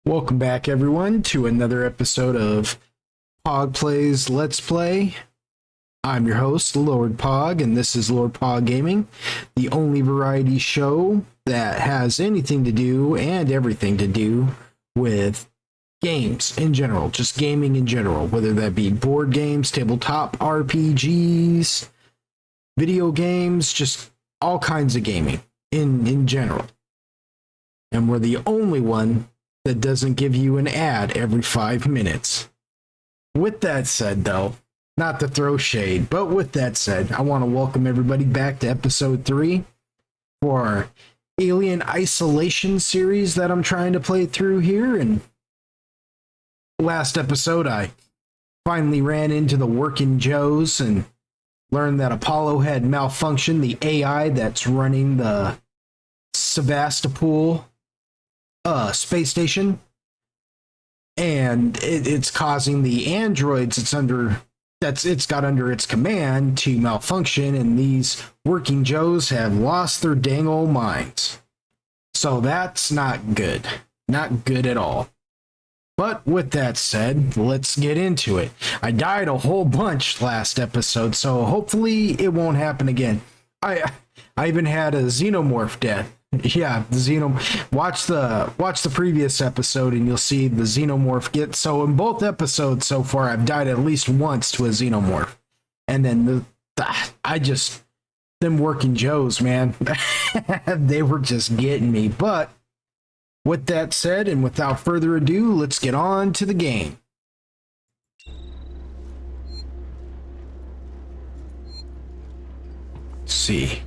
Welcome back, everyone, to another episode of Pogg Plays Let's Play. I'm your host, Lord Pogg, and this is Lord Pogg Gaming, the only variety show that has anything to do and everything to do with games in general, just gaming in general, whether that be board games, tabletop RPGs, video games, just all kinds of gaming in general. And we're the only one that doesn't give you an ad every 5 minutes. With that said, though, not to throw shade, but with that said, I want to welcome everybody back to episode 3 for our Alien Isolation series that I'm trying to play through here. And last episode, I finally ran into the Working Joes and learned that Apollo had malfunctioned, the AI that's running the Sevastopol space station, and it's causing the androids it's got under its command to malfunction, and these Working Joes have lost their dang old minds. So that's not good. Not good at all. But with that said, let's get into it. I died a whole bunch last episode, so hopefully it won't happen again. I even had a xenomorph death. Yeah, watch the previous episode and you'll see the xenomorph get. So in both episodes so far, I've died at least once to a xenomorph. And then them Working Joes, man, they were just getting me. But with that said, and without further ado, let's get on to the game. Let's see.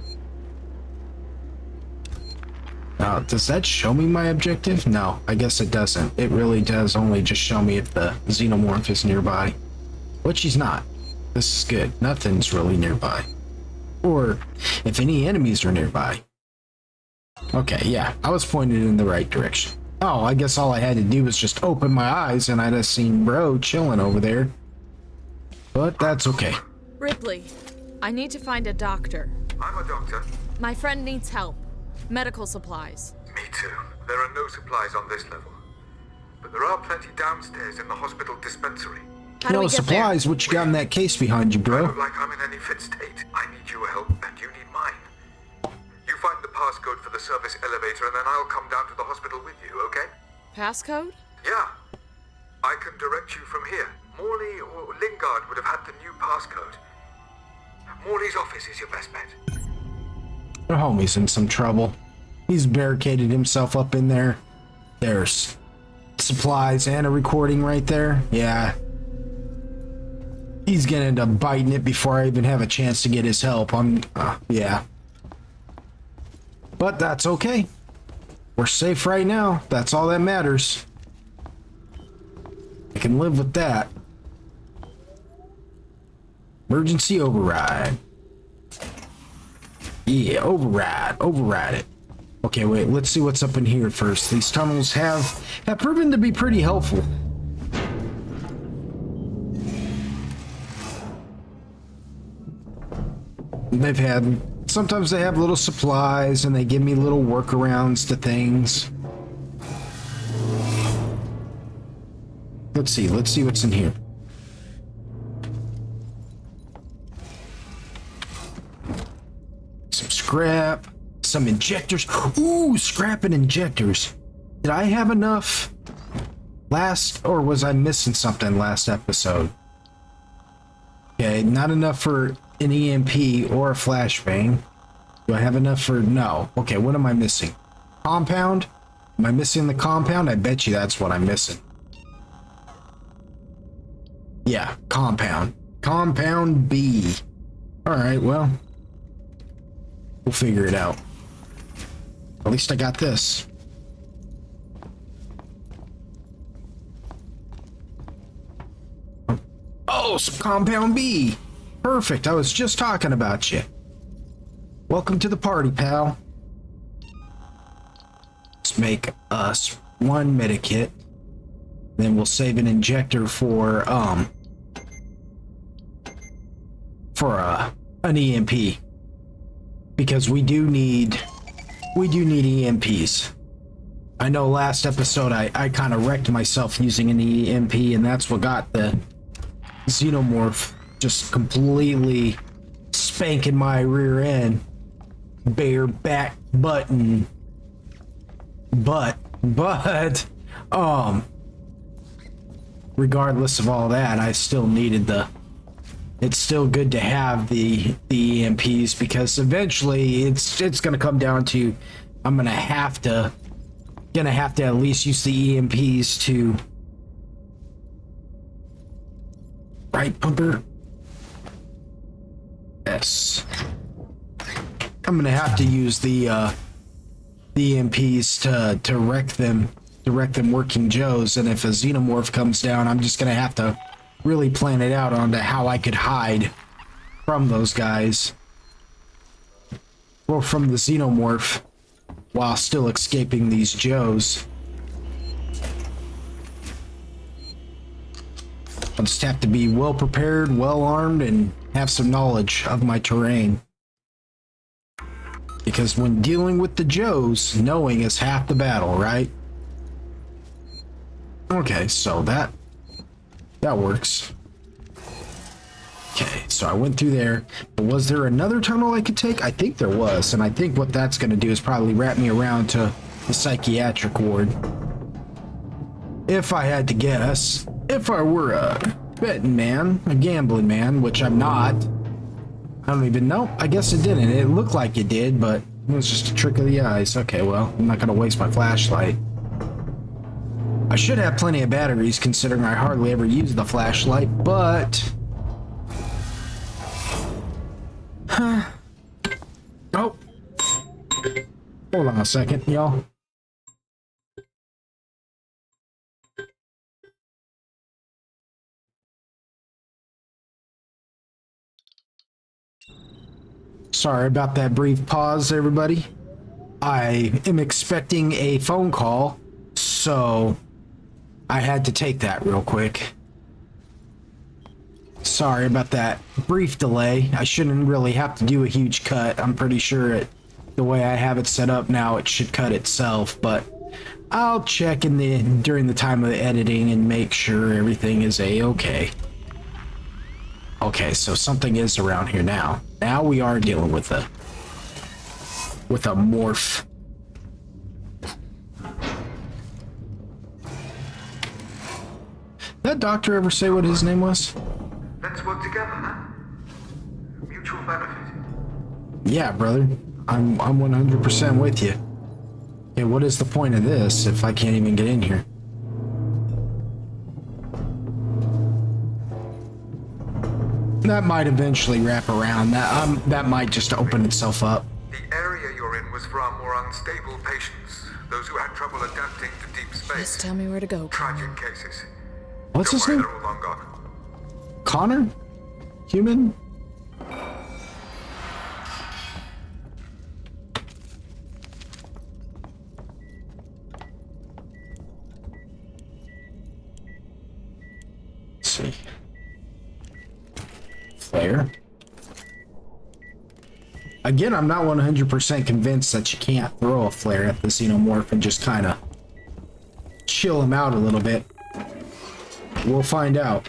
Does that show me my objective? No, I guess it doesn't. It really does only just show me if the xenomorph is nearby. Which he's not. This is good. Nothing's really nearby. Or if any enemies are nearby. Okay, yeah, I was pointed in the right direction. Oh, I guess all I had to do was just open my eyes and I'd have seen bro chilling over there. But that's okay. Ripley, I need to find a doctor. I'm a doctor. My friend needs help. Medical supplies. Me too. There are no supplies on this level. But there are plenty downstairs in the hospital dispensary. How do we get supplies, there? what you got in that case behind you, I bro? look like I'm in any fit state. I need your help, and you need mine. You find the passcode for the service elevator, and then I'll come down to the hospital with you, okay? Passcode? Yeah. I can direct you from here. Morley or Lingard would have had the new passcode. Morley's office is your best bet. The homie's in some trouble. He's barricaded himself up in there. There's supplies and a recording right there. Yeah. He's gonna end up biting it before I even have a chance to get his help. Yeah. But that's okay. We're safe right now. That's all that matters. I can live with that. Emergency override. Yeah, override it. Okay, wait, let's see what's up in here first. These tunnels have proven to be pretty helpful. Sometimes they have little supplies and they give me little workarounds to things. Let's see what's in here. Some scrap, some injectors. Ooh, scrap and injectors. Did I have enough or was I missing something last episode? Okay, not enough for an EMP or a flashbang. Do I have enough for... No. Okay, what am I missing? Compound? Am I missing the compound? I bet you that's what I'm missing. Yeah, compound. Compound B. Alright, well... we'll figure it out. At least I got this. Oh, some compound B. Perfect. I was just talking about you. Welcome to the party, pal. Let's make us one medikit. Then we'll save an injector for an EMP. Because we do need EMPs. I know last episode I kind of wrecked myself using an EMP, and that's what got the xenomorph just completely spanking my rear end. Bare back button. But, regardless of all that, I still needed it's still good to have the EMPs, because eventually it's gonna come down to I'm gonna have to at least use the EMPs to, right, Pumper? Yes. I'm gonna have to use the EMPs to wreck them working Joes, and if a xenomorph comes down, I'm just gonna have to really plan it out onto how I could hide from those guys, or from the xenomorph, while still escaping these Joes. I'll just have to be well prepared, well armed, and have some knowledge of my terrain. Because when dealing with the Joes, knowing is half the battle, right? Okay, so that works. Okay, so I went through there. But was there another tunnel I could take? I think there was, and I think what that's going to do is probably wrap me around to the psychiatric ward. If I had to guess, if I were a betting man, a gambling man, which I'm not. I don't even know. I guess it didn't. It looked like it did, but it was just a trick of the eyes. Okay, well, I'm not going to waste my flashlight. I should have plenty of batteries, considering I hardly ever use the flashlight, but... Huh. Oh. Hold on a second, y'all. Sorry about that brief pause, everybody. I am expecting a phone call, so I had to take that real quick. Sorry about that brief delay. I shouldn't really have to do a huge cut. I'm pretty sure the way I have it set up now, it should cut itself, but I'll check during the time of the editing and make sure everything is a-okay. Okay, so something is around here now. Now we are dealing with a morph. That doctor ever say what his name was? Let's work together, huh? Mutual benefit. Yeah, brother. I'm 100% with you. Okay, what is the point of this if I can't even get in here? That might eventually wrap around. That might just open itself up. The area you're in was for our more unstable patients, those who had trouble adapting to deep space. Just tell me where to go. Tragic cases. What's his Don't name? worry, they're all long gone. Connor? Human? Let's see. Flare. Again, I'm not 100% convinced that you can't throw a flare at the xenomorph and just kind of chill him out a little bit. We'll find out.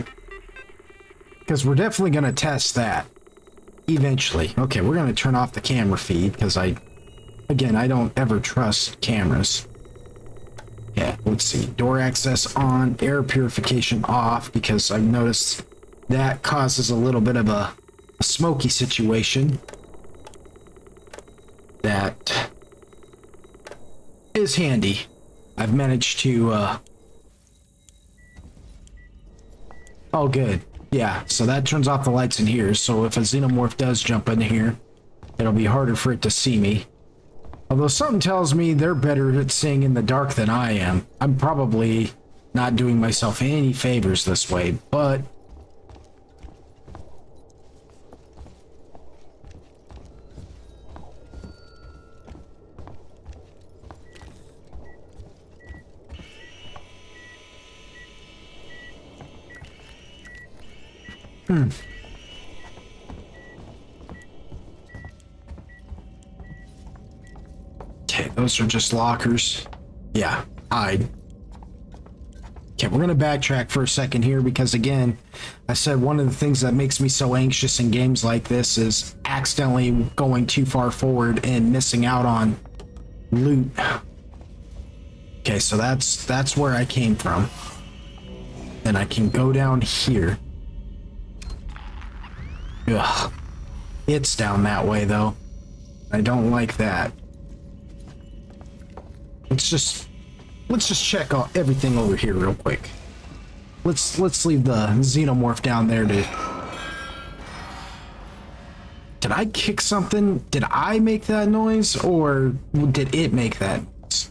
Because we're definitely going to test that. Eventually. Okay, we're going to turn off the camera feed because again, I don't ever trust cameras. Yeah, let's see. Door access on, air purification off, because I've noticed that causes a little bit of a smoky situation. That is handy. I've managed to, oh, good. Yeah, so that turns off the lights in here, so if a xenomorph does jump in here, it'll be harder for it to see me. Although something tells me they're better at seeing in the dark than I am. I'm probably not doing myself any favors this way, but... Okay, those are just lockers. Yeah, hide. Okay, we're gonna backtrack for a second here because again, I said one of the things that makes me so anxious in games like this is accidentally going too far forward and missing out on loot. Okay, so that's where I came from. Then I can go down here. Ugh. It's down that way though. I don't like that. Let's just check out everything over here real quick. Let's leave the xenomorph down there to... Did I kick something? Did I make that noise or did it make that noise?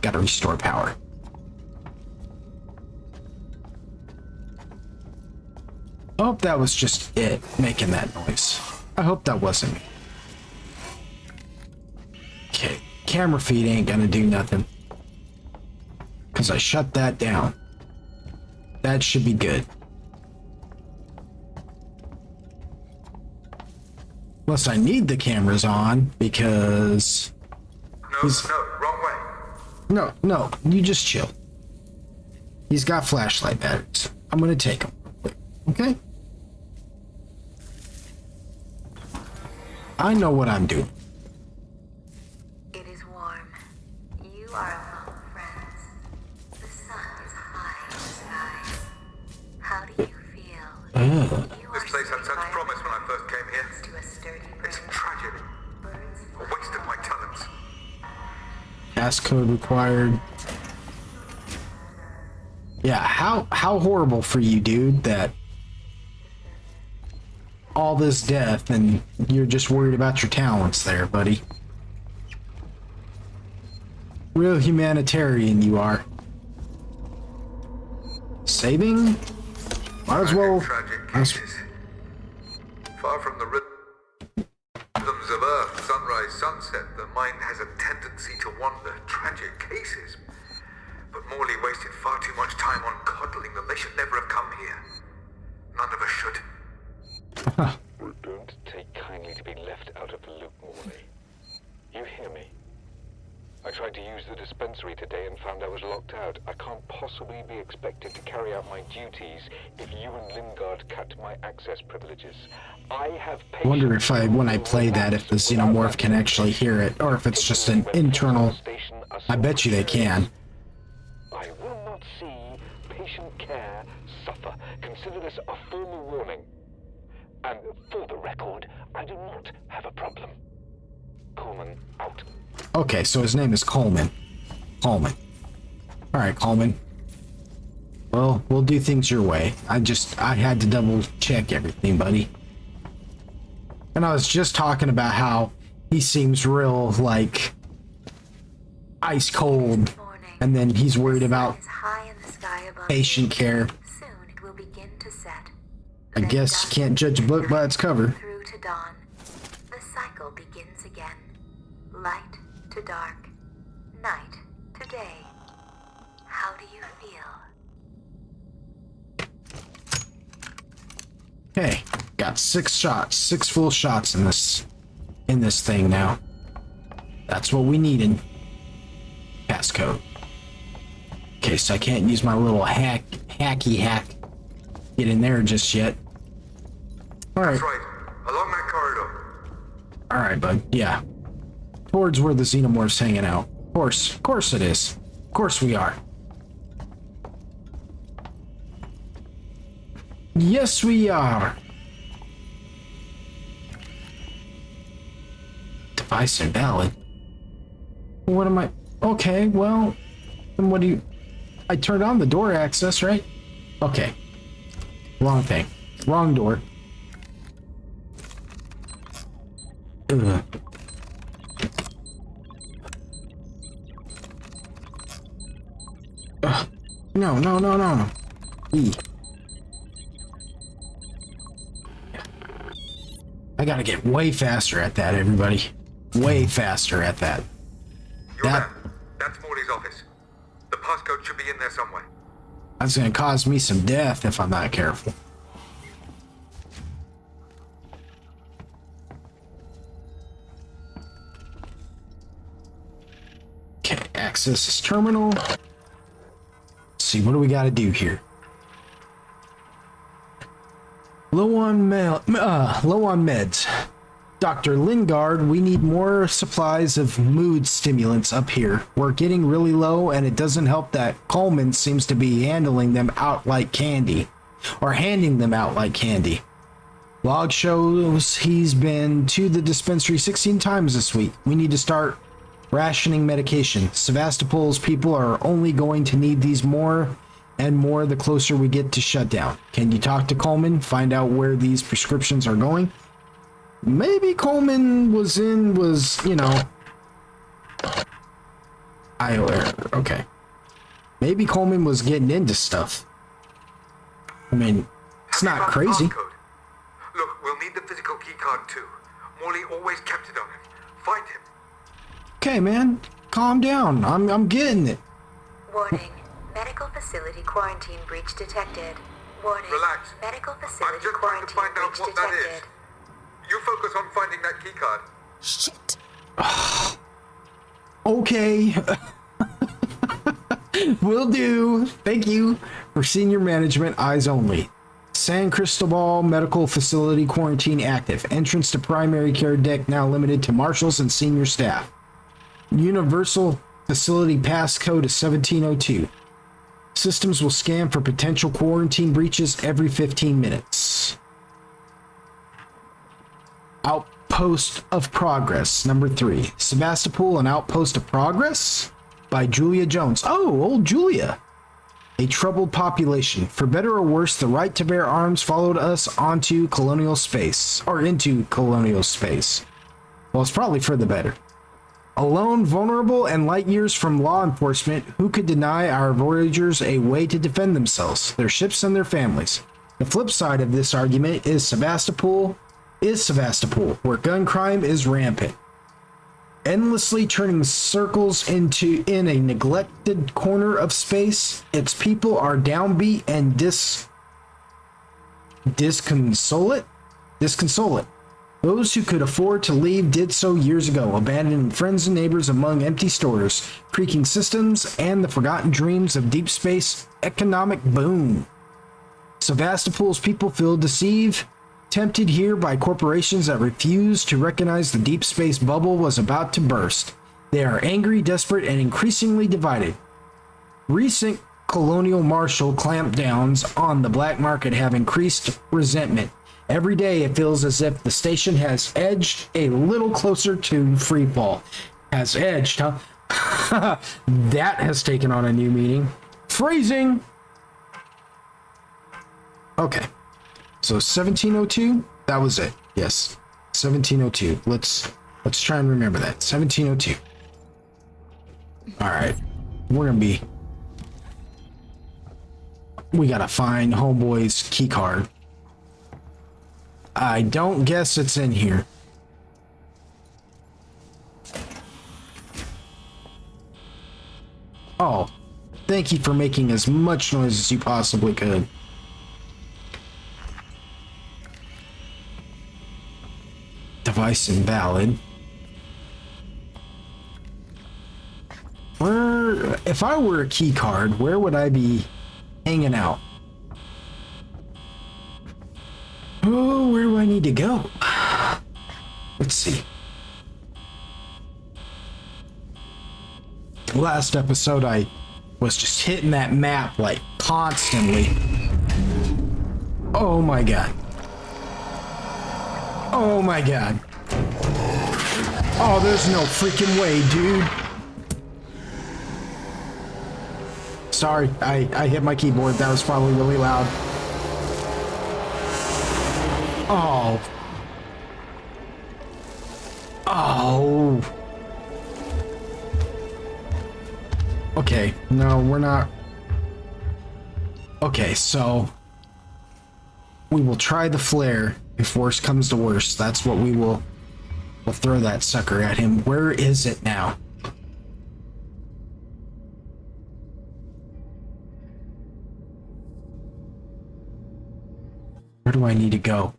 Gotta restore power. I hope that was just it making that noise. I hope that wasn't me. Okay, camera feed ain't gonna do nothing. Because I shut that down. That should be good. Unless I need the cameras on, because... No, wrong way. No, you just chill. He's got flashlight batteries. I'm gonna take them. Okay? I know what I'm doing. It is warm. You are among friends. The sun is high in the sky. How do you feel? You This place had such promise when I first came here. to a sturdy It's bird. tragic. Birds A waste of my talents. Passcode required. Yeah, how horrible for you, dude, that all this death and you're just worried about your talents there, buddy. Real humanitarian you are. Saving? Might as well. Tragic cases. Far from the rhythms of Earth, sunrise, sunset, the mind has a tendency to wander. Tragic cases. But Morley wasted far too much time on coddling them. They should never have come here. None of us should. Don't take kindly to be left out of the loop, Morley. You hear me? I tried to use the dispensary today and found I was locked out. I can't possibly be expected to carry out my duties if you and Lingard cut my access privileges. I have I wonder if when I play that, if the xenomorph can actually hear it, or if it's just an internal. I bet you they can. I will not see patient care suffer. Consider this a formal warning. And for the record, I do not have a problem. Coleman out. Okay, so his name is Coleman. Coleman. Alright, Coleman. Well, we'll do things your way. I had to double check everything, buddy. And I was just talking about how he seems real, like, ice cold. And then he's worried about is high in the sky above patient care. Soon it will begin to set. I Then guess dusk you can't judge a book by its cover. through to dawn. The cycle begins again. Light to dark. Night to day. How do you feel? Okay, got 6 shots, 6 full shots in this thing now. That's what we needed. Passcode. Okay, so I can't use my little hacky hack. Get in there just yet. Alright. That's right. Along that corridor. Alright, bud. Yeah. Towards where the xenomorph's hanging out. Of course it is. Of course we are. Yes, we are. Device invalid. What am I? Okay, well, then what do you? I turned on the door access, right? Okay. Wrong thing. Wrong door. Ugh. Ugh. No. E. I gotta get way faster at that, everybody. Way faster at that. You're there. That's Morley's office. The passcode should be in there somewhere. That's gonna cause me some death if I'm not careful. Okay. access this terminal. Let's see, what do we got to do here? Low on meds. Dr. Lingard, we need more supplies of mood stimulants up here. We're getting really low, and it doesn't help that Coleman seems to be handing them out like candy. Log shows he's been to the dispensary 16 times this week. We need to start rationing medication. Sevastopol's people are only going to need these more and more the closer we get to shutdown. Can you talk to Coleman? Find out where these prescriptions are going? Maybe Coleman was, you know... Okay. Maybe Coleman was getting into stuff. I mean, it's not crazy. Look, we'll need the physical keycard too. Morley always kept it on him. Find him. Okay, man. Calm down. I'm getting it. Warning. Medical facility quarantine breach detected. Warning. Relax. Medical I'm facility just trying to quarantine find out breach what that detected. is. You focus on finding that keycard. Shit. Okay. Will do. Thank you. For senior management, eyes only. San Cristobal Medical Facility quarantine active. Entrance to primary care deck now limited to marshals and senior staff. Universal facility passcode is 1702. Systems will scan for potential quarantine breaches every 15 minutes. Outpost of Progress, number 3. Sevastopol, an Outpost of Progress? By Julia Jones. Oh, old Julia. A troubled population. For better or worse, the right to bear arms followed us into colonial space. Well, it's probably for the better. Alone, vulnerable, and light years from law enforcement, who could deny our voyagers a way to defend themselves, their ships, and their families? The flip side of this argument is Sevastopol, where gun crime is rampant. Endlessly turning circles in a neglected corner of space, its people are downbeat and disconsolate. Those who could afford to leave did so years ago, abandoning friends and neighbors among empty stores, creaking systems, and the forgotten dreams of deep space economic boom. Sevastopol's people feel deceived, tempted here by corporations that refuse to recognize the deep space bubble was about to burst. They are angry, desperate, and increasingly divided. Recent colonial martial clampdowns on the black market have increased resentment. Every day it feels as if the station has edged a little closer to freefall. Has edged, huh? That has taken on a new meaning. Phrasing! Okay. So 1702, that was it. Yes. 1702. Let's try and remember that. 1702. All right. We gotta find Homeboy's key card. I don't guess it's in here. Oh, thank you for making as much noise as you possibly could. Device invalid. If I were a key card, where would I be hanging out? Oh, where do I need to go? Let's see. Last episode, I was just hitting that map like constantly. Oh my god. Oh my god. Oh, there's no freaking way, dude. Sorry, I hit my keyboard. That was probably really loud. Oh. Oh. Okay, no, we're not. Okay, so we will try the flare. If worse comes to worse, that's what we'll throw that sucker at him. Where is it now? Where do I need to go?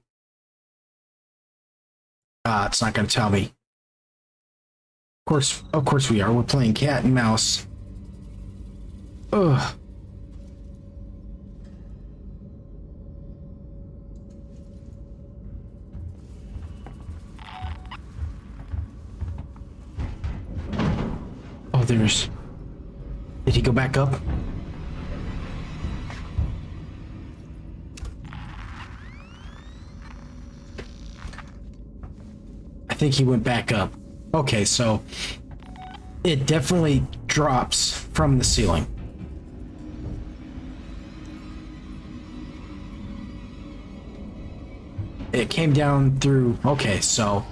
It's not going to tell me. Of course we are. We're playing cat and mouse. Ugh. Oh, there's... Did he go back up? I think he went back up. Okay, so it definitely drops from the ceiling. It came down through... Okay, so...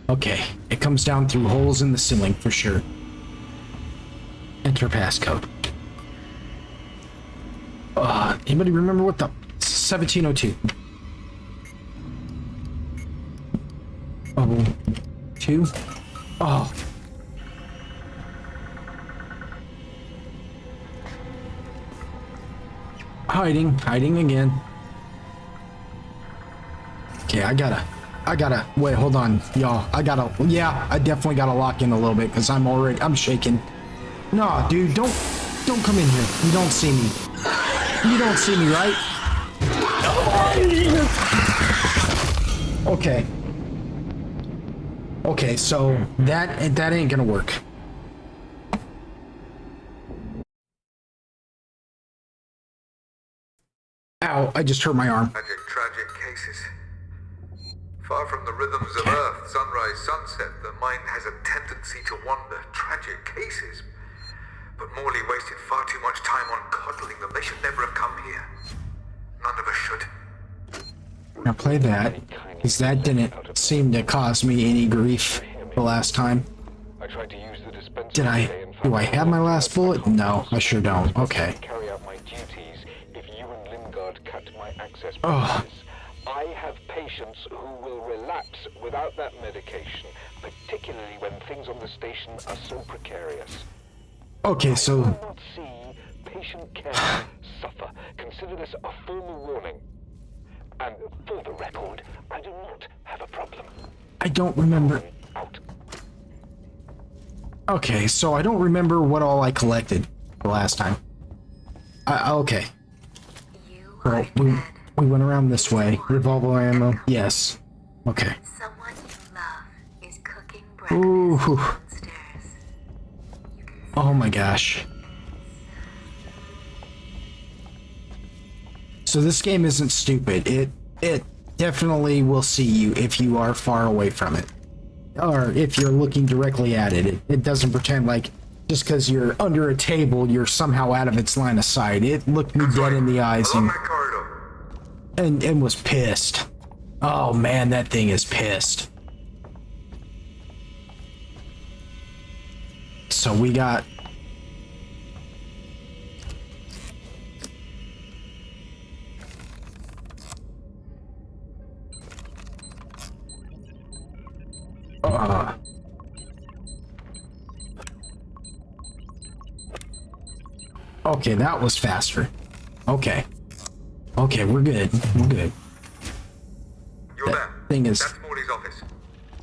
Okay, it comes down through holes in the ceiling for sure. Enter passcode. Anybody remember what the... 1702. Oh, 2? Oh. Hiding again. Okay, I gotta, wait, hold on, y'all. I definitely gotta lock in a little bit because I'm shaking. Nah, dude, don't come in here. You don't see me. You don't see me, right? Okay. Okay, so that ain't gonna work. Ow, I just hurt my arm. Tragic cases. Far from the rhythms of Earth, sunrise, sunset, the mind has a tendency to wander. Tragic cases. But Morley wasted far too much time on coddling them. They should never have come here. None of us should. Now play that, because that didn't seem to cause me any grief the last time. I tried to use the dispenser Did I? today and Do found I have my last bullet? No, I sure don't. Okay. carry out my duties if you and Lingard cut my access Ugh. privileges. I have patients who will relapse without that medication, particularly when things on the station are so precarious. Okay, I so will not see patient care suffer. Consider this a formal warning. And for the record, I do not have a problem. I don't remember. Out. Okay, so I don't remember what all I collected the last time. Okay. You Well, are we dead. went around this way. Revolver ammo. Yes. Okay. Someone you love is cooking breakfast Ooh. downstairs. Oh my gosh. So this game isn't stupid. It definitely will see you if you are far away from it. Or if you're looking directly at it. It doesn't pretend like just because you're under a table, you're somehow out of its line of sight. It looked me dead in the eyes Along that corridor. and was pissed. Oh man, that thing is pissed. So we got... Okay, that was faster. Okay. Okay, we're good. We're good. You're That there. thing is... That's Morley's office.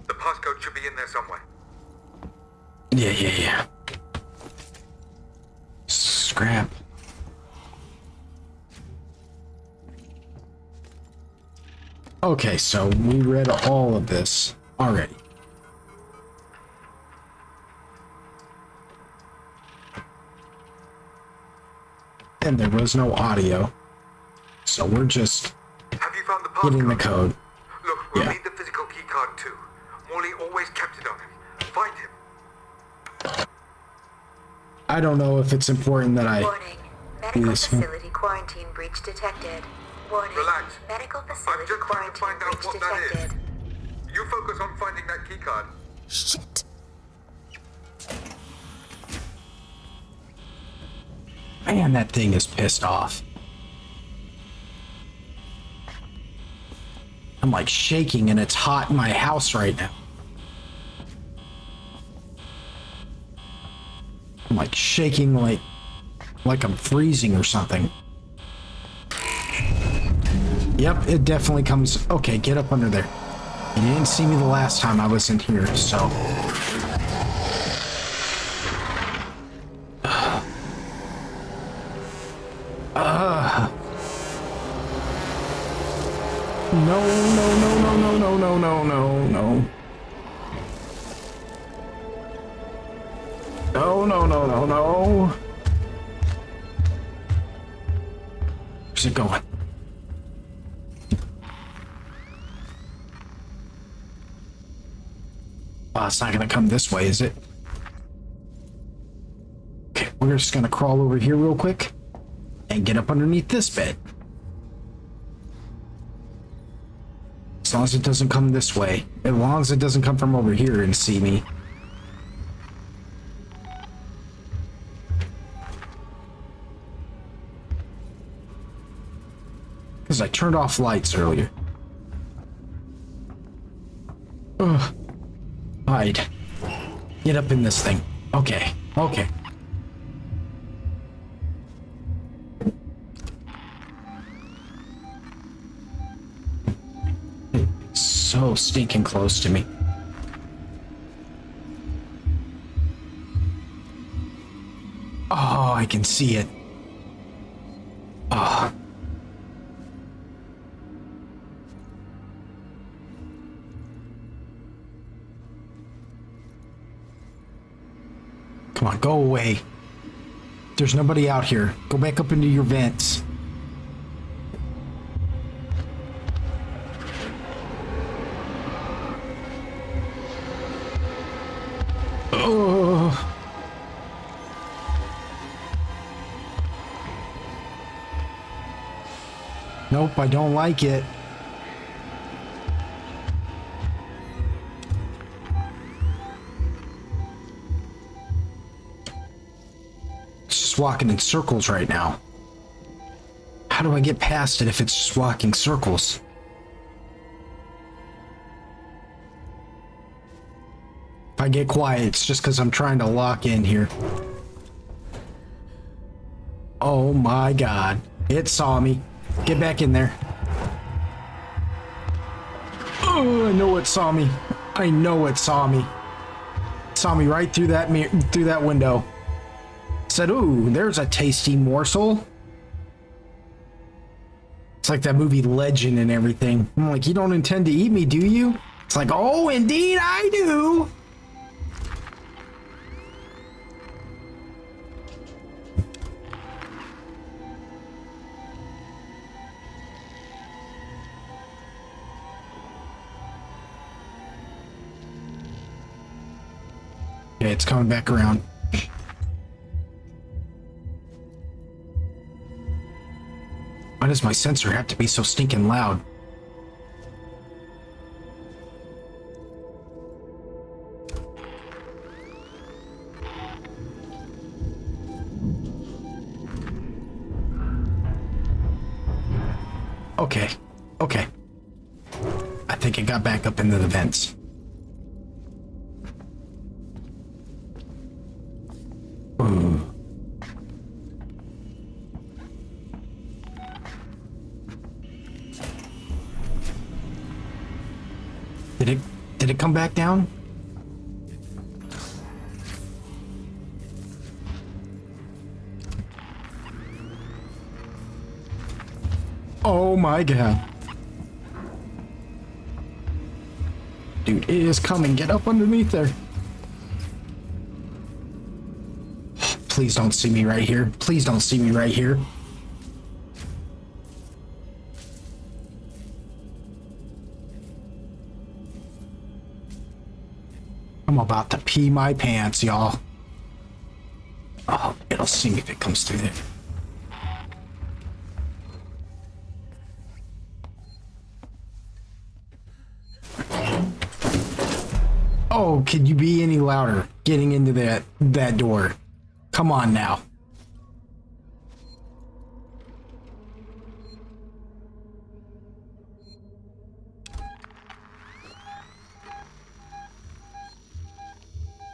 The passcode should be in there somewhere. Yeah. Scrap. Okay, so we read all of this already. And there was no audio. So we're just Have you found the passcode? getting the code. Look, we'll Yeah. need the physical keycard too. Morley always kept it on him. Find him. I don't know if it's important that I... Warning. Medical Yes, huh? facility quarantine breach detected. Warning. Relax. Medical I'm facility just trying to quarantine find out breach what that is. detected. You focus on finding that keycard. Shit. Man, that thing is pissed off. I'm like shaking and it's hot in my house right now. I'm like shaking like I'm freezing or something. Yep, it definitely comes. Okay, get up under there. You didn't see me the last time I was in here, so. No, no, no, no, no, no, no, no, no, no. No, no, no, no, no. Where's it going? Oh, it's not gonna come this way, is it? Okay, we're just gonna crawl over here real quick and get up underneath this bed. As long as it doesn't come this way. As long as it doesn't come from over here and see me. Because I turned off lights earlier. Ugh. Hide. Get up in this thing. Okay. Okay. It's so stinking close to me. Oh, I can see it. Ah. Come on, go away. There's nobody out here. Go back up into your vents. Oh. Nope, I don't like it. Walking in circles right now. How do I get past it if it's just walking circles? If I get quiet, it's just because I'm trying to lock in here. Oh my god. It saw me. Get back in there. Oh, I know it saw me. I know it saw me. It saw me right through that through that window. Said, ooh, there's a tasty morsel. It's like that movie Legend and everything. I'm like, you don't intend to eat me, do you? It's like, oh, indeed I do. Okay, it's coming back around. Why does my sensor have to be so stinking loud? Okay, okay. I think it got back up into the vents. Ooh. Did it come back down? Oh my god. Dude, it is coming. Get up underneath there. Please don't see me right here. Please don't see me right here. I'm about to pee my pants, y'all. Oh, it'll see me if it comes through there. Oh, could you be any louder getting into that door? Come on now.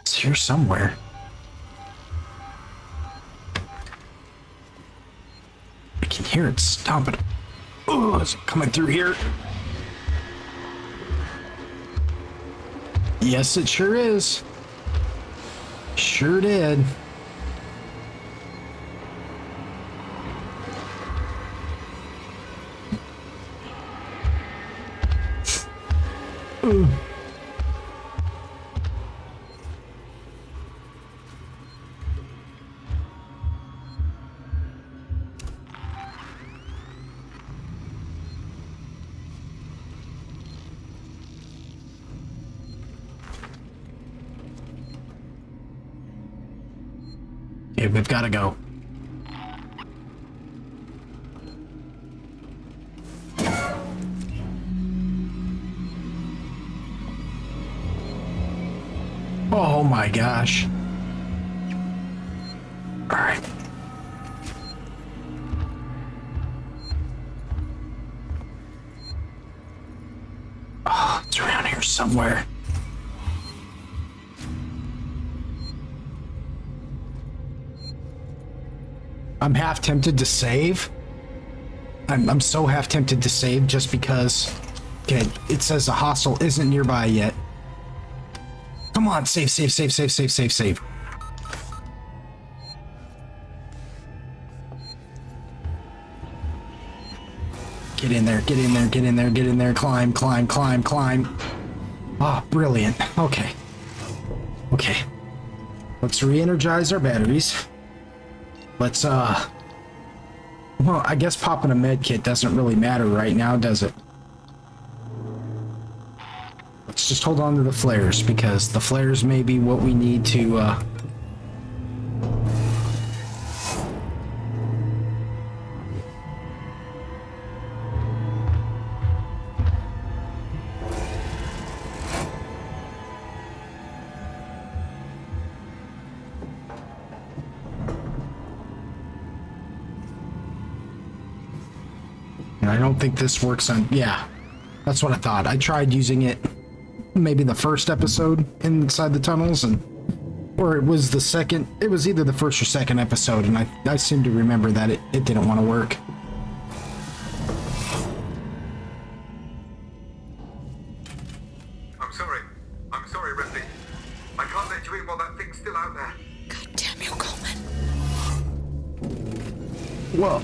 It's here somewhere. I can hear it stomping. Oh, is it coming through here? Yes, it sure is. Sure did. Okay, we've got to go. Oh my gosh. All right. Oh, it's around here somewhere. I'm half tempted to save. I'm so half tempted to save just because, okay, it says the hostile isn't nearby yet. Come on, save. Get in there, climb. Ah, brilliant. Okay. Let's re-energize our batteries. Let's, well, I guess popping a med kit doesn't really matter right now, does it? Let's just hold on to the flares, because the flares may be what we need to, And I don't think this works on... Yeah, that's what I thought. I tried using it maybe the first episode inside the tunnels, and or it was the second... It was either the first or second episode, and I seem to remember that it didn't want to work. I'm sorry, Ripley. I can't let you in while that thing's still out there. God damn you, Coleman. Well,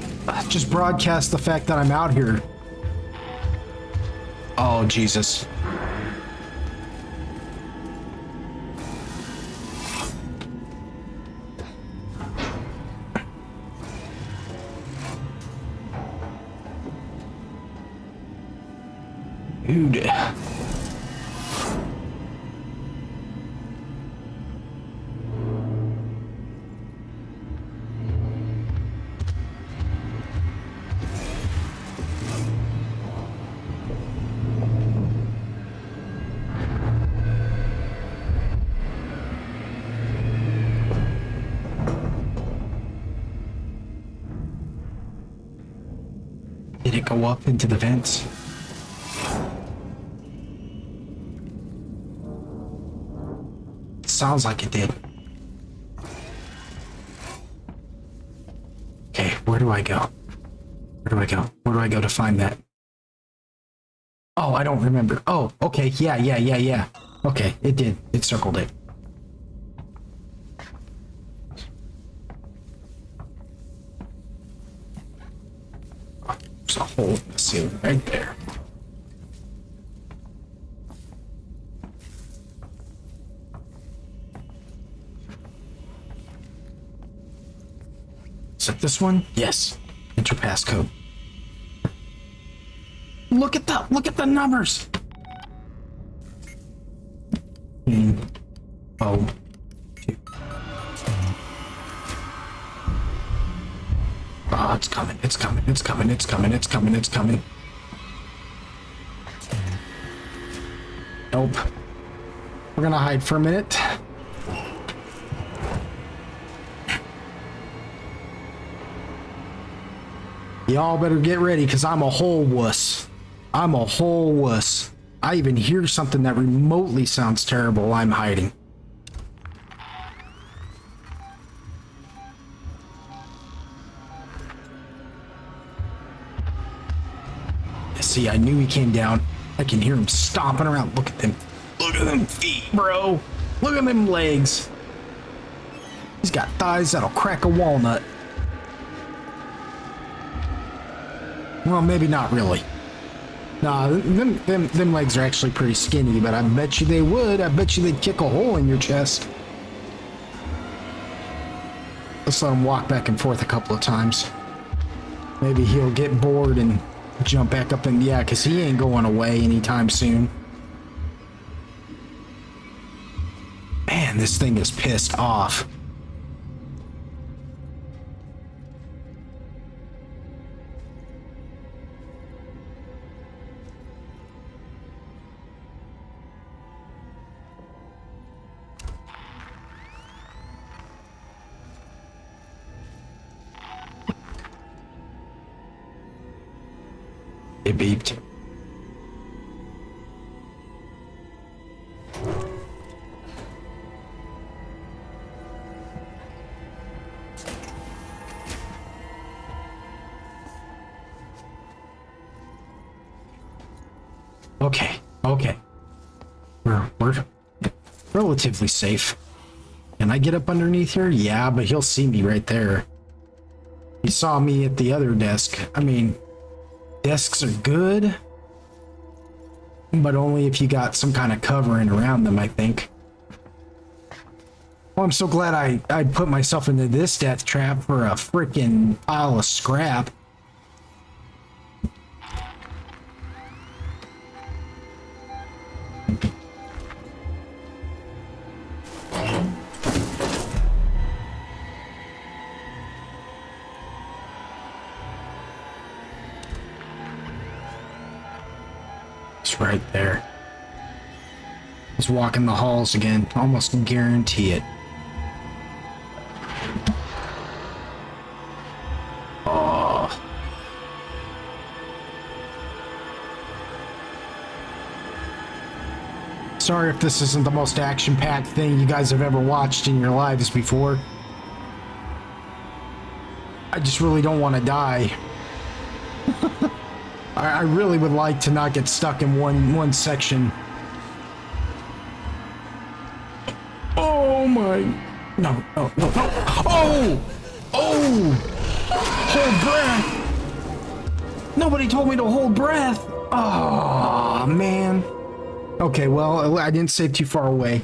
just broadcast the fact that I'm out here. Oh, Jesus. Dude. Did it go up into the vents? Sounds like it did. Okay, where do I go? Where do I go to find that? Oh, I don't remember. Oh, okay, yeah. Okay, it did. It circled it. Oh, there's a hole in the ceiling right there. Is it this one? Yes. Enter passcode. Look at the numbers. Oh. Oh, it's coming. Nope. We're gonna hide for a minute. Y'all better get ready, because I'm a whole wuss. I even hear something that remotely sounds terrible while I'm hiding. See, I knew he came down. I can hear him stomping around. Look at them. Look at them feet, bro. Look at them legs. He's got thighs that'll crack a walnut. Well, maybe not really. Nah, them legs are actually pretty skinny, but I bet you they would. I bet you they'd kick a hole in your chest. Let's let him walk back and forth a couple of times. Maybe he'll get bored and jump back up and yeah, because he ain't going away anytime soon. Man, this thing is pissed off. It beeped. Okay. We're relatively safe. Can I get up underneath here? Yeah, but he'll see me right there. He saw me at the other desk. I mean, desks are good, but only if you got some kind of covering around them, I think. Well, I'm so glad I put myself into this death trap for a freaking pile of scrap. It's right there. He's walking the halls again. Almost guarantee it. Oh. Sorry if this isn't the most action-packed thing you guys have ever watched in your lives before. I just really don't want to die. I really would like to not get stuck in one section. Oh my... No. Oh! Hold breath! Nobody told me to hold breath! Oh, man. Okay, well, I didn't save too far away.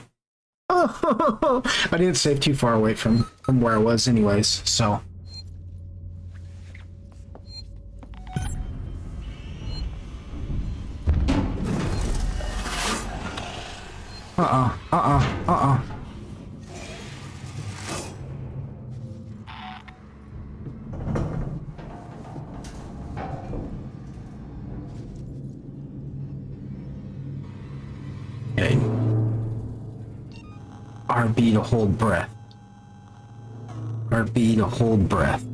I didn't save too far away from where I was anyways, so... Okay. RB to hold breath. RB to hold breath.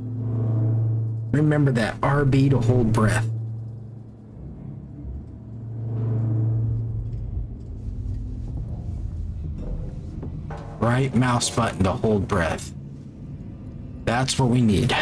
Remember that, RB to hold breath. Right mouse button to hold breath. That's what we need.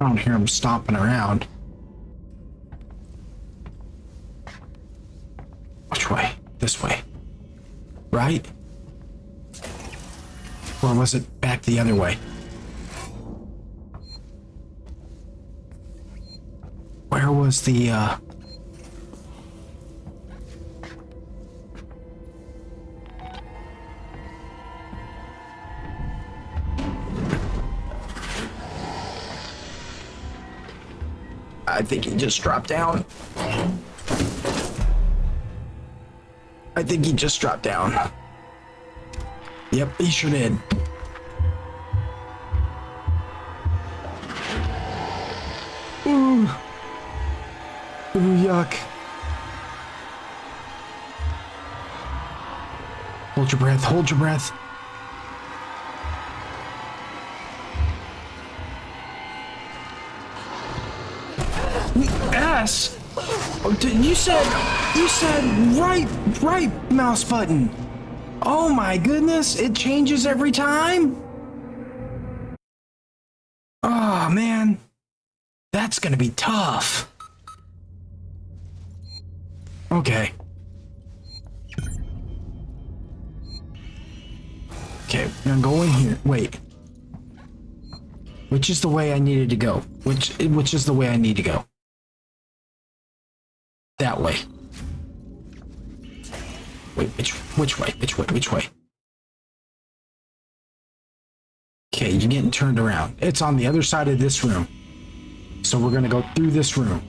I don't hear him stomping around. Which way? This way. Right? Or was it back the other way? Where was the, I think he just dropped down. I think he just dropped down. Yep, he sure did. Ooh. Ooh, yuck. Hold your breath. Hold your breath. S. Oh, you said right mouse button. Oh my goodness, it changes every time. Oh man, that's gonna be tough. Okay. Okay, we're gonna go in here. Wait. Which is the way I needed to go? Which is the way I need to go? That way. Wait, which way? Okay, you're getting turned around. It's on the other side of this room. So we're gonna go through this room.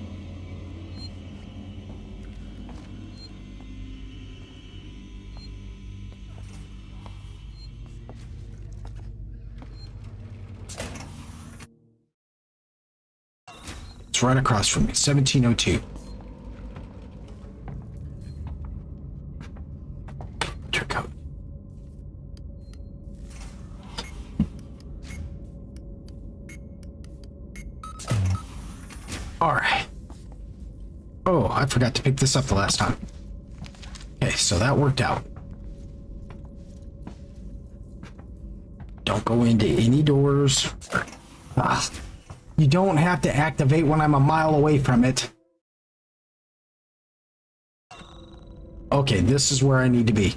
It's right across from me, 1702. Trick out. All right. Oh, I forgot to pick this up the last time. Okay, so that worked out. Don't go into any doors. You don't have to activate when I'm a mile away from it. Okay, this is where I need to be.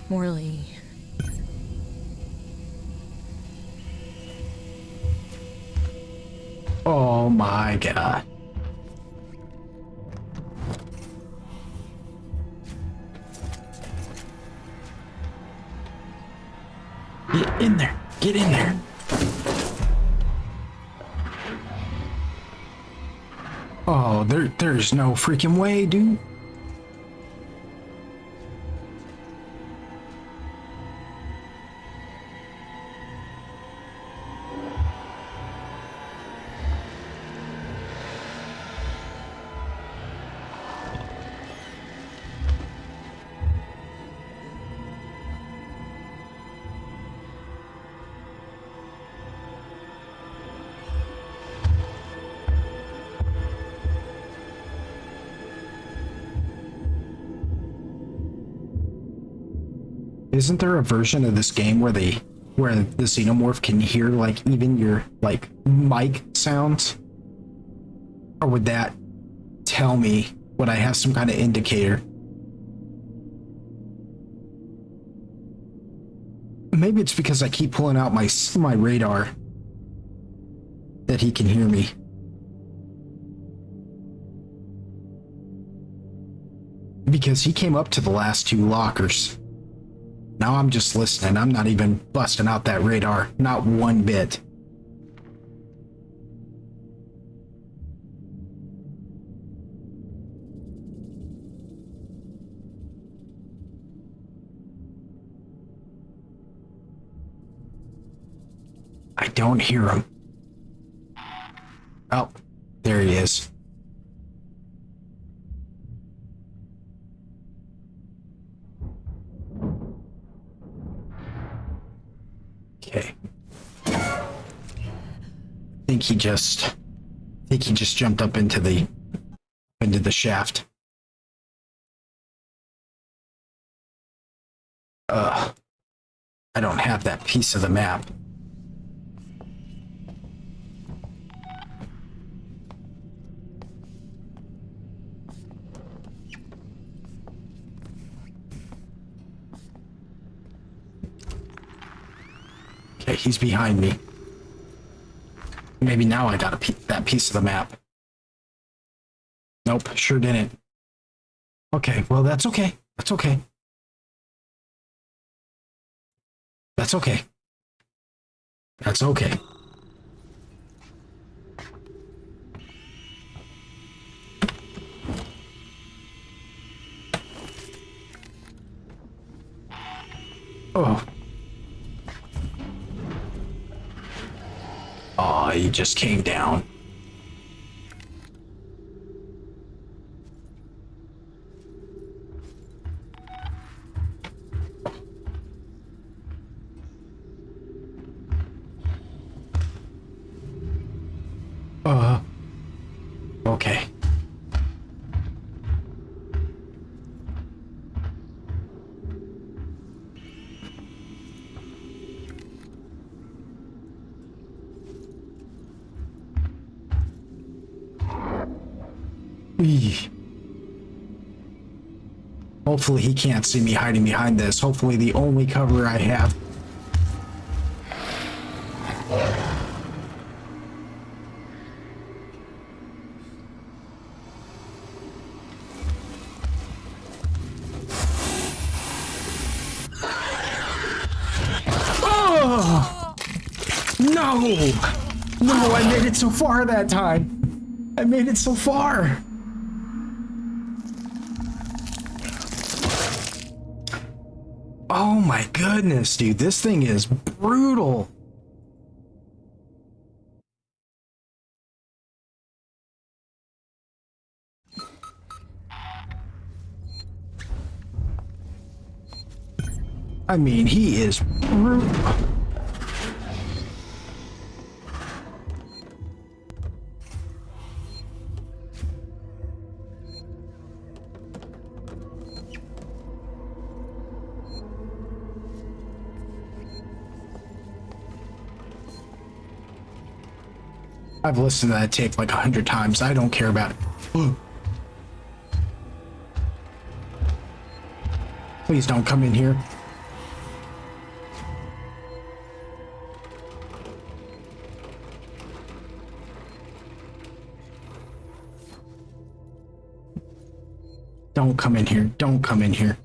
Morley. Oh my god. Get in there. Get in there. Oh, there's no freaking way, dude. Isn't there a version of this game where the xenomorph can hear like even your like mic sounds? Or would that tell me would I have some kind of indicator? Maybe it's because I keep pulling out my radar that he can hear me. Because he came up to the last two lockers. Now I'm just listening. I'm not even busting out that radar. Not one bit. I don't hear him. Oh, there he is. Okay. I think he just jumped up into the shaft. I don't have that piece of the map. Okay, he's behind me. Maybe now I got that piece of the map. Nope, sure didn't. Okay, well that's okay. That's okay. That's okay. That's okay. Oh. Oh, he just came down. Okay. Eee. Hopefully he can't see me hiding behind this. Hopefully the only cover I have. Oh! No! No, I made it so far that time. I made it so far. Oh my goodness, dude. This thing is brutal. I mean, he is brutal. I've listened to that tape like 100 times. I don't care about it. Please don't come in here. Don't come in here. Don't come in here.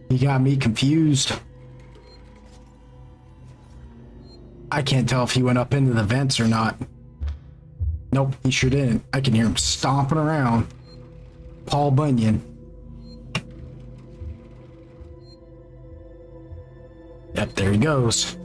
You got me confused. I can't tell if he went up into the vents or not. Nope, he sure didn't. I can hear him stomping around. Paul Bunyan. Yep, there he goes.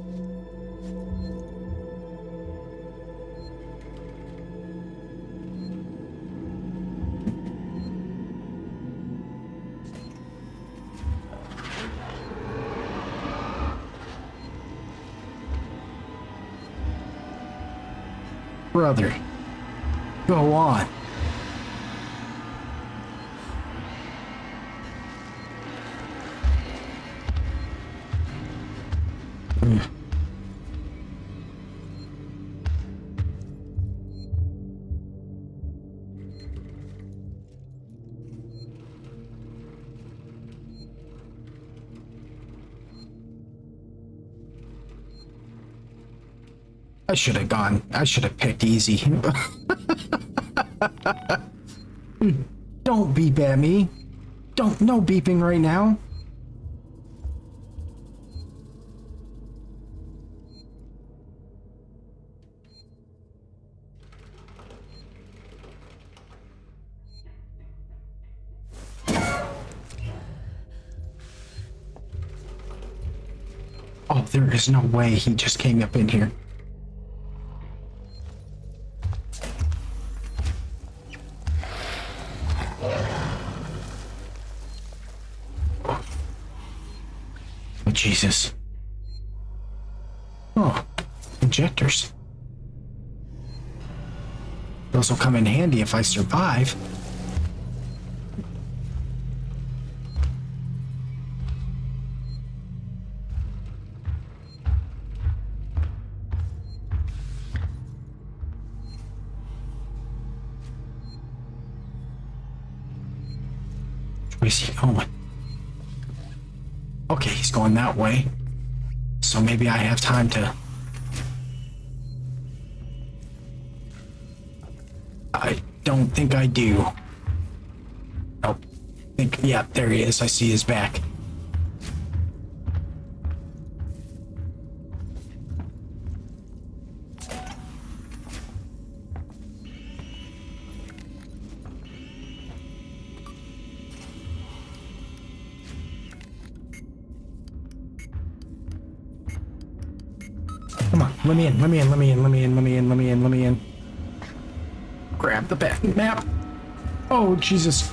Brother, go on. I should have gone. I should have picked easy. Don't beep at me. Don't, no beeping right now. Oh, there is no way he just came up in here. Jesus. Oh, injectors. Those will come in handy if I survive. Where's he going? Okay, he's going that way. So maybe I have time to... I don't think I do. Nope. Yeah, there he is. I see his back. Let me in, let me in, let me in, let me in, let me in, let me in, let me in. Grab the map. Oh, Jesus.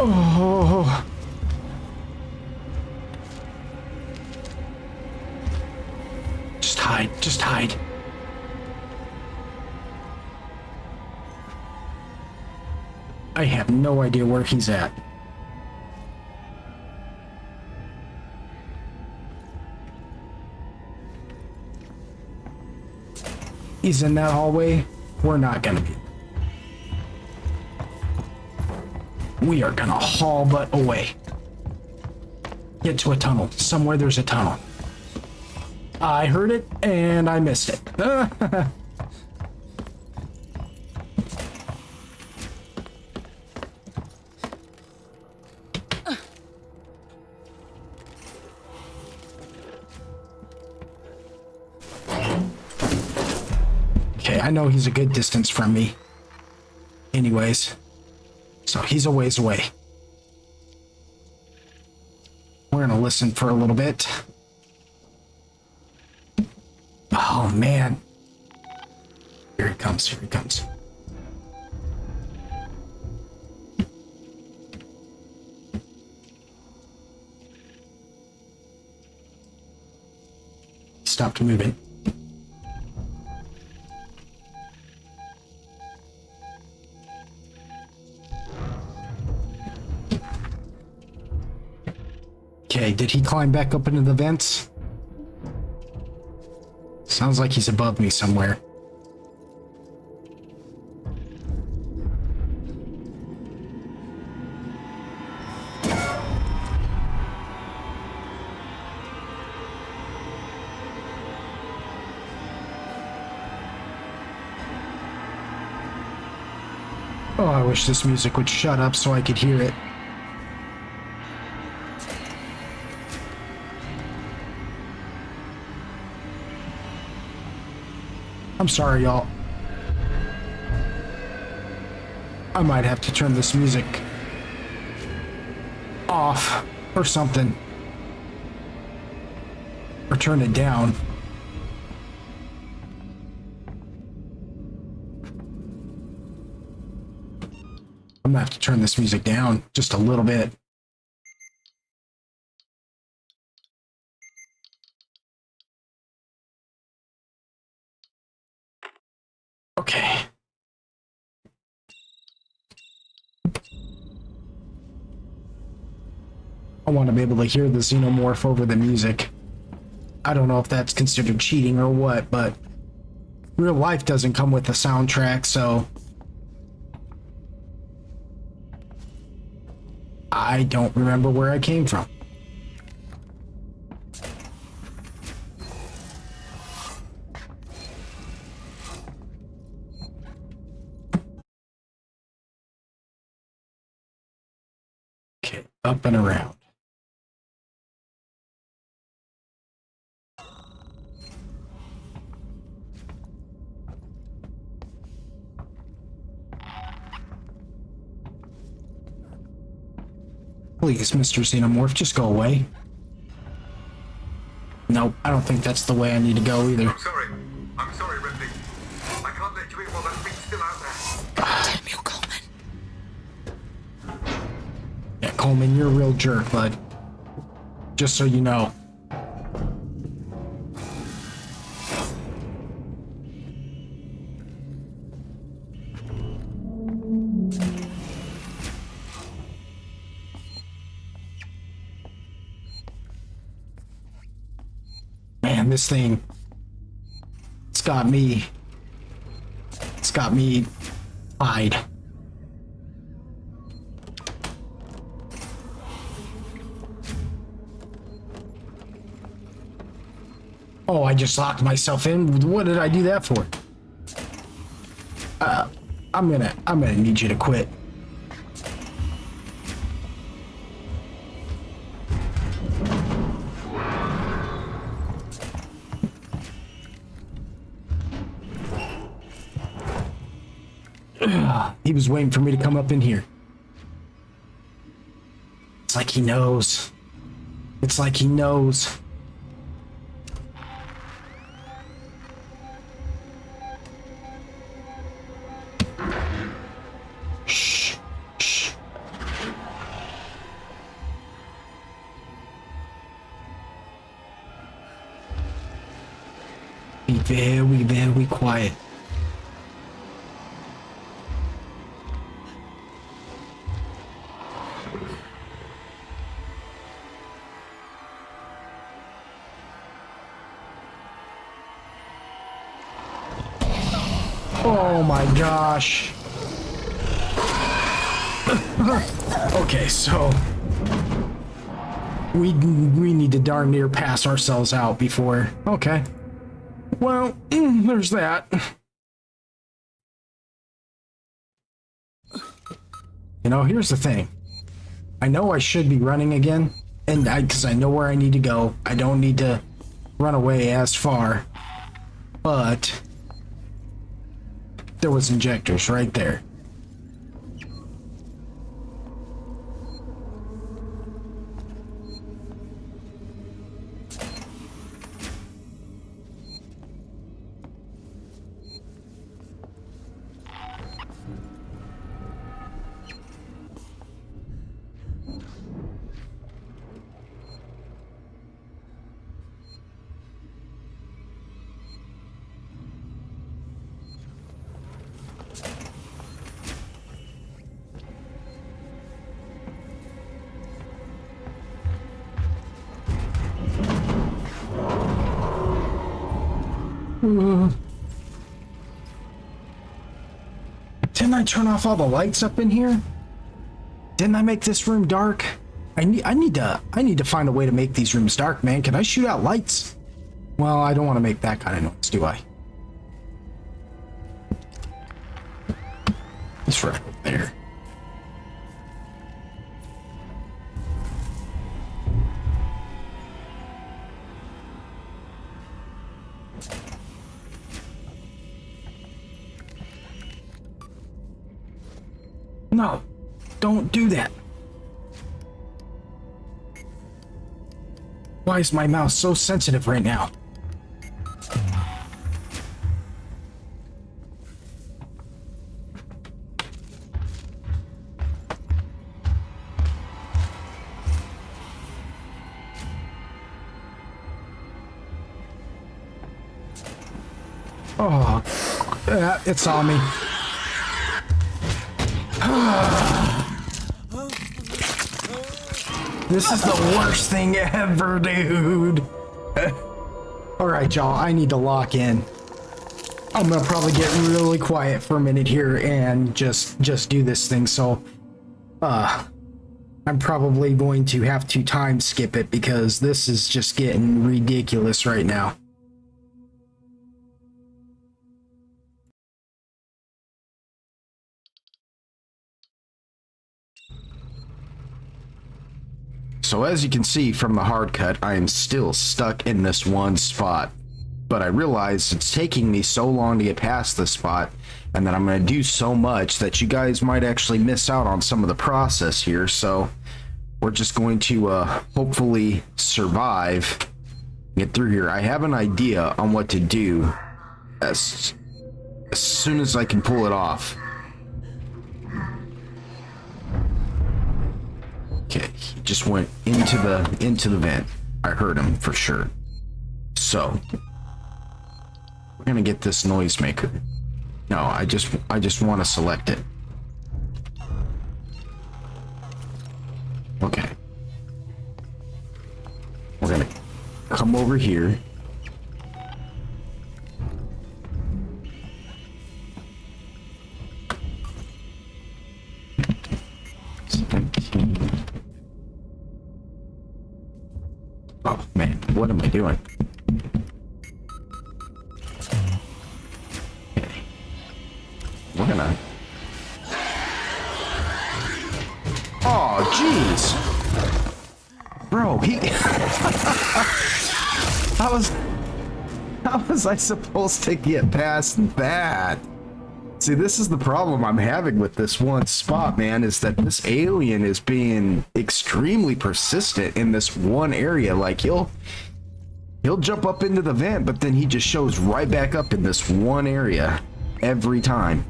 Oh. Just hide, just hide. I have no idea where he's at. He's in that hallway. We're not gonna be. We are gonna haul butt away. Get to a tunnel. Somewhere there's a tunnel. I heard it and I missed it. Okay, I know he's a good distance from me. Anyways, so he's a ways away. We're gonna listen for a little bit. Oh man. Here he comes, here he comes. He stopped moving. Okay, did he climb back up into the vents? Sounds like he's above me somewhere. Oh, I wish this music would shut up so I could hear it. I'm sorry, y'all. I might have to turn this music off or something. Or turn it down. I'm gonna have to turn this music down just a little bit. Okay. I want to be able to hear the xenomorph over the music. I don't know if that's considered cheating or what, but real life doesn't come with a soundtrack, so I don't remember where I came from. Okay, up and around. Please, Mr. Xenomorph, just go away. Nope, I don't think that's the way I need to go either. I'm sorry, Ripley. I can't let you in while that thing's still out there. Damn you, Coleman. Yeah, Coleman, you're a real jerk, bud. Just so you know. Man, this thing, it's got me eyed. Oh, I just locked myself in. What did I do that for? I'm gonna need you to quit. He was waiting for me to come up in here. It's like he knows. It's like he knows. Shh. Shh. Be very, very quiet. Oh my gosh. Okay, so we need to darn near pass ourselves out before. Okay. Well, there's that. You know, here's the thing. I know I should be running again, and because I know where I need to go. I don't need to run away as far. But there was injectors right there. Didn't I turn off all the lights up in here? Didn't I make this room dark? I need to find a way to make these rooms dark, man. Can I shoot out lights? Well, I don't want to make that kind of noise, do I? It's right there. No, don't do that. Why is my mouse so sensitive right now? Oh, it's on me. This is the worst thing ever, dude. Alright, y'all, I need to lock in. I'm gonna probably get really quiet for a minute here and just do this thing, so I'm probably going to have to time skip it because this is just getting ridiculous right now. So as you can see from the hard cut, I am still stuck in this one spot. But I realize it's taking me so long to get past this spot, and that I'm going to do so much that you guys might actually miss out on some of the process here. So we're just going to hopefully survive, get through here. I have an idea on what to do as soon as I can pull it off. Okay, he just went into the vent. I heard him for sure. So we're gonna get this noisemaker. No, I just want to select it. Okay. We're gonna come over here. Oh man, what am I doing? Okay. We're gonna... Oh, jeez! Bro, how was I supposed to get past that? See, this is the problem I'm having with this one spot, man, is that this alien is being extremely persistent in this one area. Like, he'll jump up into the vent, but then he just shows right back up in this one area every time.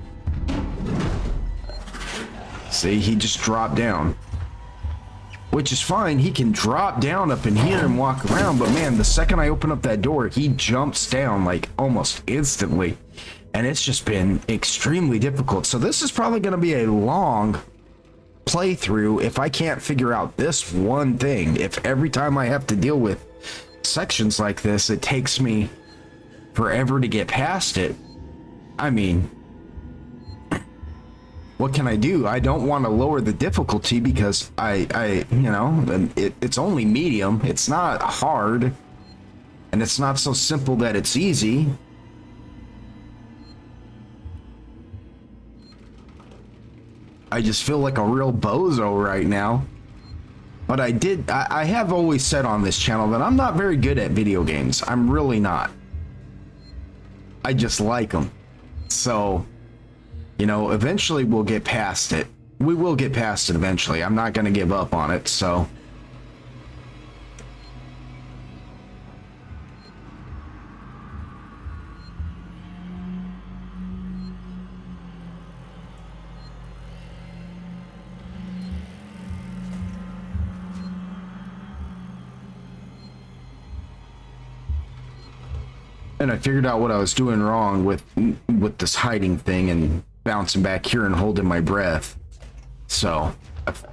See, he just dropped down. Which is fine, he can drop down up in here and walk around, but man, the second I open up that door, he jumps down like almost instantly. And it's just been extremely difficult. So this is probably going to be a long playthrough if I can't figure out this one thing. If every time I have to deal with sections like this, it takes me forever to get past it. I mean, what can I do? I don't want to lower the difficulty because it's only medium. It's not hard, and it's not so simple that it's easy. I just feel like a real bozo right now. But I have always said on this channel that I'm not very good at video games. I'm really not. I just like them. So, eventually we'll get past it. We will get past it eventually. I'm not going to give up on it, so. And I figured out what I was doing wrong with this hiding thing and bouncing back here and holding my breath. So I've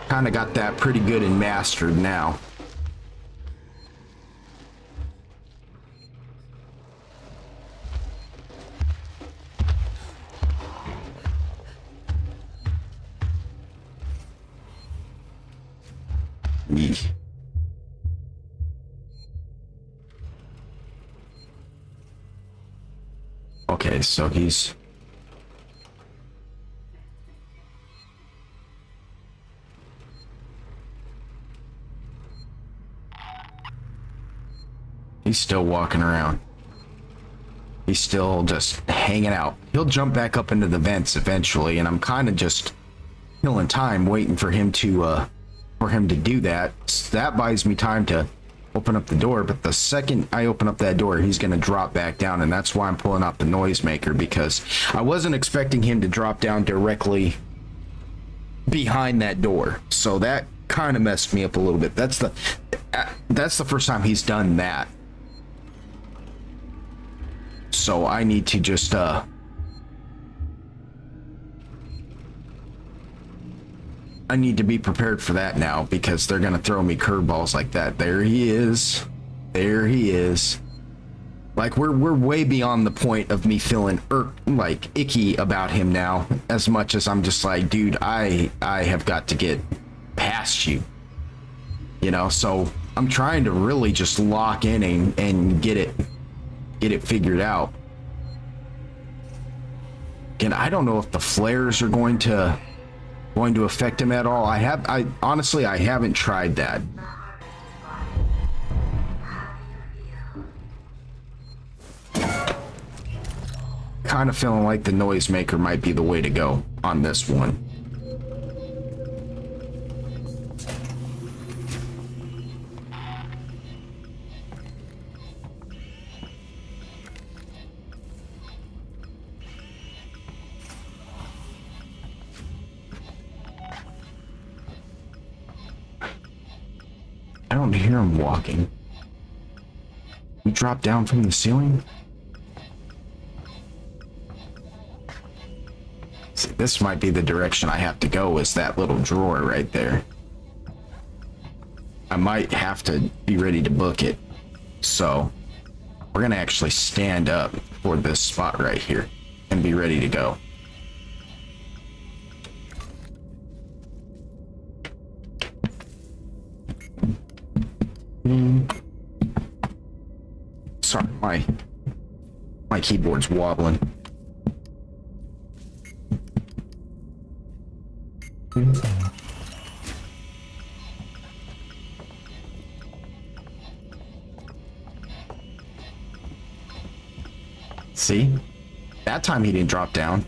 kind of got that pretty good and mastered now. Eesh. Okay, so he's still walking around. He's still just hanging out. He'll jump back up into the vents eventually, and I'm kind of just killing time waiting for him to do that. That buys me time to open up the door, but the second I open up that door, he's going to drop back down, and that's why I'm pulling out the noisemaker, because I wasn't expecting him to drop down directly behind that door. So that kind of messed me up a little bit. That's the first time he's done that. So I need to just I need to be prepared for that now, because they're gonna throw me curveballs like that. There he is. There he is. Like, we're way beyond the point of me feeling icky about him now, as much as I'm just like, dude, I have got to get past you. So I'm trying to really just lock in and get it figured out. And I don't know if the flares are going to affect him at all. I honestly haven't tried that. Kind of feeling like the noisemaker might be the way to go on this one. I don't hear him walking. We dropped down from the ceiling? See, this might be the direction I have to go, is that little drawer right there. I might have to be ready to book it. So, we're gonna actually stand up for this spot right here and be ready to go. Sorry, my keyboard's wobbling. See? That time he didn't drop down.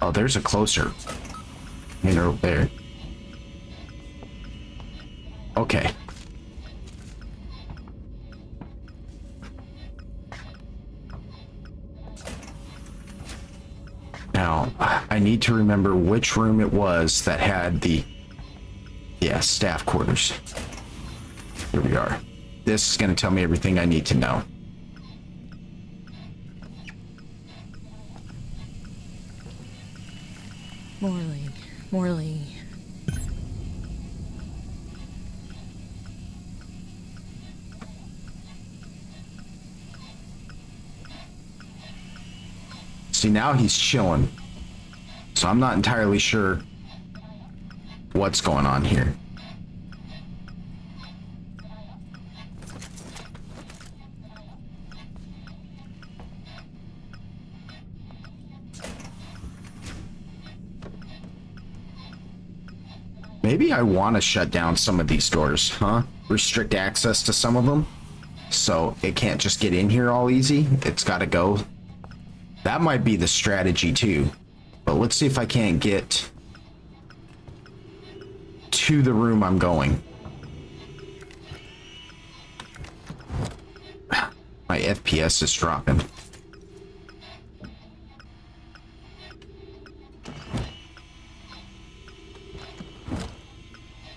Oh, there's a closer. Over there. Okay. Now, I need to remember which room it was that had the... Yeah, staff quarters. Here we are. This is going to tell me everything I need to know. Morley. See, now he's chilling. So I'm not entirely sure what's going on here. Maybe I want to shut down some of these doors, huh? Restrict access to some of them, so it can't just get in here all easy. It's got to go. That might be the strategy too. But let's see if I can't get to the room I'm going. My FPS is dropping.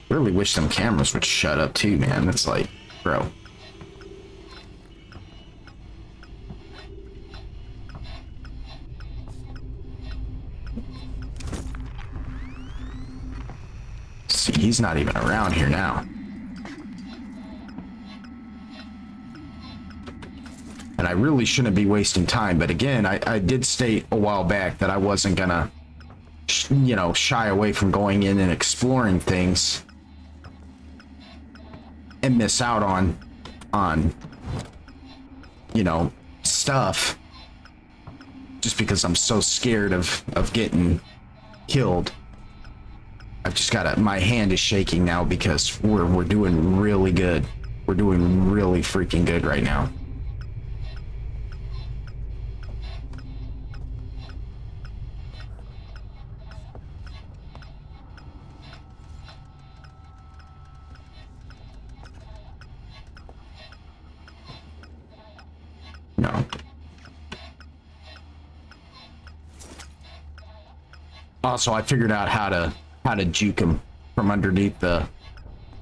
Really wish some cameras would shut up too, man. It's like, bro. See, he's not even around here now. And I really shouldn't be wasting time, but again, I did state a while back that I wasn't gonna, shy away from going in and exploring things and miss out on stuff just because I'm so scared of getting killed. I've just got my hand is shaking now because we're doing really good. We're doing really freaking good right now. No. Also, I figured out how to juke him from underneath the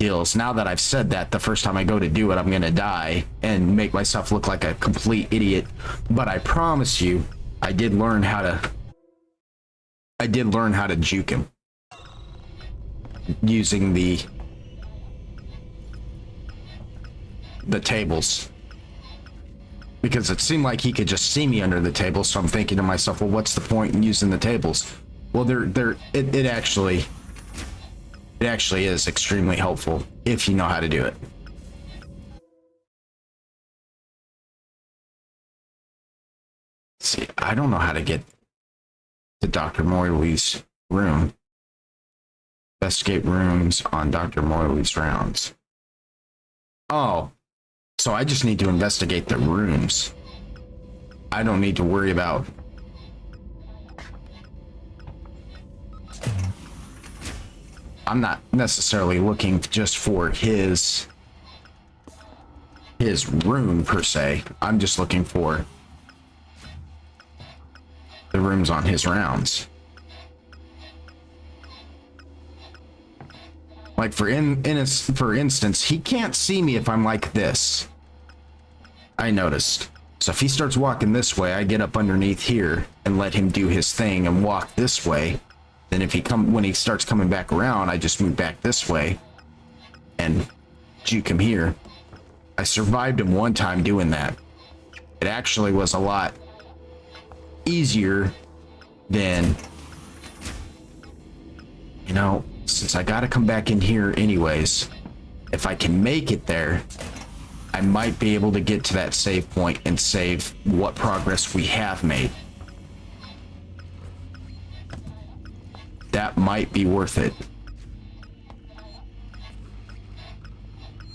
hills. Now that I've said that, the first time I go to do it, I'm gonna die and make myself look like a complete idiot. But I promise you, I did learn how to juke him using the tables. Because it seemed like he could just see me under the table, so I'm thinking to myself, well, what's the point in using the tables? Well, it actually is extremely helpful if you know how to do it. See, I don't know how to get to Dr. Morley's room. Investigate rooms on Dr. Morley's rounds. Oh. So I just need to investigate the rooms. I don't need to worry about... I'm not necessarily looking just for his room per se. I'm just looking for the rooms on his rounds. Like for instance, he can't see me if I'm like this. I noticed. So if he starts walking this way, I get up underneath here and let him do his thing and walk this way. Then when he starts coming back around, I just move back this way and juke him here. I survived him one time doing that. It actually was a lot easier than, since I gotta come back in here anyways, if I can make it there, I might be able to get to that save point and save what progress we have made. That might be worth it.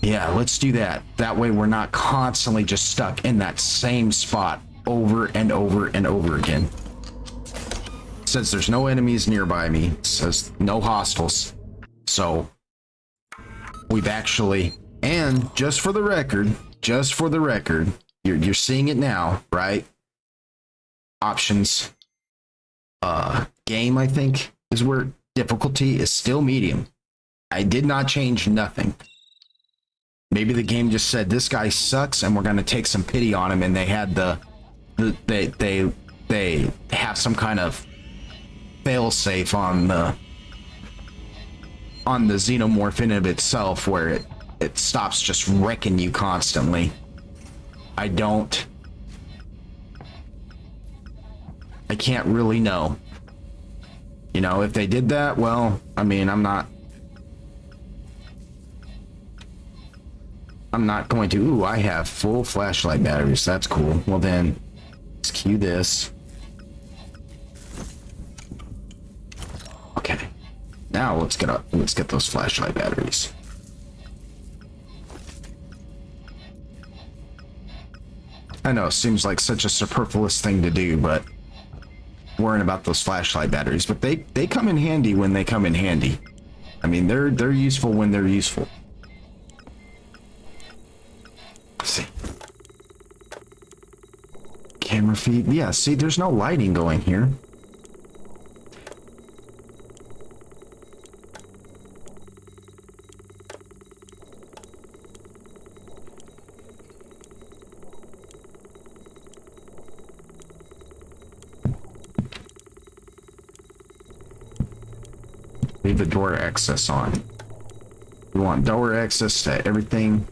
Yeah, let's do that. That way we're not constantly just stuck in that same spot over and over and over again. It says there's no enemies nearby me. It says no hostiles. So we've actually, and just for the record, you're seeing it now, right? Options, game, I think, is where difficulty is still medium. I did not change nothing. Maybe the game just said this guy sucks and we're gonna take some pity on him, and they had they have some kind of failsafe on the xenomorph in of itself where it stops just wrecking you constantly. I can't really know. You know, if they did that, well, I mean, I'm not going to. Ooh, I have full flashlight batteries. That's cool. Well then, let's cue this. Okay. Now let's get those flashlight batteries. I know, seems like such a superfluous thing to do, but worrying about those flashlight batteries, but they come in handy when they come in handy. I mean, they're useful when they're useful. Let's see. Camera feed. Yeah, see, there's no lighting going here. Leave the door access on. We want door access to everything.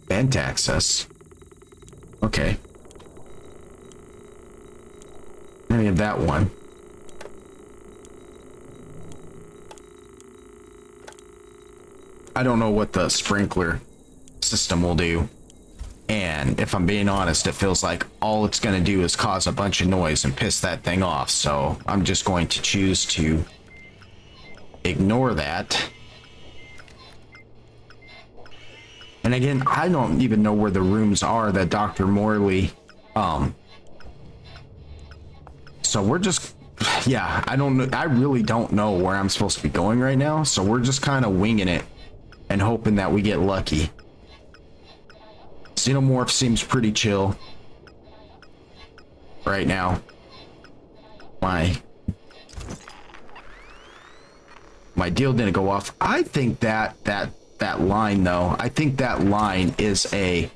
Vent access. Okay. Any of that one. I don't know what the sprinkler system will do. And if I'm being honest, it feels like all it's going to do is cause a bunch of noise and piss that thing off. So I'm just going to choose to ignore that. And again, I don't even know where the rooms are that Dr. Morley, so we're just, yeah, I don't know. I really don't know where I'm supposed to be going right now. So we're just kind of winging it and hoping that we get lucky. Xenomorph seems pretty chill right now. My deal didn't go off. I think that line though, I think that line is an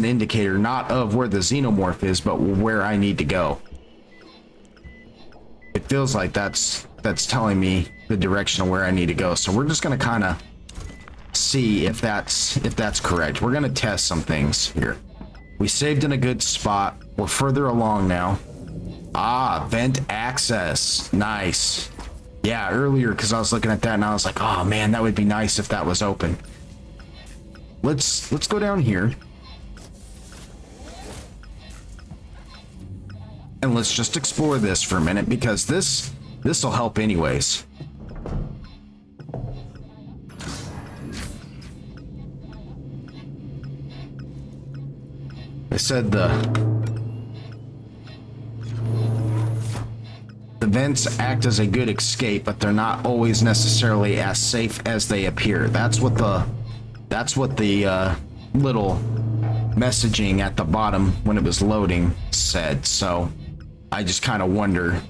indicator not of where the xenomorph is, but where I need to go. It feels like that's telling me the direction of where I need to go. So we're just gonna kind of see if that's correct. We're gonna test some things here. We saved in a good spot. We're further along now. Ah, vent access. Nice. Yeah, earlier, because I was looking at that and I was like, oh man, that would be nice if that was open. Let's go down here. And let's just explore this for a minute, because this will help anyways. I said the vents act as a good escape, but they're not always necessarily as safe as they appear. That's what the little messaging at the bottom when it was loading said. So I just kind of wonder.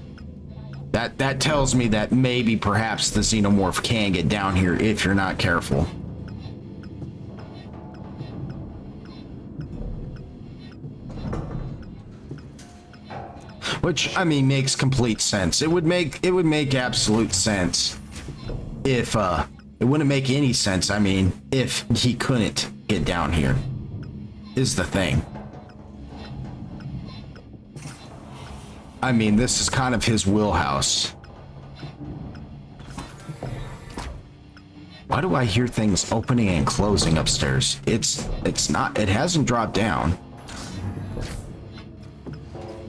That tells me that maybe perhaps the xenomorph can get down here if you're not careful. Which, I mean, makes complete sense. It would make absolute sense if it wouldn't make any sense, I mean, if he couldn't get down here, is the thing. I mean, this is kind of his wheelhouse. Why do I hear things opening and closing upstairs? It's not, it hasn't dropped down.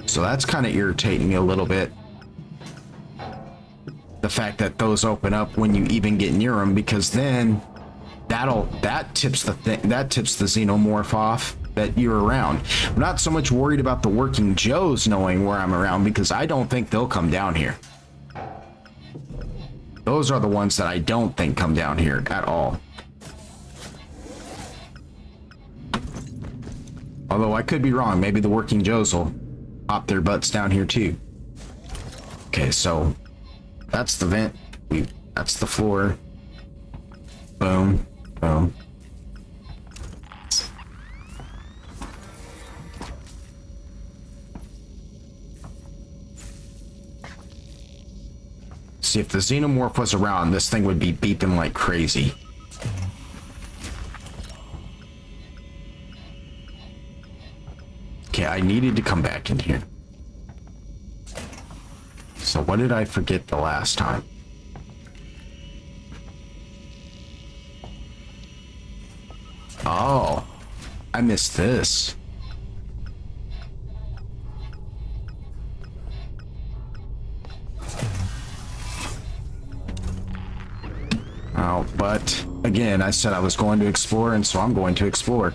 So that's kind of irritating me a little bit. The fact that those open up when you even get near them, because then that tips the xenomorph off that you're around. I'm not so much worried about the working Joes knowing where I'm around, because I don't think they'll come down here. Those are the ones that I don't think come down here at all. Although I could be wrong. Maybe the working Joes will pop their butts down here too. Okay, so that's the vent. That's the floor. Boom. Boom. See, if the xenomorph was around, this thing would be beeping like crazy. Okay, I needed to come back in here. So what did I forget the last time? Oh, I missed this. Oh, but again, I said I was going to explore, and so I'm going to explore.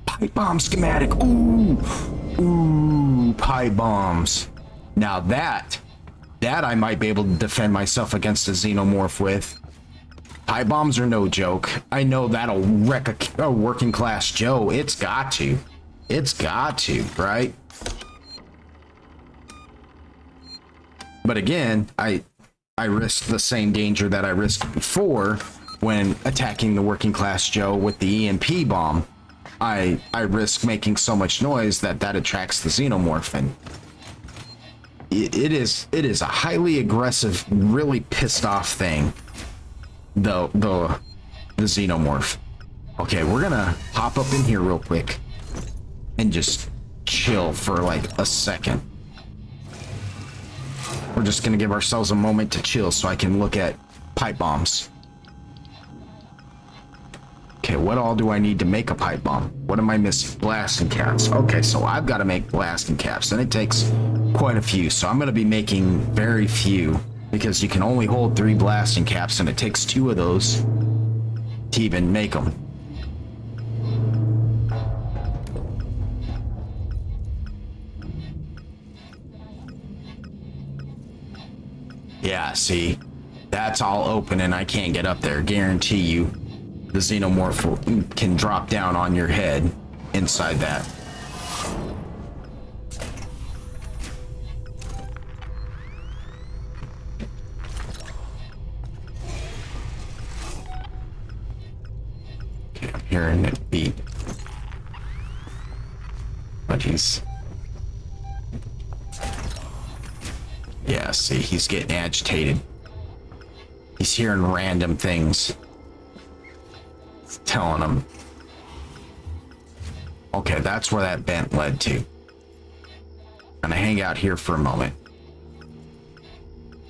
Pipe bomb schematic. Ooh, ooh, pipe bombs. Now that I might be able to defend myself against a xenomorph with. Pipe bombs are no joke. I know that'll wreck a working class Joe. It's got to. It's got to, right? But again, I risked the same danger that I risked before when attacking the working class Joe with the EMP bomb. I risk making so much noise that attracts the xenomorph, and it is a highly aggressive, really pissed off thing. The xenomorph. Okay, we're gonna hop up in here real quick and just chill for like a second. We're just gonna give ourselves a moment to chill so I can look at pipe bombs. Okay, what all do I need to make a pipe bomb? What am I missing? Blasting caps. Okay, so I've got to make blasting caps, and it takes quite a few. So I'm going to be making very few, because you can only hold 3 blasting caps, and it takes 2 of those to even make them. Yeah, see, that's all open, and I can't get up there. Guarantee you. The xenomorph can drop down on your head inside that. Okay, I'm hearing it beep. But he's... Yeah, see, he's getting agitated. He's hearing random things. Telling him. Okay, that's where that vent led to. I'm gonna hang out here for a moment.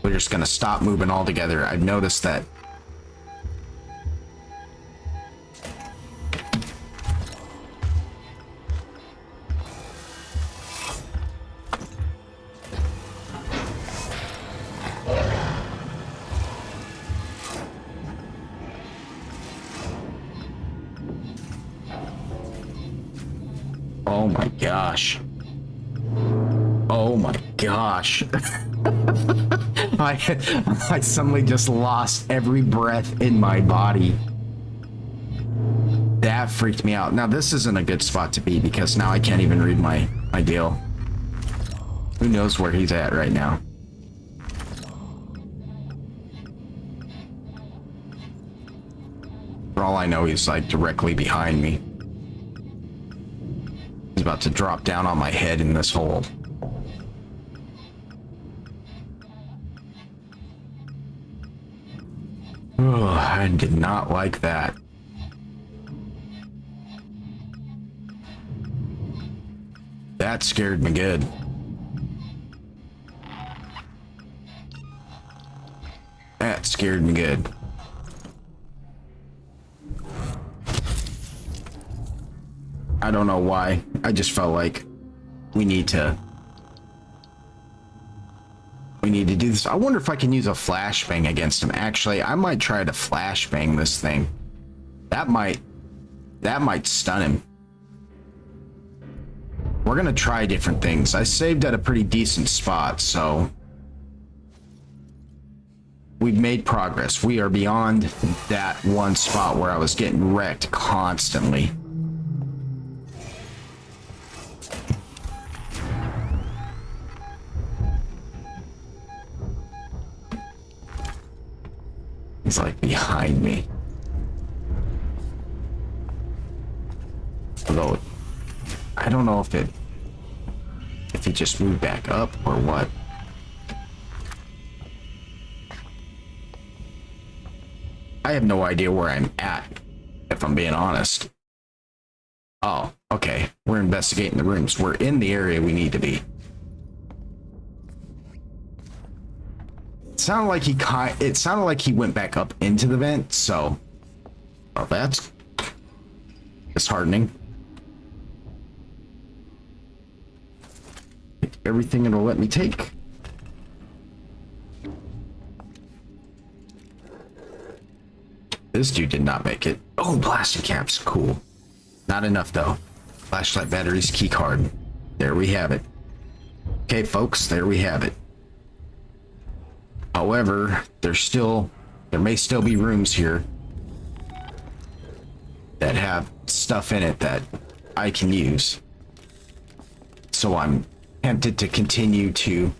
We're just gonna stop moving altogether. I've noticed that. Oh my gosh. Oh my gosh. I suddenly just lost every breath in my body. That freaked me out. Now this isn't a good spot to be, because now I can't even read my deal. Who knows where he's at right now? For all I know, he's like directly behind me. He's about to drop down on my head in this hole. Oh, I did not like that. That scared me good. That scared me good. I don't know why. I just felt like we need to do this. I wonder if I can use a flashbang against him. Actually, I might try to flashbang this thing. That might stun him. We're gonna try different things. I saved at a pretty decent spot, so we've made progress. We are beyond that one spot where I was getting wrecked constantly. He's like behind me. Although I don't know if it just moved back up or what. I have no idea where I'm at, if I'm being honest. Oh, okay. We're investigating the rooms. We're in the area we need to be. It sounded like he went back up into the vent, so well, that's disheartening. Everything it'll let me take. This dude did not make it. Oh, plastic caps, cool. Not enough though. Flashlight batteries, key card. There we have it. Okay, folks, there we have it. However, there may still be rooms here that have stuff in it that I can use. So I'm tempted to continue to...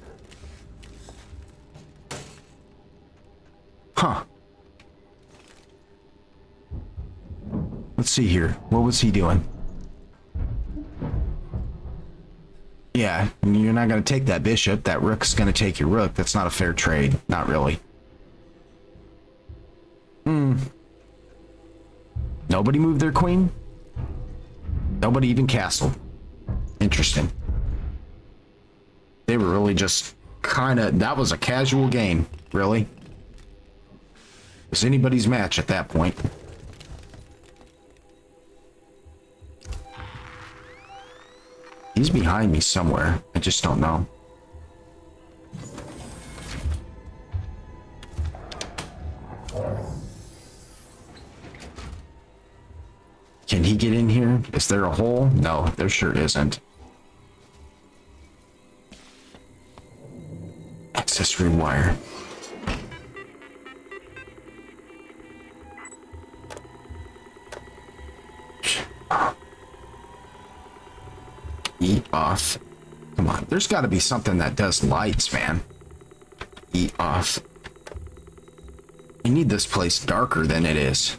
Huh. Let's see here. What was he doing? Yeah, you're not going to take that bishop. That rook's going to take your rook. That's not a fair trade. Not really. Nobody moved their queen? Nobody even castled. Interesting. They were really just kind of... That was a casual game. Really? It was anybody's match at that point. He's behind me somewhere. I just don't know. Can he get in here? Is there a hole? No, there sure isn't. Access room wire. Eat off. Come on, there's got to be something that does lights, man. Eat off. I need this place darker than it is.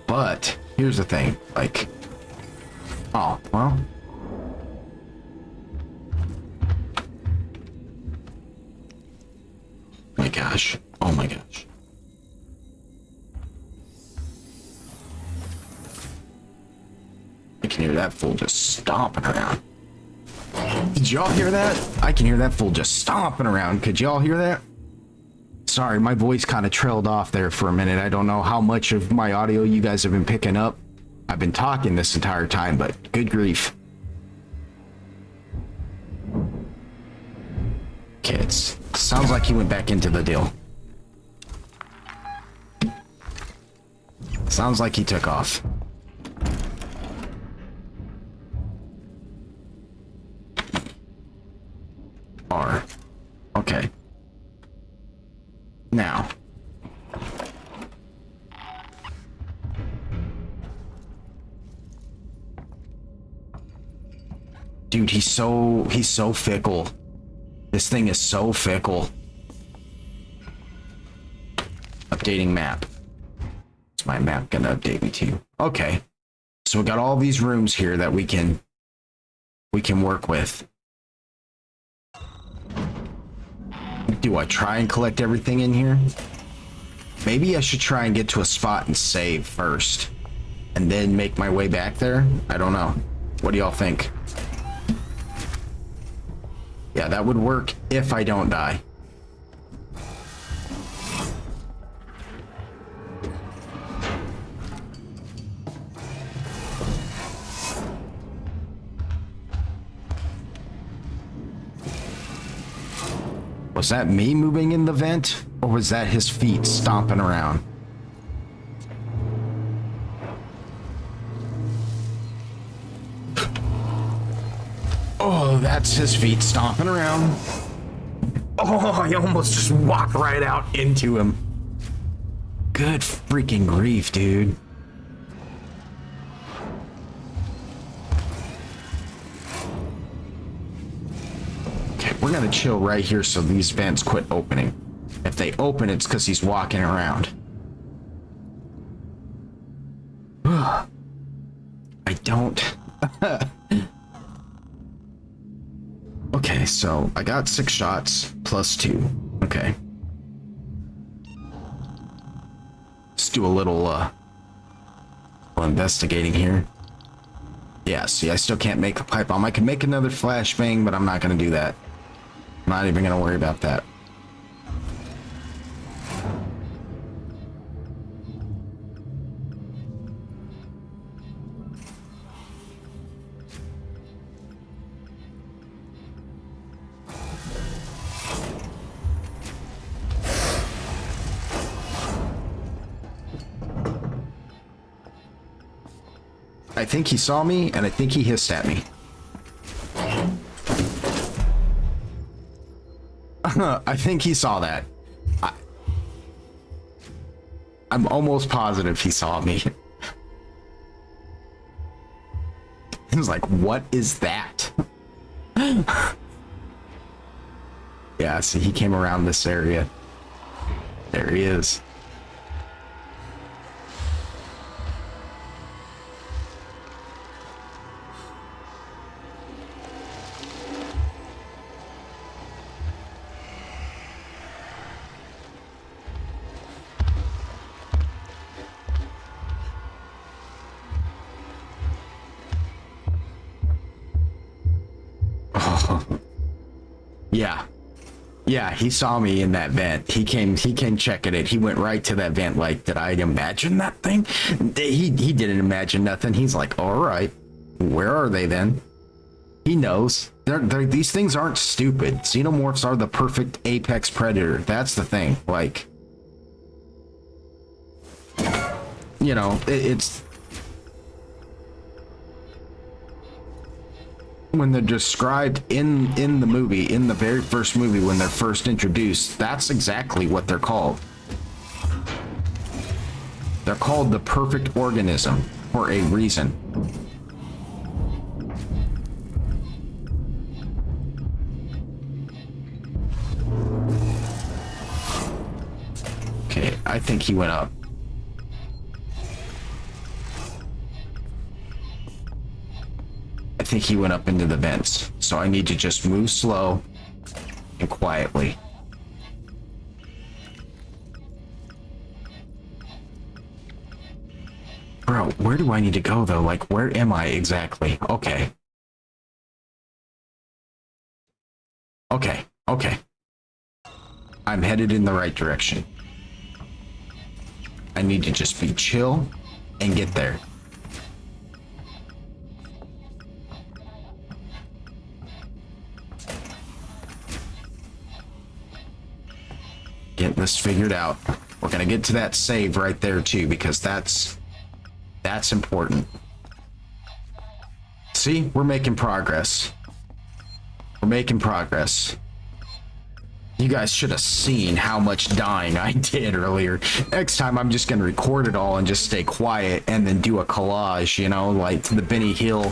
But here's the thing, like, oh, well. My gosh. Oh my gosh. I can hear that fool just stomping around. Did y'all hear that? I can hear that fool just stomping around. Could y'all hear that? Sorry, my voice kind of trailed off there for a minute. I don't know how much of my audio you guys have been picking up. I've been talking this entire time, but good grief. Okay, it sounds like he went back into the deal. Sounds like he took off. R. Okay. Now. Dude, he's so fickle. This thing is so fickle. Updating map. Is my map gonna update me too? Okay. So we got all these rooms here that we can work with. Do I try and collect everything in here? Maybe I should try and get to a spot and save first, and then make my way back there? I don't know. What do y'all think? Yeah, that would work if I don't die. Was that me moving in the vent, or was that his feet stomping around? Oh, that's his feet stomping around. Oh, I almost just walked right out into him. Good freaking grief, dude. Okay, we're gonna chill right here so these vents quit opening. If they open, it's because he's walking around. I don't... Okay, so I got 6 shots plus 2. Okay. Let's do a little investigating here. Yeah, see, I still can't make a pipe bomb. I can make another flashbang, but I'm not going to do that. I'm not even going to worry about that. I think he saw me, and I think he hissed at me. I think he saw that. I'm almost positive he saw me. He was like, what is that? Yeah, see, he came around this area. There he is. Yeah, he saw me in that vent. He came checking it. He went right to that vent like, did I imagine that thing? He didn't imagine nothing. He's like, all right, where are they then? He knows. These things aren't stupid. Xenomorphs are the perfect apex predator. That's the thing. Like, you know, it's... when they're described in the movie, in the very first movie, when they're first introduced, that's exactly what they're called. They're called the perfect organism for a reason. Okay, I think he went up. I think he went up into the vents, so I need to just move slow and quietly. Bro, where do I need to go though? Like, where am I exactly? Okay. Okay. I'm headed in the right direction. I need to just be chill and get there. Getting this figured out. We're gonna get to that save right there too, because that's important. See, we're making progress. We're making progress. You guys should have seen how much dying I did earlier. Next time I'm just gonna record it all and just stay quiet and then do a collage, you know, like the Benny Hill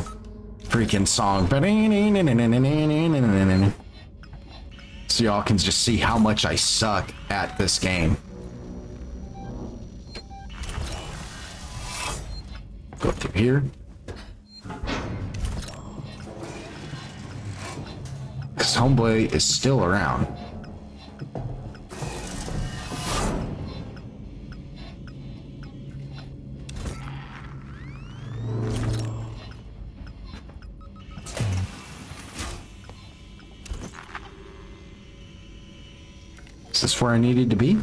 freaking song. So y'all can just see how much I suck at this game. Go through here. Because Homeboy is still around. Is this where I needed to be?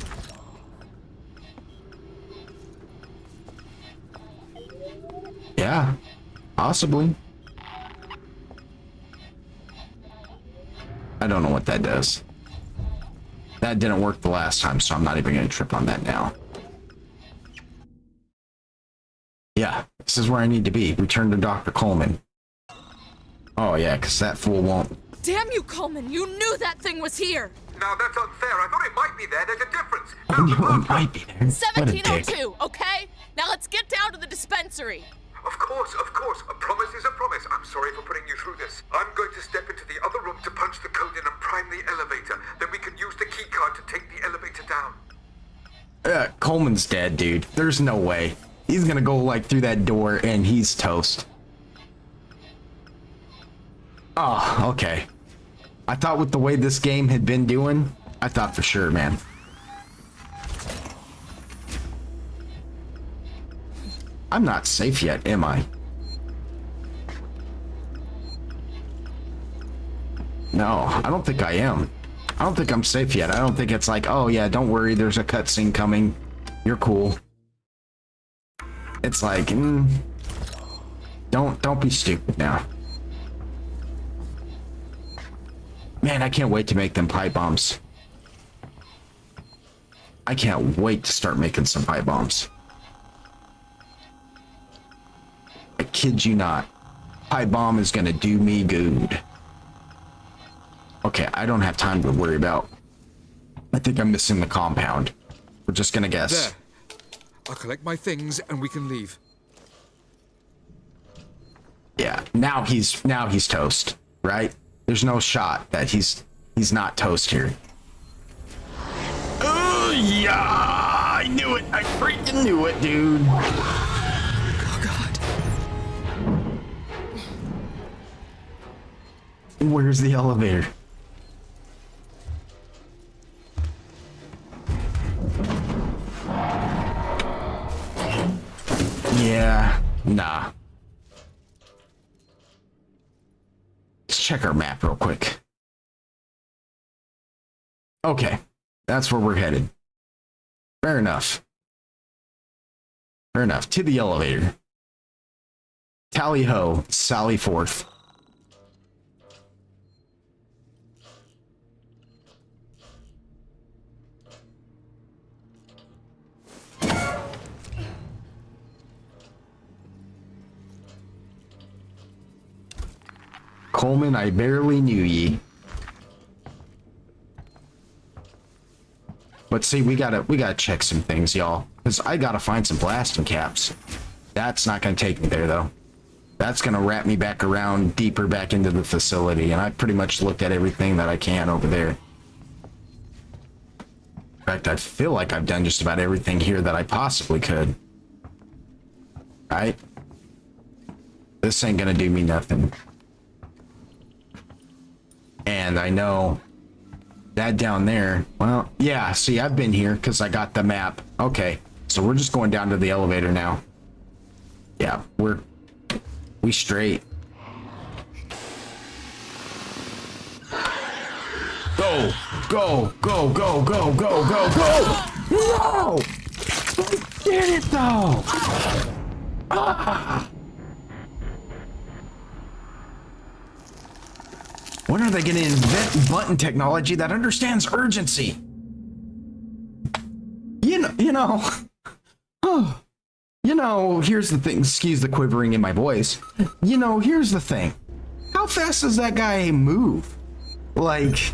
Yeah, possibly. I don't know what that does. that didn't work the last time, so I'm not even going to trip on that now. Yeah, this is where I need to be. Return to Dr. Coleman. Oh yeah, because that fool won't. Damn you, Coleman! You knew that thing was here! Now that's unfair. I thought it might be there. There's a difference. I knew it might be there. What a dick. 1702, okay? Now let's get down to the dispensary. Of course, of course. A promise is a promise. I'm sorry for putting you through this. I'm going to step into the other room to punch the code in and prime the elevator. Then we can use the key card to take the elevator down. Coleman's dead, dude. There's no way. He's gonna go like through that door and he's toast. Oh, okay. I thought with the way this game had been doing, I thought for sure, man. I'm not safe yet, am I? No, I don't think I am. I don't think I'm safe yet. I don't think it's like, oh yeah, don't worry, there's a cutscene coming. You're cool. It's like, don't be stupid now. Man, I can't wait to make them pipe bombs. I can't wait to start making some pipe bombs. I kid you not. Pipe bomb is gonna do me good. Okay, I don't have time to worry about. I think I'm missing the compound. We're just gonna guess. There. I'll collect my things and we can leave. Yeah, now he's toast, right? There's no shot that he's not toast here. Oh yeah, I knew it. I freaking knew it, dude. Oh God. Where's the elevator? Yeah, nah. Let's check our map real quick. Okay, that's where we're headed. Fair enough. Fair enough. To the elevator. Tally ho, sally forth. Coleman, I barely knew ye. But see, we gotta check some things, y'all. Because I gotta find some blasting caps. That's not gonna take me there, though. That's gonna wrap me back around deeper back into the facility, and I pretty much looked at everything that I can over there. In fact, I feel like I've done just about everything here that I possibly could. Right? This ain't gonna do me nothing. And I know that down there, well, yeah, see, I've been here because I got the map. Okay, so we're just going down to the elevator now. Yeah, we straight. Go, go, go, go, go, go, go, go! No! I did it though! Ah! When are they going to invent button technology that understands urgency? You know, here's the thing. Excuse the quivering in my voice. You know, here's the thing. How fast does that guy move? Like,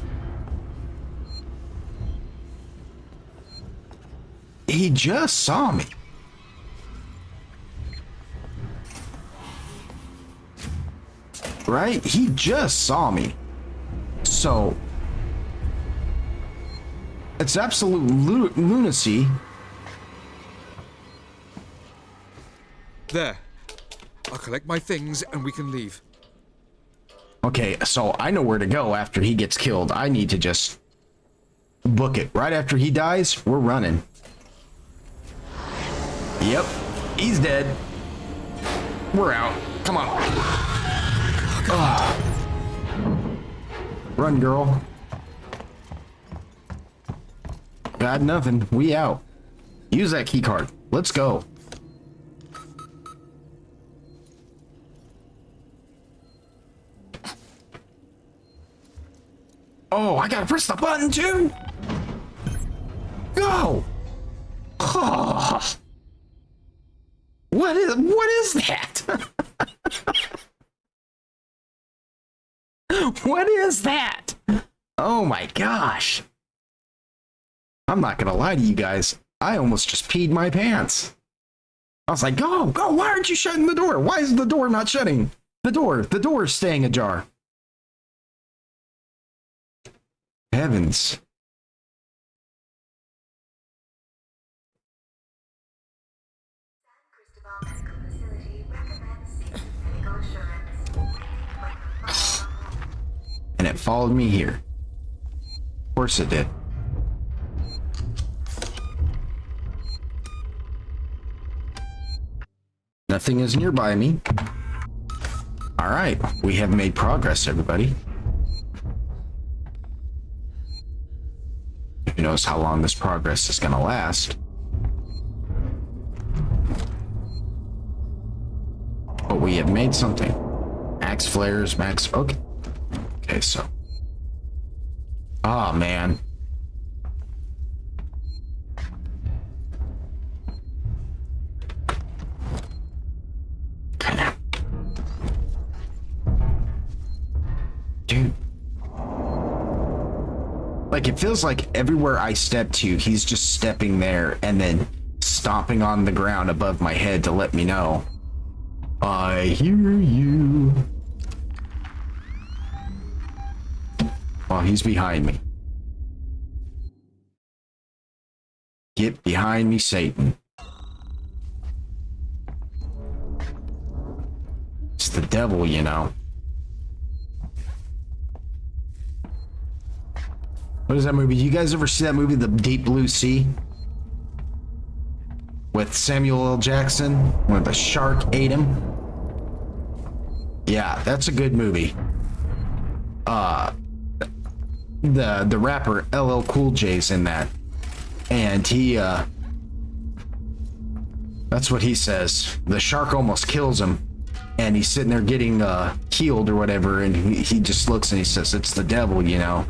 he just saw me. Right? He just saw me. So, it's absolute lunacy. There. I'll collect my things and we can leave. Okay, so I know where to go after he gets killed. I need to just book it. Right after he dies, we're running. Yep, he's dead. We're out. Come on. Run, girl. Got nothing. We out. Use that key card. Let's go. Oh, I gotta press the button too? go. Oh. What is that? What is that? Oh my gosh. I'm not gonna lie to you guys. I almost just peed my pants. I was like, go, why aren't you shutting the door? Why is the door not shutting? The door is staying ajar. Heavens. And it followed me here. Of course it did. Nothing is nearby me. All right, we have made progress, everybody. Who knows how long this progress is gonna last? But we have made something. Max flares, max. Okay. Okay, so. Oh, man. Okay. Dude. Like, it feels like everywhere I step to, he's just stepping there and then stomping on the ground above my head to let me know. I hear you. Oh, he's behind me. Get behind me, Satan. It's the devil, you know. What is that movie? You guys ever see that movie, The Deep Blue Sea? With Samuel L. Jackson, where the shark ate him? Yeah, that's a good movie. The rapper LL Cool J's in that, and he that's what he says. The shark almost kills him, and he's sitting there getting healed or whatever, and he just looks and he says, "It's the devil," you know.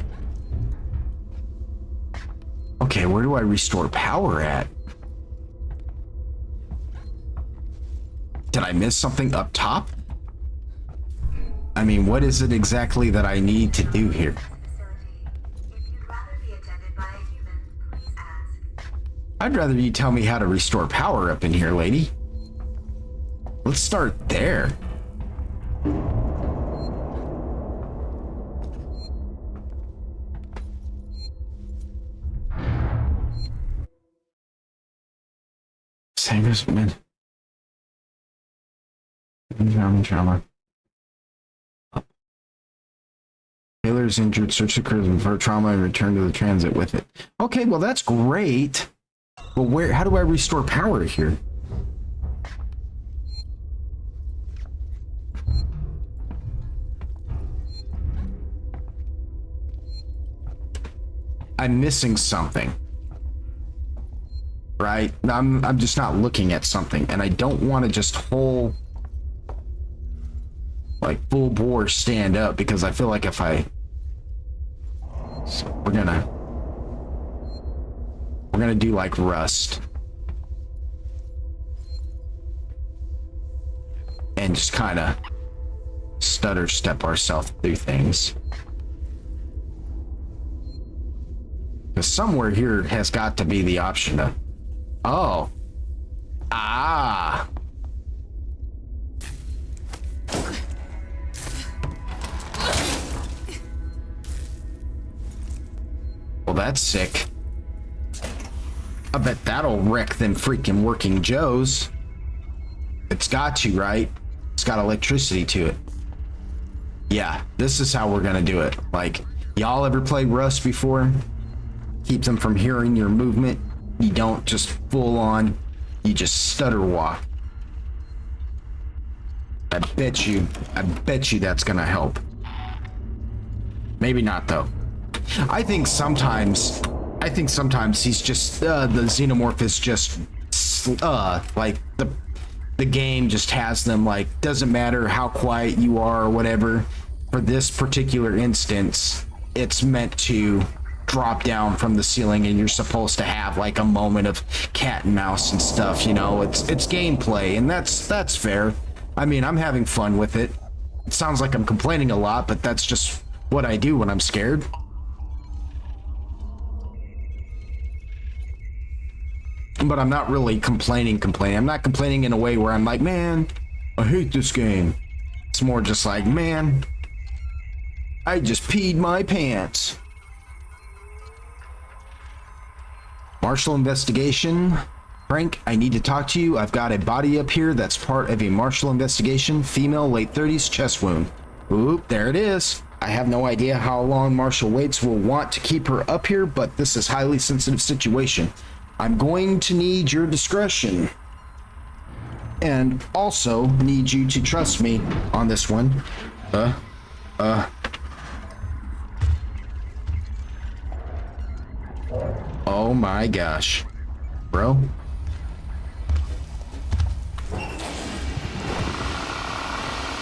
Okay, where do I restore power at? Did I miss something up top? I mean, what is it exactly that I need to do here? I'd rather you tell me how to restore power up in here, lady. Let's start there. Same as men. Trauma. Taylor's injured. Search the crib for trauma and return to the transit with it. Okay, well that's great. But where? How do I restore power here? I'm missing something. Right? I'm just not looking at something, and I don't want to just full full bore stand up, because I feel like if I we're gonna do like Rust and just kind of stutter step ourselves through things, because somewhere here has got to be the option to well, that's sick. I bet that'll wreck them freaking working Joes. It's got to, right? It's got electricity to it. Yeah, this is how we're gonna do it. Like, y'all ever played Rust before? Keep them from hearing your movement. You don't just full on, you just stutter walk. I bet you that's gonna help. Maybe not though. I think sometimes he's just the xenomorph is just like the game just has them, like, doesn't matter how quiet you are or whatever. For this particular instance, it's meant to drop down from the ceiling and you're supposed to have like a moment of cat and mouse and stuff, you know. It's gameplay, and that's fair. I mean, I'm having fun with it. It sounds like I'm complaining a lot, but that's just what I do when I'm scared. But I'm not really complaining. I'm not complaining in a way where I'm like, man, I hate this game. It's more just like, man, I just peed my pants. Martial investigation. Frank, I need to talk to you. I've got a body up here that's part of a martial investigation. Female, late 30s, chest wound. Oop, there it is. I have no idea how long Marshal Waits will want to keep her up here, but this is a highly sensitive situation. I'm going to need your discretion. And also need you to trust me on this one. Oh my gosh. Bro?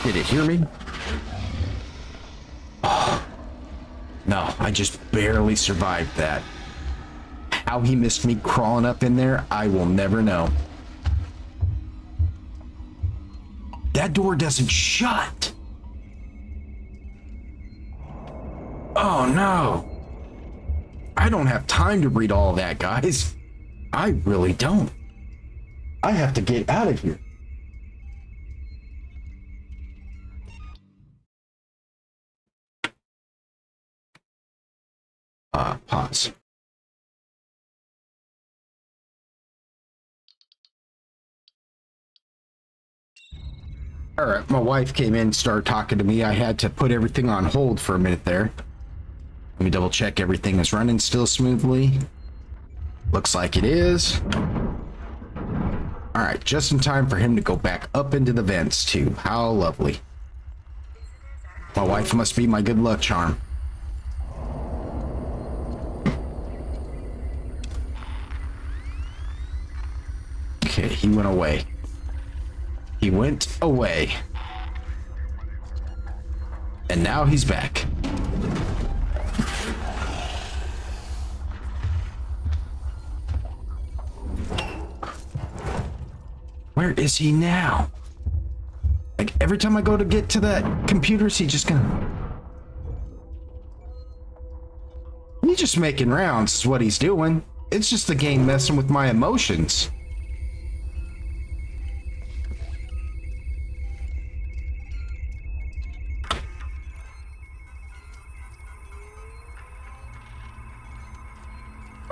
Did it hear me? Oh. No, I just barely survived that. How he missed me crawling up in there, I will never know. That door doesn't shut. Oh no. I don't have time to read all that, guys. I really don't. I have to get out of here. Pause. All right, my wife came in and started talking to me. I had to put everything on hold for a minute there. Let me double check everything is running still smoothly. Looks like it is. All right, just in time for him to go back up into the vents too. How lovely. My wife must be my good luck charm. Okay, he went away. He went away. And now he's back. Where is he now? Like every time I go to get to that computer, is he just gonna... He's just making rounds is what he's doing. It's just the game messing with my emotions.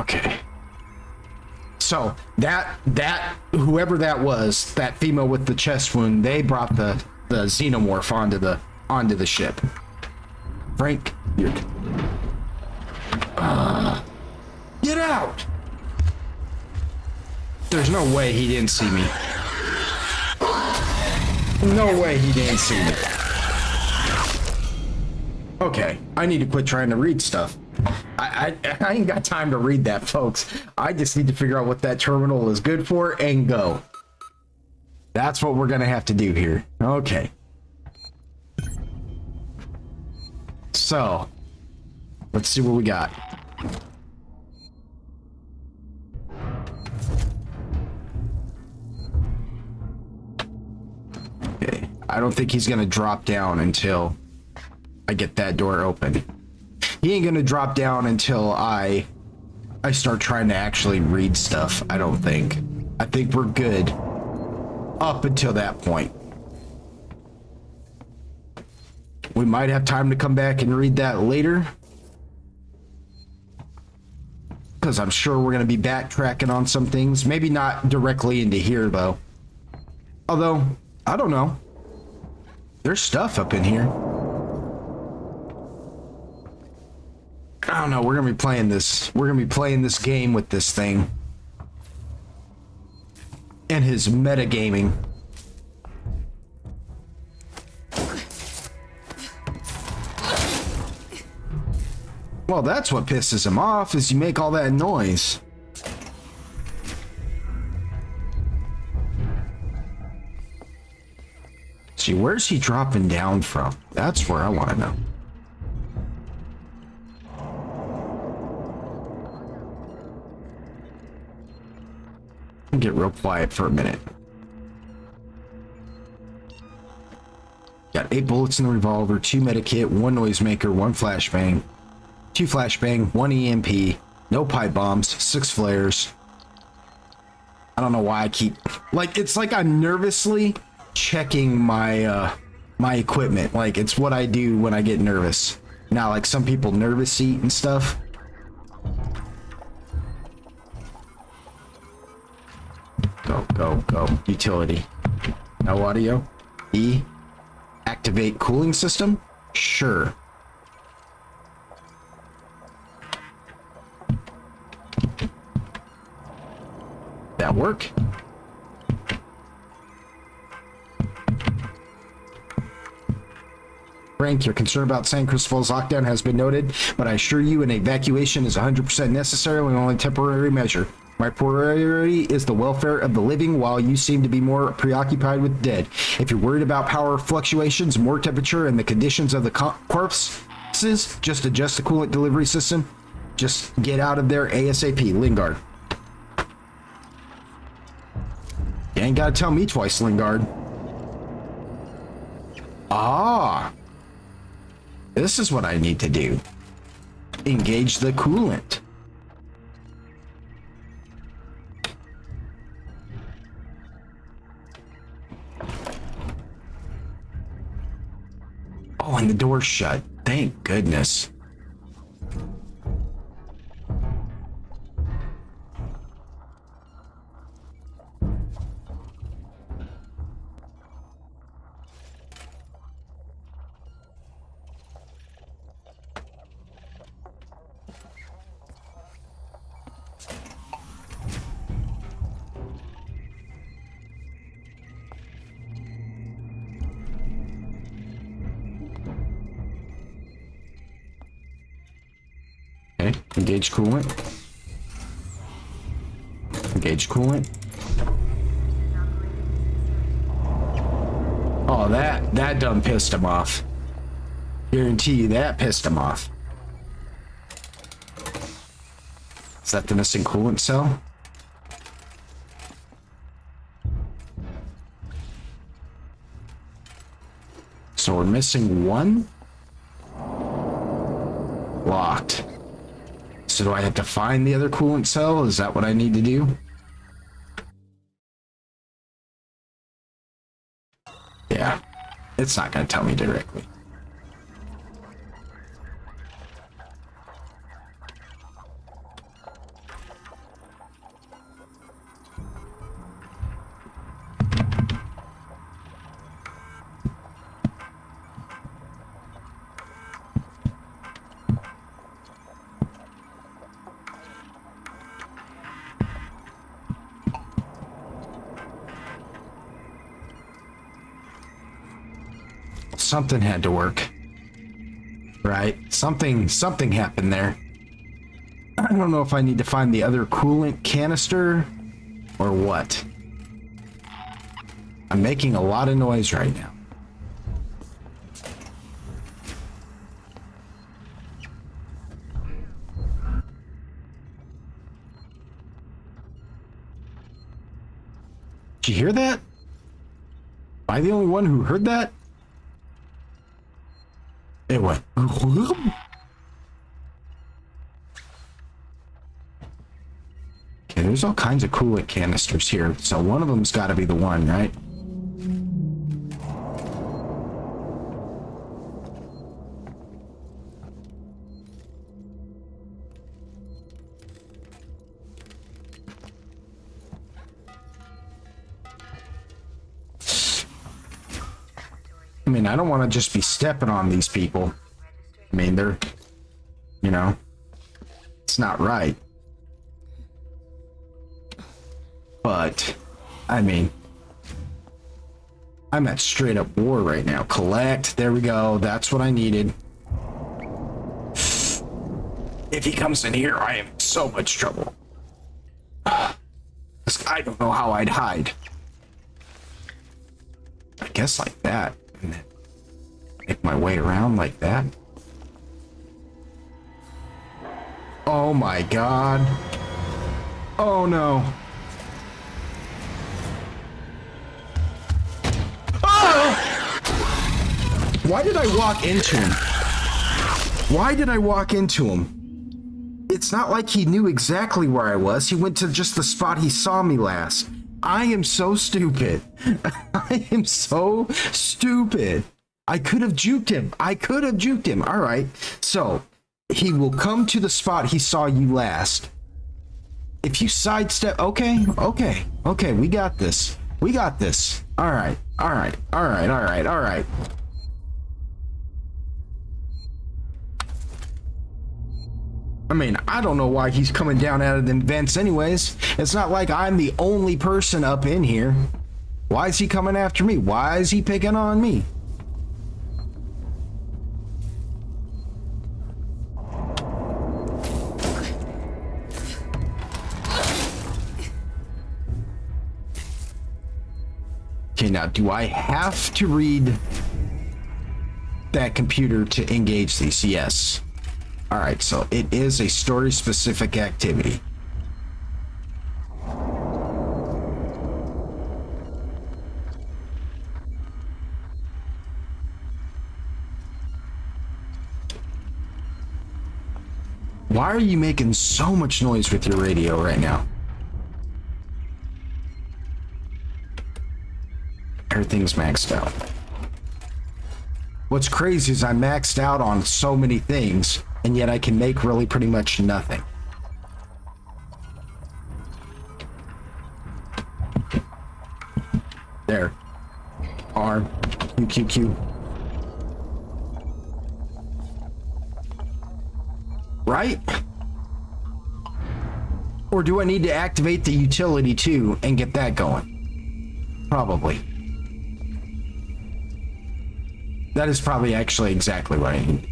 Okay. So that whoever that was, that female with the chest wound, they brought the xenomorph onto the ship. Frank, you're get out! There's no way he didn't see me. No way he didn't see me. Okay, I need to quit trying to read stuff. I ain't got time to read that, folks. I just need to figure out what that terminal is good for and go. That's what we're gonna have to do here. Okay. So, let's see what we got. Okay, I don't think he's gonna drop down until I get that door open. He ain't gonna drop down until I start trying to actually read stuff, I don't think. I think we're good up until that point. We might have time to come back and read that later, because I'm sure we're gonna be backtracking on some things. Maybe not directly into here though. Although, I don't know. There's stuff up in here. I don't know, we're gonna be playing this. We're gonna be playing this game with this thing. And his metagaming. Well, that's what pisses him off, is you make all that noise. See, where's he dropping down from? That's where I want to know. Get real quiet for a minute. Got 8 bullets in the revolver, 2 medikit, 1 noisemaker, 1 flashbang, 2 flashbang, 1 EMP, no pipe bombs, 6 flares. I don't know why I keep like it's like I'm nervously checking my my equipment. Like it's what I do when I get nervous. Now like some people nervous eat and stuff. Go. Utility. No audio. E. Activate cooling system? Sure. That work? Frank, your concern about San Cristobal's lockdown has been noted, but I assure you an evacuation is 100% necessary and only a temporary measure. My priority is the welfare of the living, while you seem to be more preoccupied with the dead. If you're worried about power fluctuations, more temperature, and the conditions of the corpses, just adjust the coolant delivery system. Just get out of there ASAP. Lingard. You ain't gotta tell me twice, Lingard. Ah. This is what I need to do. Engage the coolant. Oh, and the door's shut. Thank goodness. Okay, engage coolant. Engage coolant. Oh, that done pissed him off. Guarantee you that pissed him off. Is that the missing coolant cell? So we're missing one? Locked. So do I have to find the other coolant cell? Is that what I need to do? Yeah, it's not going to tell me directly. Something had to work, right? Something happened there. I don't know if I need to find the other coolant canister or what. I'm making a lot of noise right now. Did you hear that? Am I the only one who heard that? It went. Okay, there's all kinds of coolant canisters here, so one of them's got to be the one, right? I mean, I don't want to just be stepping on these people. I mean, they're, you know, it's not right. But, I mean, I'm at straight up war right now. Collect, there we go, that's what I needed. If he comes in here, I am in so much trouble. I don't know how I'd hide. I guess like that. And then make my way around like that. Oh my god. Oh no. Why did I walk into him? Why did I walk into him? It's not like he knew exactly where I was. He went to just the spot he saw me last. I am so stupid. I am so stupid. I could have juked him. All right. So he will come to the spot he saw you last. If you sidestep, okay. We got this. All right. I mean, I don't know why he's coming down out of the vents anyways. It's not like I'm the only person up in here. Why is he coming after me? Why is he picking on me? Okay, now, do I have to read that computer to engage these? Yes. All right, so it is a story-specific activity. Why are you making so much noise with your radio right now? Everything's maxed out. What's crazy is I'm maxed out on so many things, and yet I can make really pretty much nothing. There. R. Q, Q, Q. Right? Or do I need to activate the utility too and get that going? Probably. That is probably actually exactly what I need.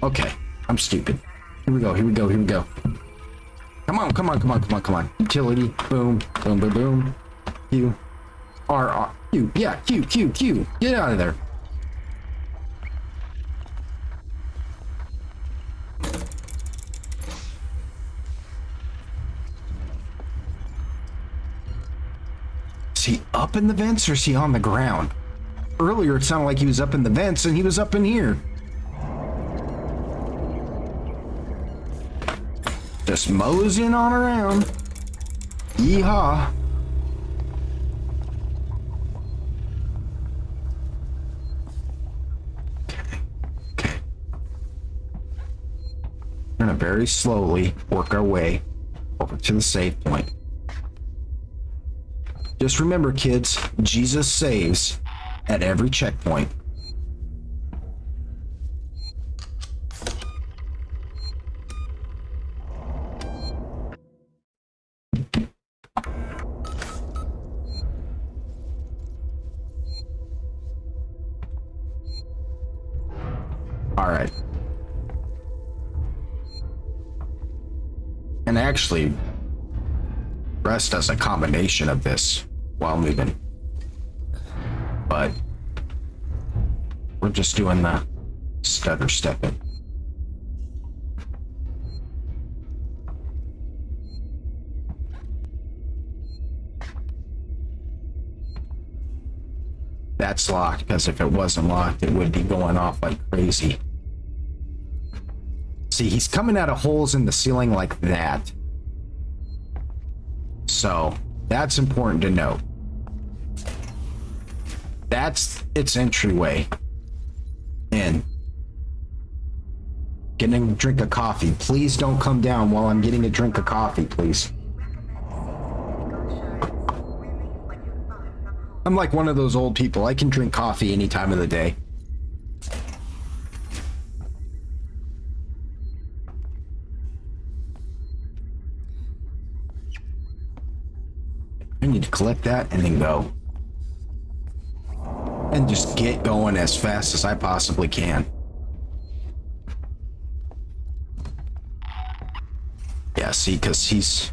Okay, I'm stupid. Here we go. Come on. Utility, boom. Q. R. Q. Yeah, Q. Get out of there. Is he up in the vents or is he on the ground? Earlier it sounded like he was up in the vents and he was up in here. Just moseying on around. Yeehaw. Okay. We're gonna very slowly work our way over to the save point. Just remember, kids, Jesus saves at every checkpoint. All right. And actually, rest does a combination of this while moving. But we're just doing the stutter stepping. That's locked, because if it wasn't locked, it would be going off like crazy. See, he's coming out of holes in the ceiling like that. So, that's important to note. That's its entryway in. Getting a drink of coffee. Please don't come down while I'm getting a drink of coffee, please. I'm like one of those old people. I can drink coffee any time of the day. I need to collect that and then go. And just get going as fast as I possibly can. Yeah, see, because he's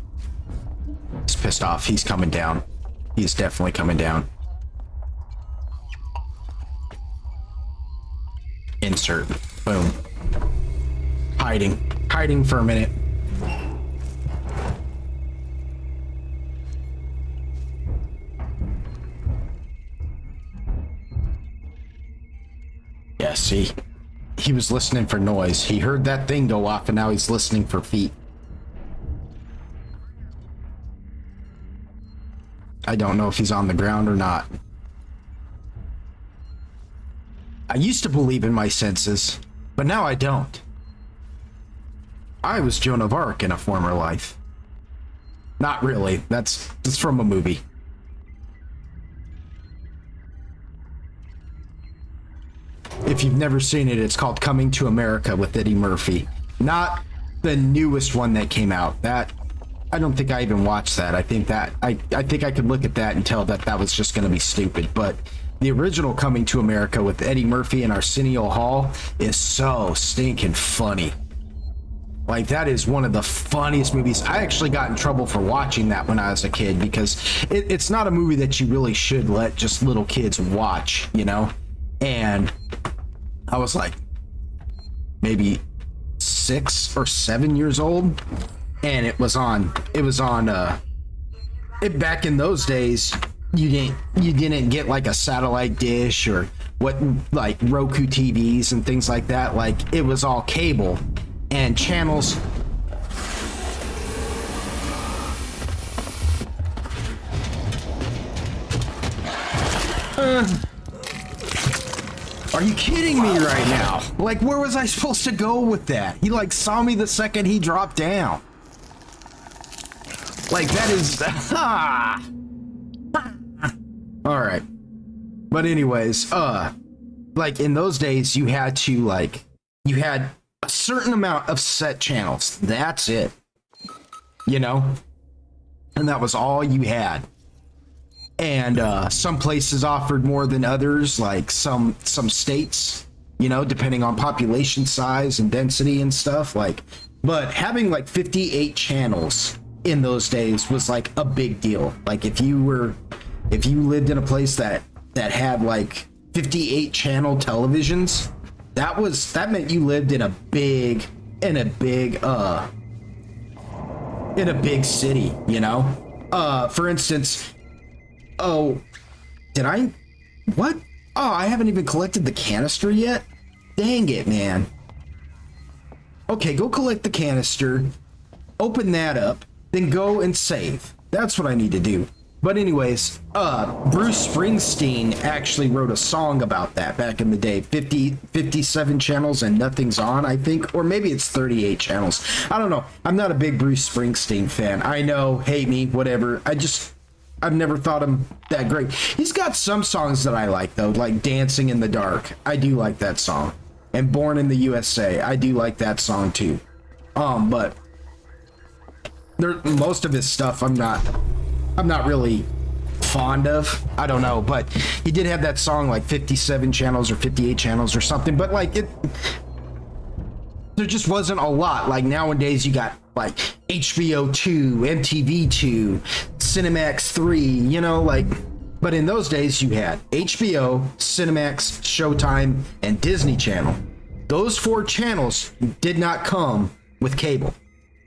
pissed off. He's coming down. He's definitely coming down. Insert. Boom. Hiding for a minute. Yes. See, he was listening for noise. He heard that thing go off, and now he's listening for feet. I don't know if he's on the ground or not. I used to believe in my senses, but now I don't. I was Joan of Arc in a former life. Not really. That's from a movie. If you've never seen it, it's called Coming to America with Eddie Murphy. Not the newest one that came out. That I don't think I even watched that. I think I could look at that and tell that was just going to be stupid. But the original Coming to America with Eddie Murphy and Arsenio Hall is so stinking funny. Like, that is one of the funniest movies. I actually got in trouble for watching that when I was a kid because it's not a movie that you really should let just little kids watch, you know? And I was like maybe 6 or 7 years old, and it was on back in those days. You didn't get like a satellite dish or like Roku TVs and things like that. Like, it was all cable and channels. Are you kidding me right now? Like, where was I supposed to go with that? He like saw me the second he dropped down. Like, that is all right. But anyways, like, in those days you had a certain amount of set channels. That's it. You know? And that was all you had. And some places offered more than others, like some states, you know, depending on population size and density and stuff. Like, but having like 58 channels in those days was like a big deal. Like, if you lived in a place that had like 58 channel televisions, that meant you lived in a big city, you know? For instance, I haven't even collected the canister yet? Dang it, man. Okay, go collect the canister, open that up, then go and save. That's what I need to do. But anyways, Bruce Springsteen actually wrote a song about that back in the day. 57 channels and nothing's on, I think. Or maybe it's 38 channels. I don't know. I'm not a big Bruce Springsteen fan. I know, hate me, whatever. I've never thought him that great. He's got some songs that I like, though, like Dancing in the Dark. I do like that song. And Born in the USA. I do like that song, too. But most of his stuff I'm not really fond of. I don't know, but he did have that song like 57 channels or 58 channels or something, but like there just wasn't a lot. Like, nowadays you got like HBO 2, MTV 2, Cinemax 3, you know, like, but in those days you had HBO, Cinemax, Showtime, and Disney Channel. Those 4 channels did not come with cable.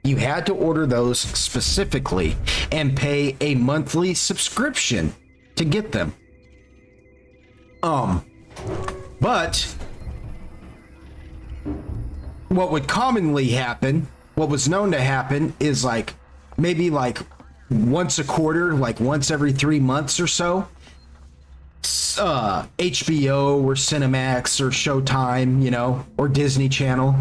You had to order those specifically and pay a monthly subscription to get them. But what would commonly happen, what was known to happen, is like maybe like once a quarter, like once every 3 months or so, HBO or Cinemax or Showtime, you know, or Disney Channel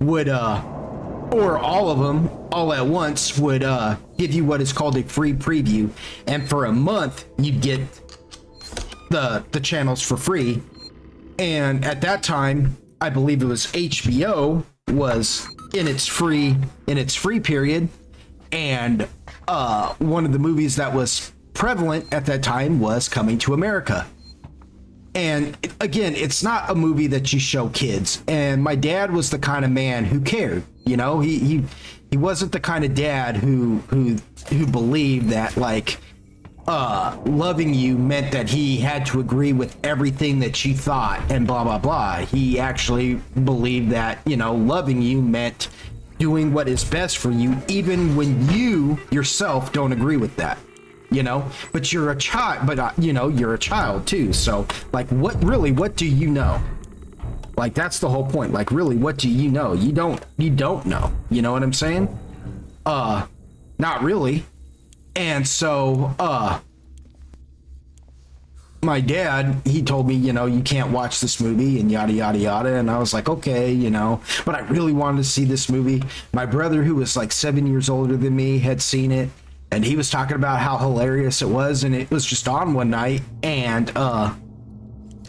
would or all of them all at once would give you what is called a free preview, and for a month you'd get the channels for free. And at that time, I believe it was HBO was in its free period, and one of the movies that was prevalent at that time was Coming to America. And again, it's not a movie that you show kids. And my dad was the kind of man who cared. You know, he wasn't the kind of dad who believed that like loving you meant that he had to agree with everything that you thought and blah blah blah. He actually believed that, you know, loving you meant doing what is best for you, even when you yourself don't agree with that. You know, but you're a child, but you know, you're a child too. So like, what do you know? Like, that's the whole point. Like, really, what do you know? You don't know. You know what I'm saying? Not really. And so, my dad, he told me, you can't watch this movie and yada, yada, yada. And I was like, okay, but I really wanted to see this movie. My brother, who was like 7 years older than me, had seen it. And he was talking about how hilarious it was. And it was just on one night. And,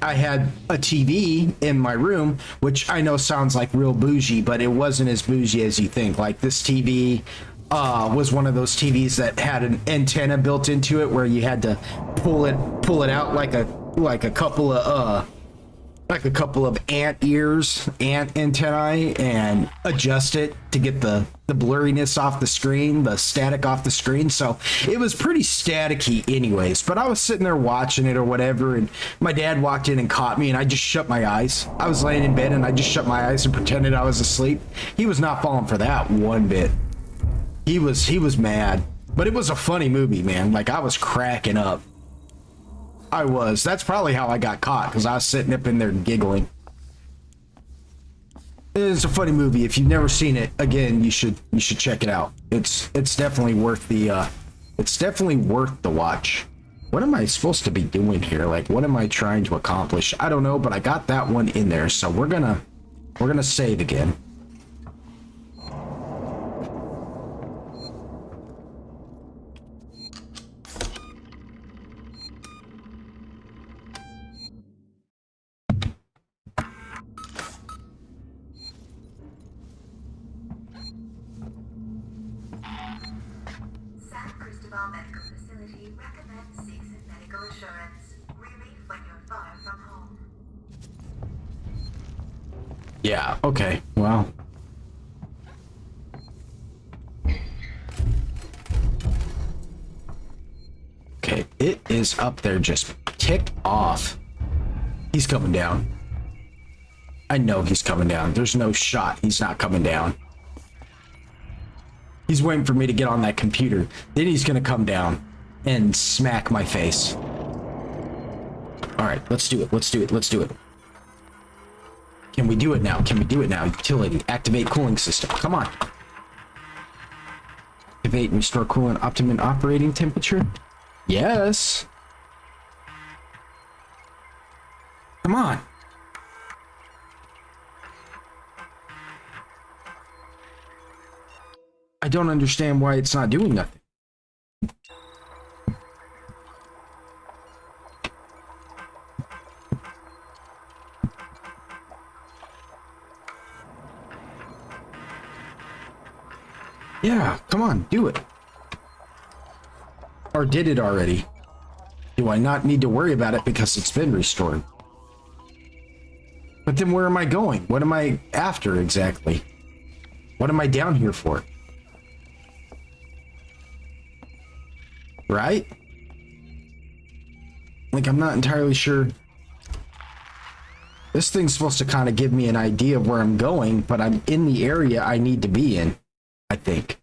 I had a TV in my room, which I know sounds like real bougie, but it wasn't as bougie as you think. Like, this TV was one of those TVs that had an antenna built into it where you had to pull it out like a couple of ant antennae, and adjust it to get the blurriness off the screen, the static off the screen. So it was pretty staticky anyways, but I was sitting there watching it or whatever, and my dad walked in and caught me, and I just shut my eyes. I was laying in bed and I just shut my eyes and pretended I was asleep. He was not falling for that one bit. He was mad, but it was a funny movie, man. Like, I was cracking up. I was. That's probably how I got caught, because I was sitting up in there giggling. It's a funny movie. If you've never seen it, again, you should check it out. It's definitely worth the watch. What am I supposed to be doing here? Like, what am I trying to accomplish? I don't know, but I got that one in there, so we're gonna save again. Medical facility recommends Citizen Medical Assurance. Relief when you're far from home. Yeah, okay, well. Okay, it is up there just ticked off. He's coming down. I know he's coming down. There's no shot he's not coming down. He's waiting for me to get on that computer. Then he's gonna come down and smack my face. All right, let's do it. Let's do it. Let's do it. Can we do it now? Can we do it now? Utility, activate cooling system. Come on. Activate and restore coolant optimum operating temperature. Yes. Come on. I don't understand why it's not doing nothing. Yeah, come on, do it. Or did it already? Do I not need to worry about it because it's been restored? But then where am I going? What am I after exactly? What am I down here for? Right? Like, I'm not entirely sure. This thing's supposed to kind of give me an idea of where I'm going, but I'm in the area I need to be in, I think.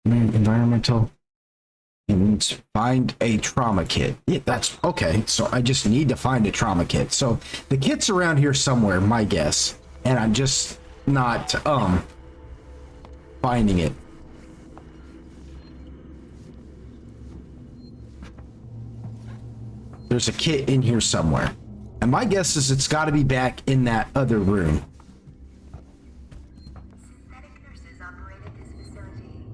Environmental. And find a trauma kit. Yeah, that's okay. So I just need to find a trauma kit. So the kit's around here somewhere, my guess. And I'm just not finding it. There's a kit in here somewhere. And my guess is it's got to be back in that other room. Synthetic nurses operate at this facility.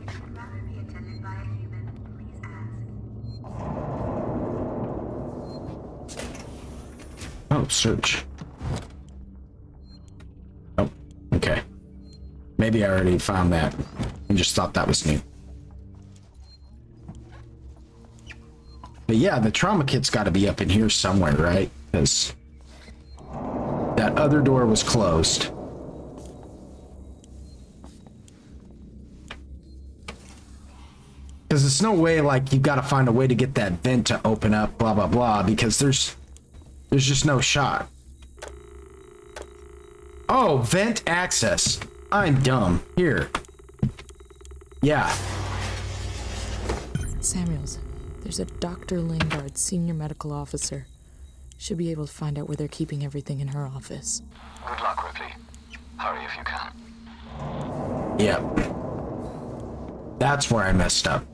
If you'd rather be attended by a human, please ask. Oh, search. Oh, okay. Maybe I already found that. I just thought that was new. But yeah, the trauma kit's got to be up in here somewhere, right? Because that other door was closed. Because it's no way, like, you've got to find a way to get that vent to open up, blah, blah, blah, because there's just no shot. Oh, vent access. I'm dumb. Here. Yeah. Samuels, there's a Dr. Lingard, senior medical officer. Should be able to find out where they're keeping everything in her office. Good luck, Ripley. Hurry if you can. Yep. That's where I messed up.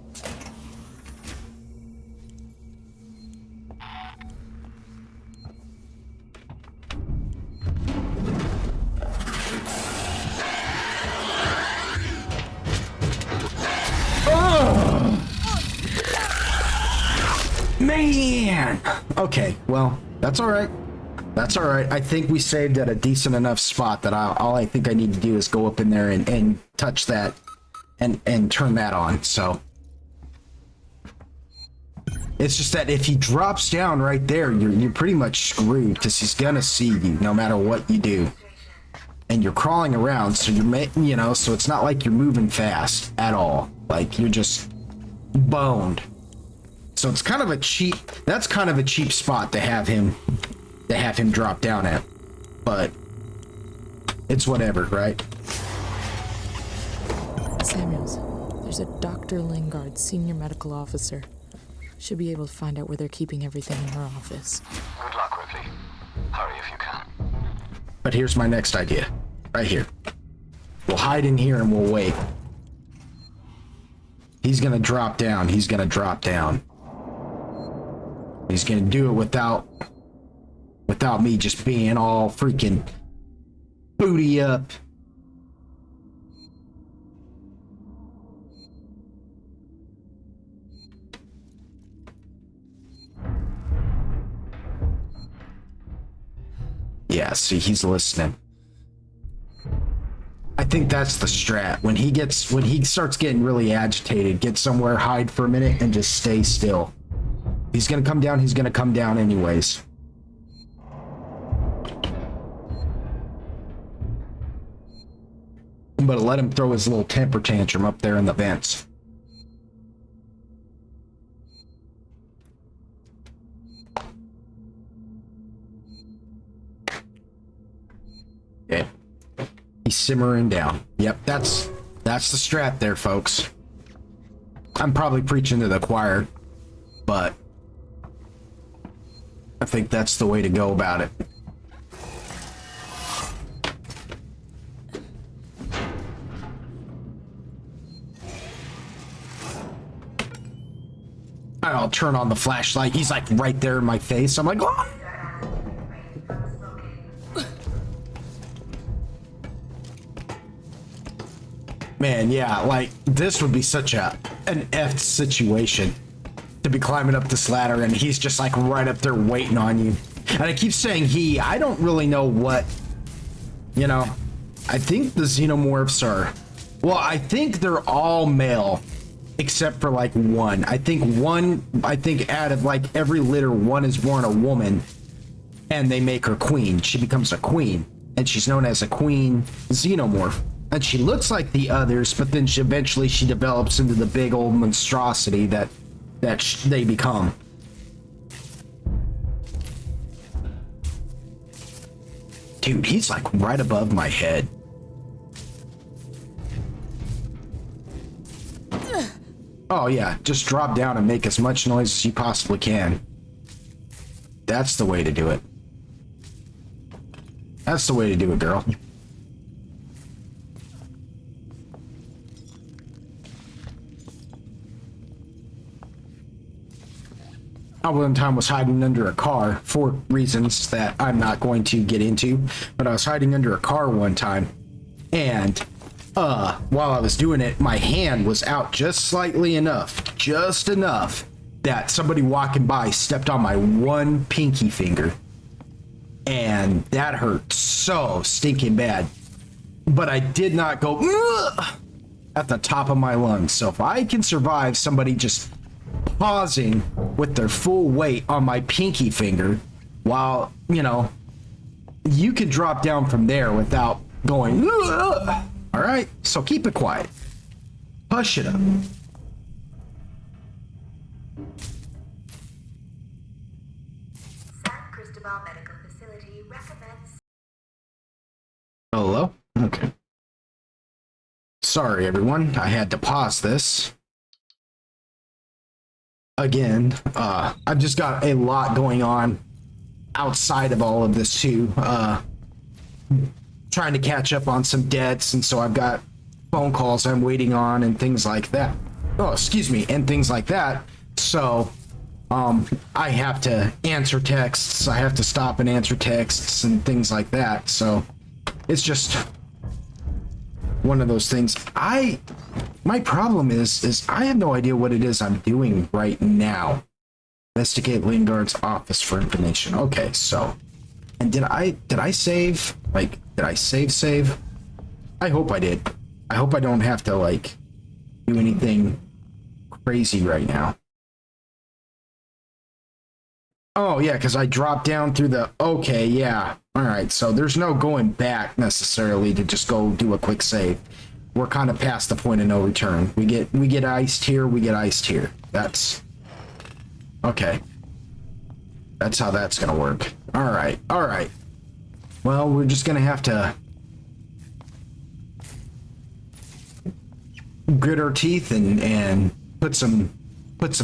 Man! Okay, well, that's alright. That's alright. I think we saved at a decent enough spot that all I think I need to do is go up in there and touch that and turn that on, so. It's just that if he drops down right there, you're pretty much screwed because he's gonna see you no matter what you do. And you're crawling around, so so it's not like you're moving fast at all. Like, you're just boned. So it's kind of a cheap, that's kind of a cheap spot to have him drop down at. But it's whatever, right? Samuels, there's a Dr. Lingard, senior medical officer. Should be able to find out where they're keeping everything in her office. Good luck, Ripley. Hurry if you can. But here's my next idea. Right here. We'll hide in here and we'll wait. He's gonna drop down. He's gonna drop down. He's gonna do it without me just being all freaking booty up. Yeah, see, he's listening. I think that's the strat. When he starts getting really agitated, get somewhere, hide for a minute, and just stay still. He's gonna come down anyways. But let him throw his little temper tantrum up there in the vents. Yeah. He's simmering down. Yep, that's the strat there, folks. I'm probably preaching to the choir, but I think that's the way to go about it. I'll turn on the flashlight. He's like right there in my face. I'm like, oh! Man, yeah, like, this would be such an effed situation to be climbing up this ladder and he's just like right up there waiting on you. And I keep saying I don't really know what, I think the xenomorphs are, well, I think they're all male except for like one. I think out of like every litter, one is born a woman and they make her queen. She becomes a queen and she's known as a queen xenomorph. And she looks like the others, but then eventually she develops into the big old monstrosity that they become. Dude, he's like right above my head. Oh yeah, just drop down and make as much noise as you possibly can. That's the way to do it. That's the way to do it, girl. I one time was hiding under a car for reasons that I'm not going to get into, but I was hiding under a car one time, and while I was doing it, my hand was out just slightly enough, just enough that somebody walking by stepped on my one pinky finger, and that hurt so stinking bad. But I did not go at the top of my lungs. So if I can survive somebody just pausing with their full weight on my pinky finger while, you can drop down from there without going, ugh. All right, so keep it quiet. Hush it up. San Cristobal Medical Facility recommends... Hello? Okay. Sorry, everyone. I had to pause this. Again, I've just got a lot going on outside of all of this too. Trying to catch up on some debts, and so I've got phone calls I'm waiting on and things like that. Oh, excuse me, and things like that. So, I have to answer texts. I have to stop and answer texts and things like that. So, it's just one of those things. My problem is I have no idea what it is I'm doing right now. Investigate Lingard's office for information. Okay, so, and did I save? Like, did I save? I hope I did. I hope I don't have to, like, do anything crazy right now. Oh, yeah, because I dropped down through the... Okay, yeah. Alright, so there's no going back, necessarily, to just go do a quick save. We're kind of past the point of no return. We get iced here, we get iced here. That's... Okay. That's how that's gonna work. Alright, alright. Well, we're just gonna have to... grit our teeth and put some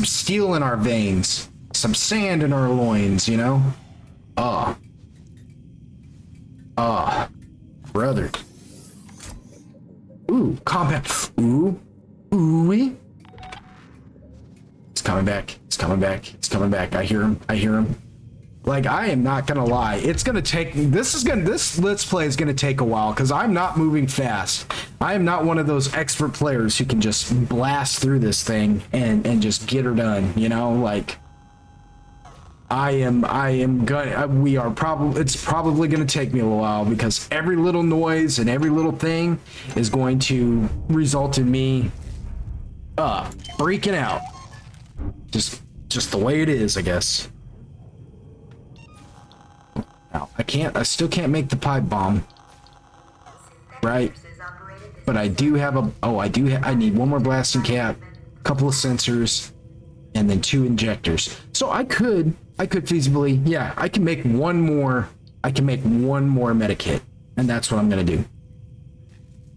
steel in our veins, some sand in our loins, you know? Brother. Ooh, combat. Ooh-wee. It's coming back. It's coming back. It's coming back. I hear him. Like, I am not gonna lie. It's gonna take... This Let's Play is gonna take a while, because I'm not moving fast. I am not one of those expert players who can just blast through this thing and just get her done, you know? Like, it's probably gonna take me a little while, because every little noise and every little thing is going to result in me, freaking out. Just the way it is, I guess. I still can't make the pipe bomb. Right? But I do have I need one more blasting cap, a couple of sensors, and then 2 injectors. So I could feasibly, yeah, I can make one more medikit, and that's what I'm gonna do.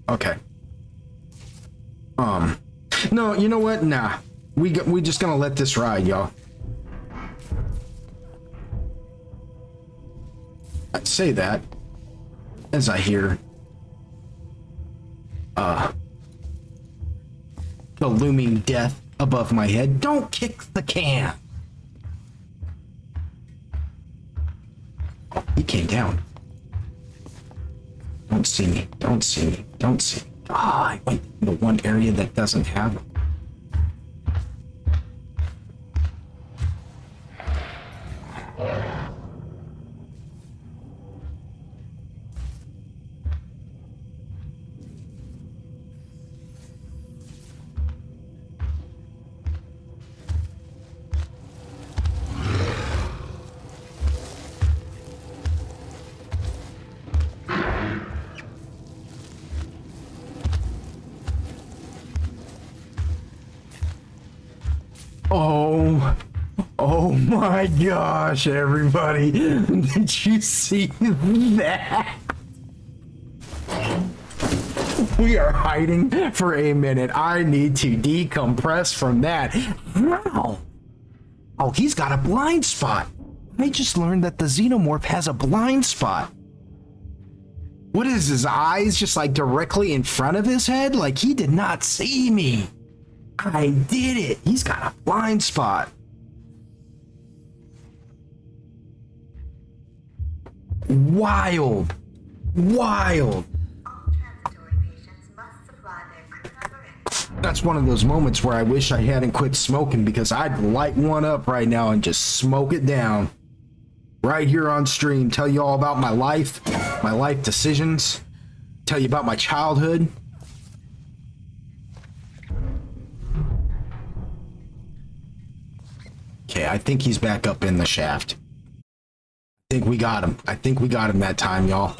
Okay. No, you know what? Nah. We just gonna let this ride, y'all. I say that as I hear the looming death above my head. Don't kick the can. Oh, he came down. Don't see me. Don't see me. Don't see me. I went in the one area that doesn't have him. Oh my gosh, everybody. Did you see that? We are hiding for a minute. I need to decompress from that. Wow. Oh, he's got a blind spot. I just learned that the xenomorph has a blind spot. What is his eyes just like directly in front of his head? Like he did not see me. I did it. He's got a blind spot. Wild. Wild. That's one of those moments where I wish I hadn't quit smoking, because I'd light one up right now and just smoke it down. Right here on stream. Tell you all about my life decisions. Tell you about my childhood. Okay, I think he's back up in the shaft. I think we got him. I think we got him that time, y'all.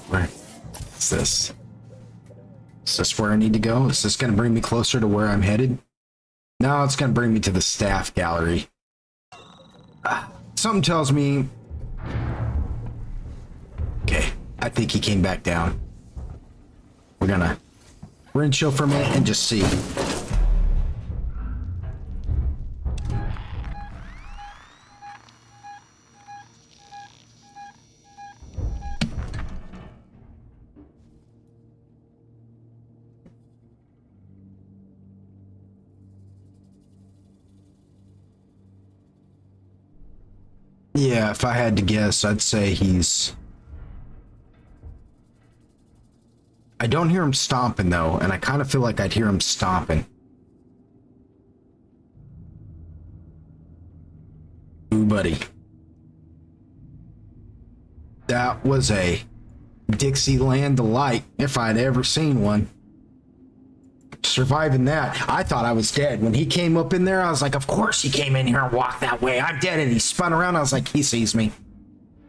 Where is this? Is this where I need to go? Is this going to bring me closer to where I'm headed? No, it's going to bring me to the staff gallery. Something tells me... Okay, I think he came back down. We're gonna chill for a minute and just see. Yeah, if I had to guess, I'd say he's... I don't hear him stomping, though, and I kind of feel like I'd hear him stomping. Ooh, buddy. That was a Dixieland delight, if I'd ever seen one. Surviving that, I thought I was dead. When he came up in there, I was like, of course he came in here and walked that way. I'm dead. And he spun around. I was like, he sees me.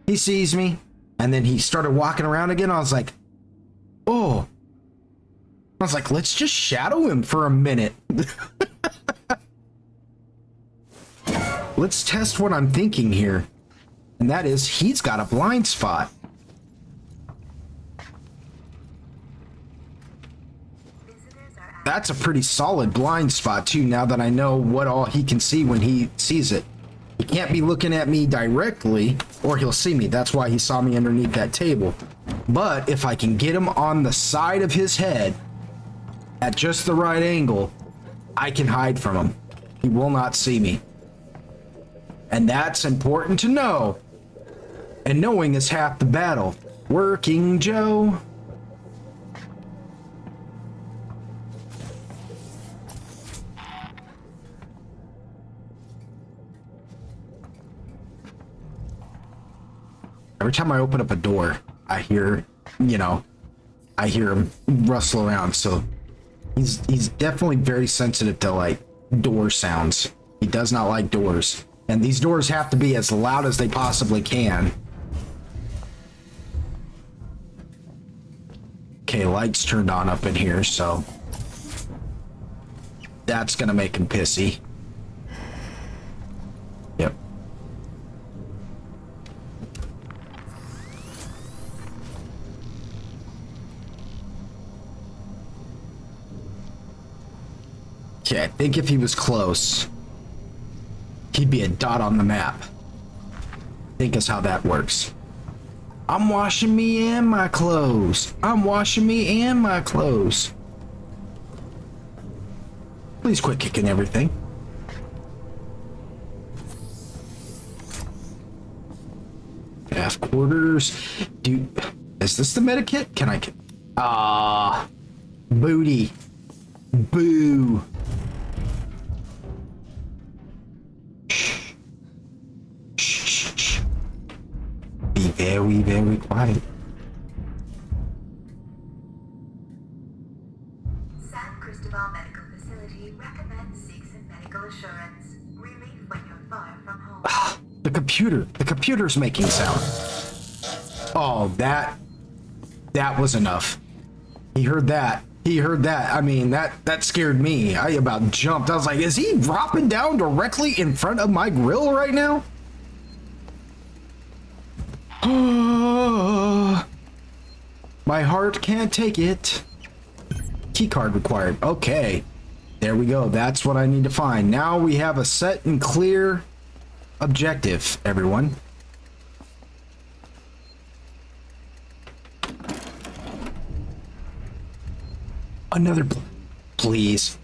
He sees me. And then he started walking around again. I was like, oh. I was like, let's just shadow him for a minute. Let's test what I'm thinking here. And that is, he's got a blind spot. That's a pretty solid blind spot, too, now that I know what all he can see when he sees it. He can't be looking at me directly, or he'll see me. That's why he saw me underneath that table. But if I can get him on the side of his head, at just the right angle, I can hide from him. He will not see me. And that's important to know. And knowing is half the battle. Working Joe. Every time I open up a door, I hear, I hear him rustle around. So he's definitely very sensitive to like door sounds. He does not like doors. And these doors have to be as loud as they possibly can. Okay, lights turned on up in here, so that's gonna make him pissy. Yep. Okay, I think if he was close, he'd be a dot on the map. I think is how that works. I'm washing me and my clothes. I'm washing me and my clothes. Please quit kicking everything. Half quarters. Dude, is this the medikit? Can I... booty. Boo. Be very, very quiet. San Cristobal Medical Facility recommends Seegson Medical Assurance. Relief when you're far from home. The computer's making sound. Oh, that was enough. He heard that. I mean, that scared me. I about jumped. I was like, is he dropping down directly in front of my grill right now? My heart can't take it. Keycard required. Okay. There we go. That's what I need to find. Now we have a set and clear objective, everyone. Another... Please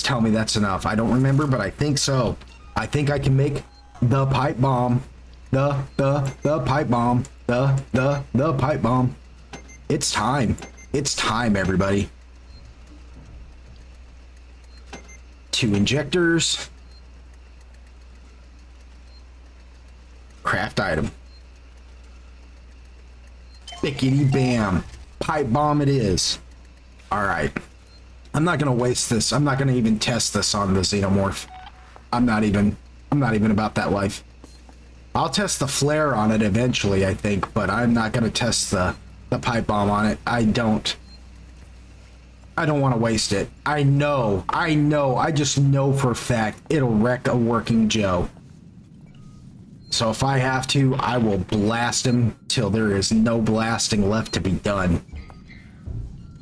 tell me that's enough. I don't remember, but I think so. I think I can make the pipe bomb. The pipe bomb. The pipe bomb. It's time. It's time, everybody. 2 injectors. Craft item. Bickety bam. Pipe bomb it is. Alright. I'm not gonna waste this. I'm not gonna even test this on the xenomorph. I'm not even about that life. I'll test the flare on it eventually, I think, but I'm not gonna test the pipe bomb on it. I don't want to waste it. I know. I just know for a fact it'll wreck a working Joe. So if I have to, I will blast him till there is no blasting left to be done.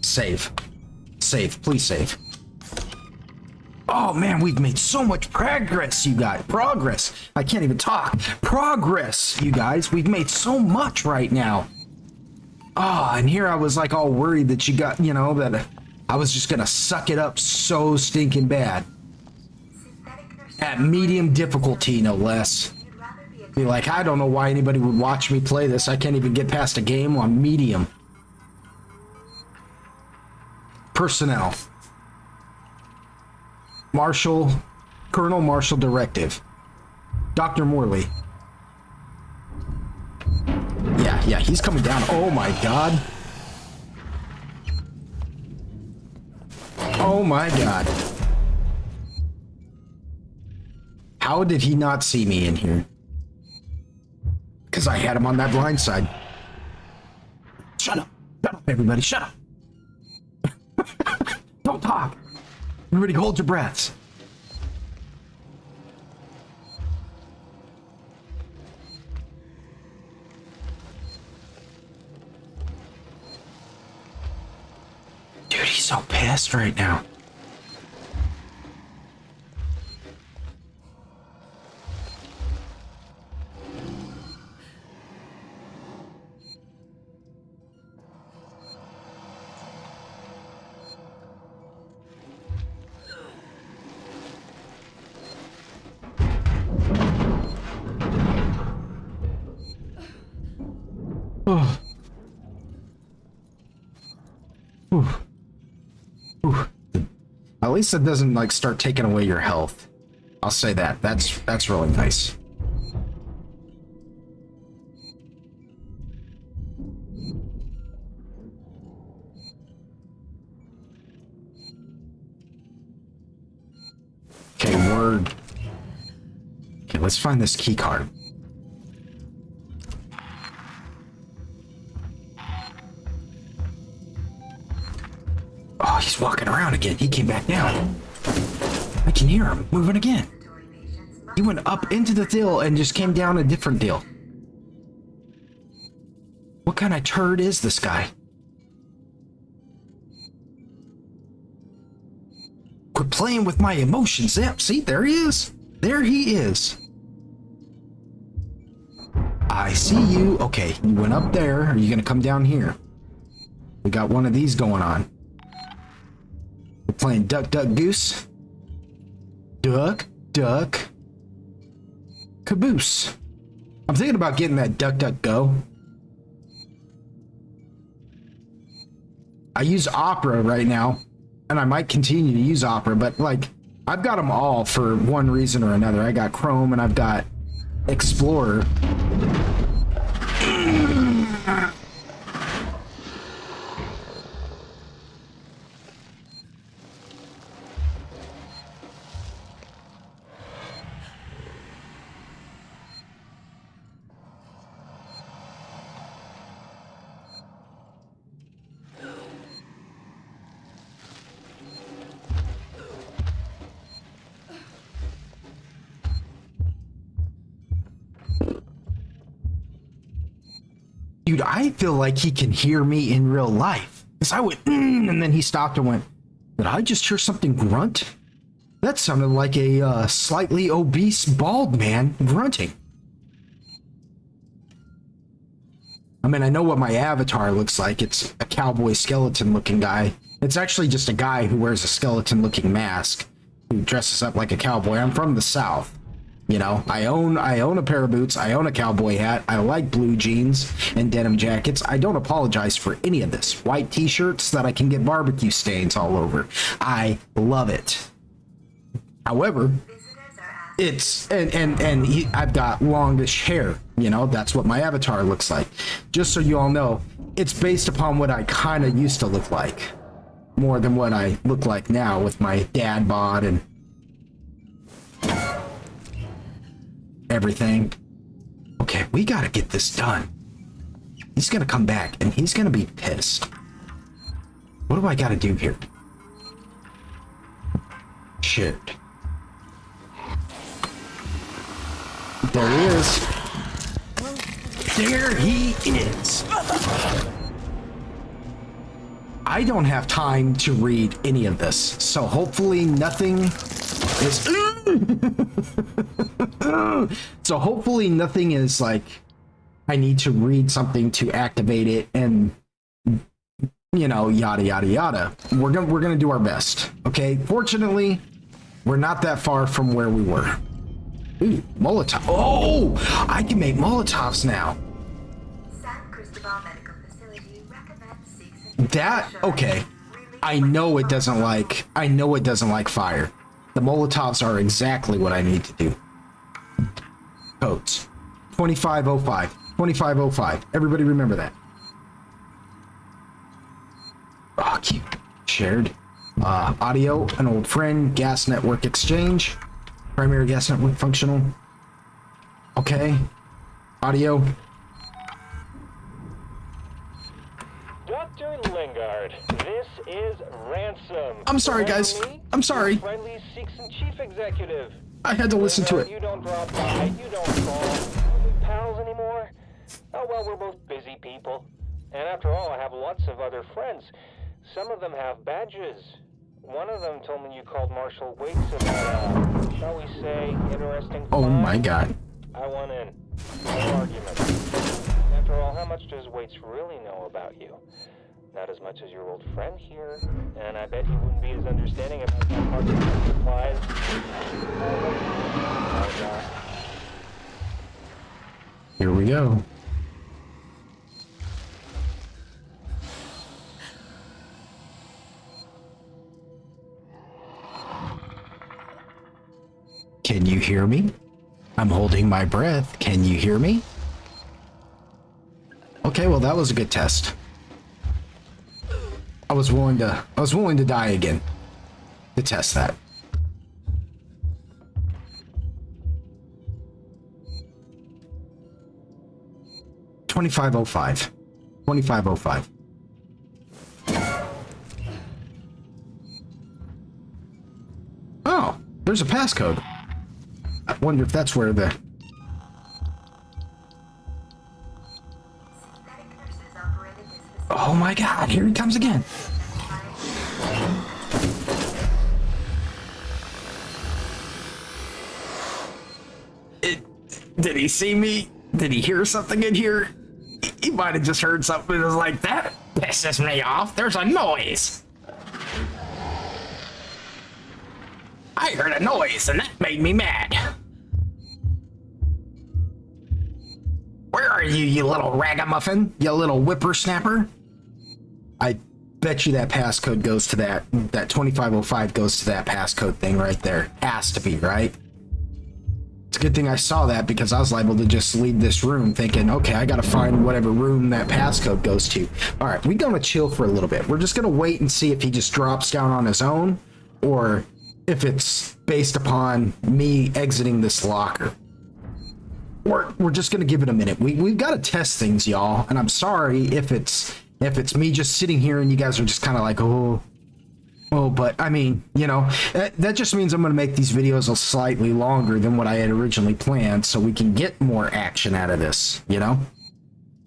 Save. Save. Please save. Oh man, we've made so much progress, you guys. Progress. I can't even talk. Progress, you guys. We've made so much right now. Oh, and here I was like all worried that you got, that I was just gonna suck it up so stinking bad. At medium difficulty, no less. You'd rather be a Be like, I don't know why anybody would watch me play this. I can't even get past a game on medium. Personnel. Colonel Marshall Directive. Dr. Morley. Yeah, he's coming down. Oh my god. Oh my god. How did he not see me in here? Because I had him on that blind side. Shut up. Shut up, everybody. Shut up. Don't talk. Everybody hold your breaths. Dude, he's so pissed right now. At least it doesn't like start taking away your health. I'll say that. That's really nice. Okay, word. Okay, let's find this key card. Oh, he's walking around again. He came back down. I can hear him moving again. He went up into the deal and just came down a different deal. What kind of turd is this guy? Quit playing with my emotions. Yep, see, there he is. There he is. I see you. Okay, you went up there. Are you gonna come down here? We got one of these going on. We're playing Duck, Duck, Goose. Duck, Duck, Caboose. I'm thinking about getting that Duck, Duck, Go. I use Opera right now, and I might continue to use Opera, but like, I've got them all for one reason or another. I got Chrome and I've got Explorer. Dude, I feel like he can hear me in real life. Because I went, and then he stopped and went, did I just hear something grunt? That sounded like a slightly obese bald man grunting. I mean, I know what my avatar looks like. It's a cowboy skeleton looking guy. It's actually just a guy who wears a skeleton looking mask, who dresses up like a cowboy. I'm from the South. You know, I own a pair of boots. I own a cowboy hat. I like blue jeans and denim jackets. I don't apologize for any of this. White t-shirts that I can get barbecue stains all over. I love it. However, it's I've got longish hair. You know, that's what my avatar looks like. Just so you all know, it's based upon what I kind of used to look like, more than what I look like now with my dad bod and everything. Okay, we gotta get this done. He's gonna come back and he's gonna be pissed. What do I gotta do here? Shit. There he is. There he is. I don't have time to read any of this, so hopefully nothing is so hopefully nothing is like I need to read something to activate it and, you know, yada yada yada. We're gonna do our best. Okay, fortunately we're not that far from where we were. Ooh, Molotov. Oh, I can make Molotovs now. San Cristobal Medical Facility recommends seeks That, okay. I know it doesn't like fire. The Molotovs are exactly what I need to do. Codes. 2505. 2505. Everybody remember that. Oh, cute. Shared. Audio, an old friend, gas network exchange. Primary gas network functional. Okay. Audio. Dr. Lingard, this is Ransom. I'm sorry, guys. I'm sorry. Friendly Seegson Chief Executive. I had to listen to it. You don't drop by, you don't call. Are we pals anymore? Oh, well, we're both busy people. And after all, I have lots of other friends. Some of them have badges. One of them told me you called Marshal Waits about, shall we say, interesting Oh find. my god. I want in. No argument. After all, how much does Waits really know about you? Not as much as your old friend here, and I bet he wouldn't be as understanding about that part of the supplies. Oh, God. Here we go. Can you hear me? I'm holding my breath. Can you hear me? Okay, well that was a good test. I was willing to die again to test that. $25.05. $25.05. Oh, there's a passcode. I wonder if that's where the... Oh my god, here he comes again. Did he see me? Did he hear something in here? He might have just heard something that was like, that pisses me off. There's a noise. I heard a noise and that made me mad. Where are you, you little ragamuffin? You little whippersnapper? I bet you that passcode goes to that 2505 goes to that passcode thing right there. Has to be, right? It's a good thing I saw that because I was liable to just leave this room thinking, okay, I gotta find whatever room that passcode goes to. All right, we're gonna chill for a little bit. We're just gonna wait and see if he just drops down on his own or if it's based upon me exiting this locker. We're just gonna give it a minute. We've got to test things, y'all, and I'm sorry if it's me just sitting here and you guys are just kind of like, oh, but I mean, you know, that just means I'm gonna make these videos a slightly longer than what I had originally planned, so we can get more action out of this, you know,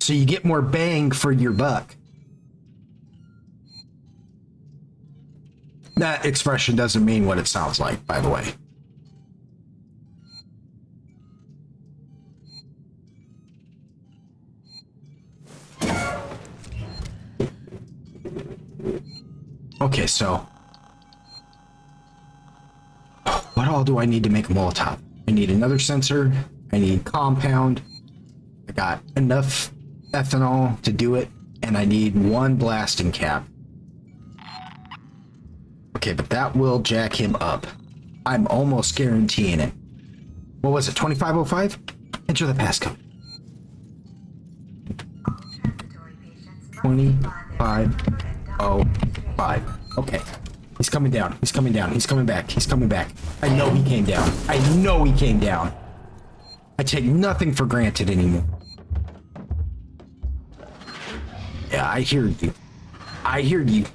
so you get more bang for your buck. That expression doesn't mean what it sounds like, by the way. Okay, so what all do I need to make a Molotov? I need another sensor. I need compound. I got enough ethanol to do it, and I need one blasting cap. Okay, but that will jack him up. I'm almost guaranteeing it. What was it, 2505? Enter the passcode. 2505. Okay. He's coming down. He's coming down. He's coming back. He's coming back. I know he came down. I know he came down. I take nothing for granted anymore. Yeah, I hear you. I hear you.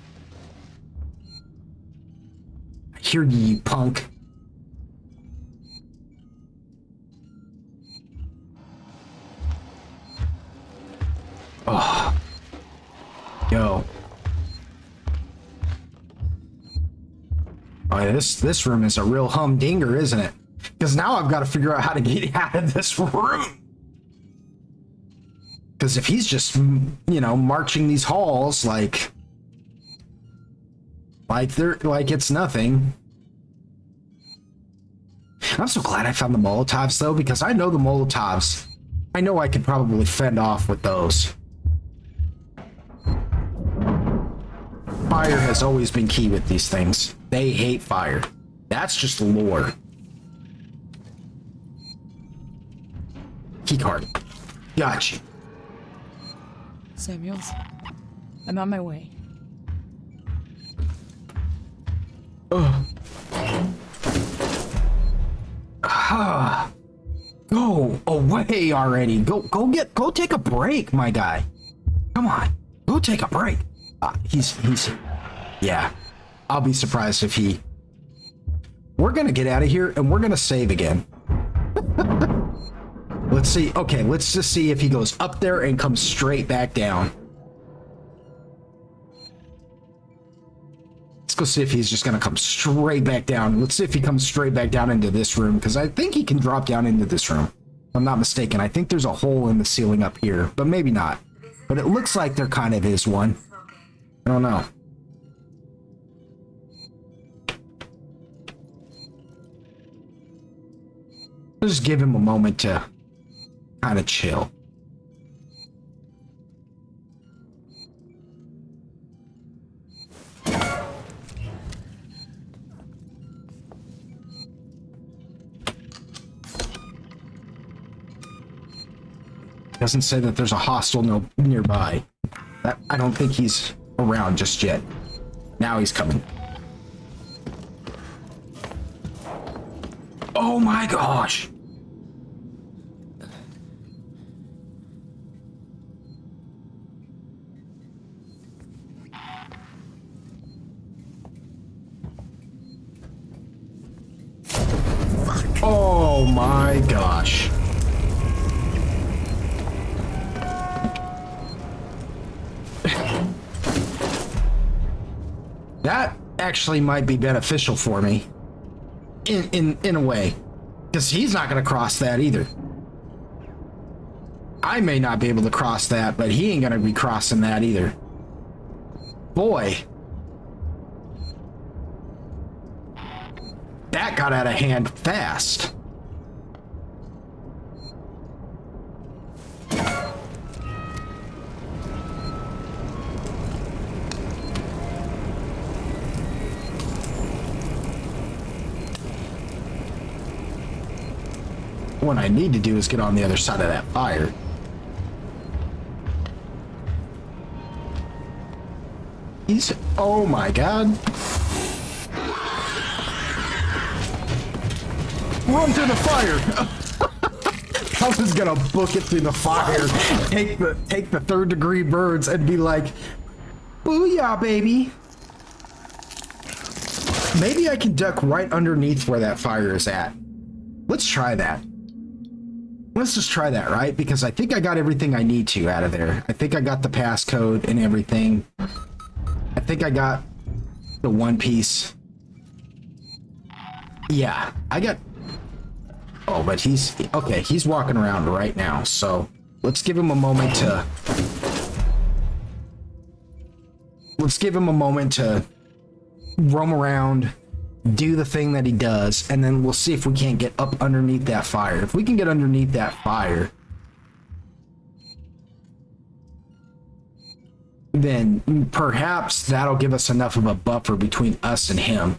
I hear you, you punk. Oh. Yo. Oh, this room is a real humdinger, isn't it? Because now I've got to figure out how to get out of this room. Because if he's just, you know, marching these halls like it's nothing. I'm so glad I found the Molotovs, though, because I know the Molotovs. I know I could probably fend off with those. Fire has always been key with these things. They hate fire. That's just lore. Keycard. Gotcha. Samuels, I'm on my way. Go away already. Go take a break, my guy. Come on. Go take a break. Yeah. I'll be surprised if he... We're gonna get out of here and we're gonna save again. Let's see. Okay, let's just see if he goes up there and comes straight back down. Let's go see if he's just gonna come straight back down. Let's see if he comes straight back down into this room, because I think he can drop down into this room. If I'm not mistaken. I think there's a hole in the ceiling up here, but maybe not. But it looks like there kind of is one. I don't know. Just give him a moment to kind of chill. Doesn't say that there's a hostel nearby. I don't think he's around just yet. Now he's coming. Oh my gosh! Oh my gosh. That actually might be beneficial for me. In a way. Because he's not going to cross that either. I may not be able to cross that, but he ain't going to be crossing that either. Boy. That got out of hand fast. What I need to do is get on the other side of that fire. Oh my god. Run through the fire! I was gonna book it through the fire, take the third degree birds and be like, booyah, baby! Maybe I can duck right underneath where that fire is at. Let's try that. Let's just try that, right? Because I think I got everything I need to out of there. I think I got the passcode and everything. I think I got the one piece. Yeah, I got... Oh, but he's... Okay, he's walking around right now, so let's give him a moment to... Let's give him a moment to roam around, do the thing that he does, and then we'll see if we can't get up underneath that fire. If we can get underneath that fire, then perhaps that'll give us enough of a buffer between us and him.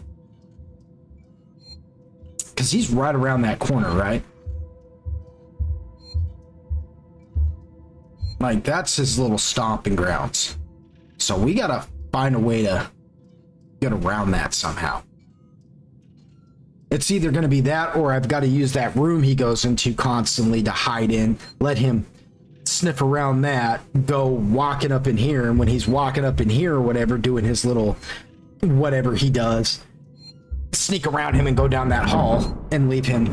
Because he's right around that corner, right? Like, that's his little stomping grounds. So we gotta find a way to get around that somehow. It's either going to be that, or I've got to use that room he goes into constantly to hide in, let him sniff around that, go walking up in here, and when he's walking up in here or whatever, doing his little whatever he does, sneak around him and go down that hall and leave him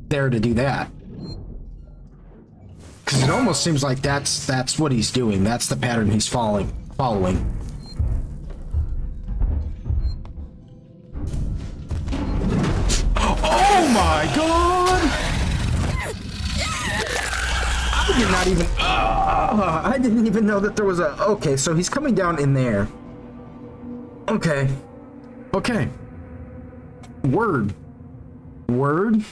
there to do that. Because it almost seems like that's what he's doing. That's the pattern he's following. Oh my god! I didn't even know that there was a... Okay, so he's coming down in there. Okay. Word. Word.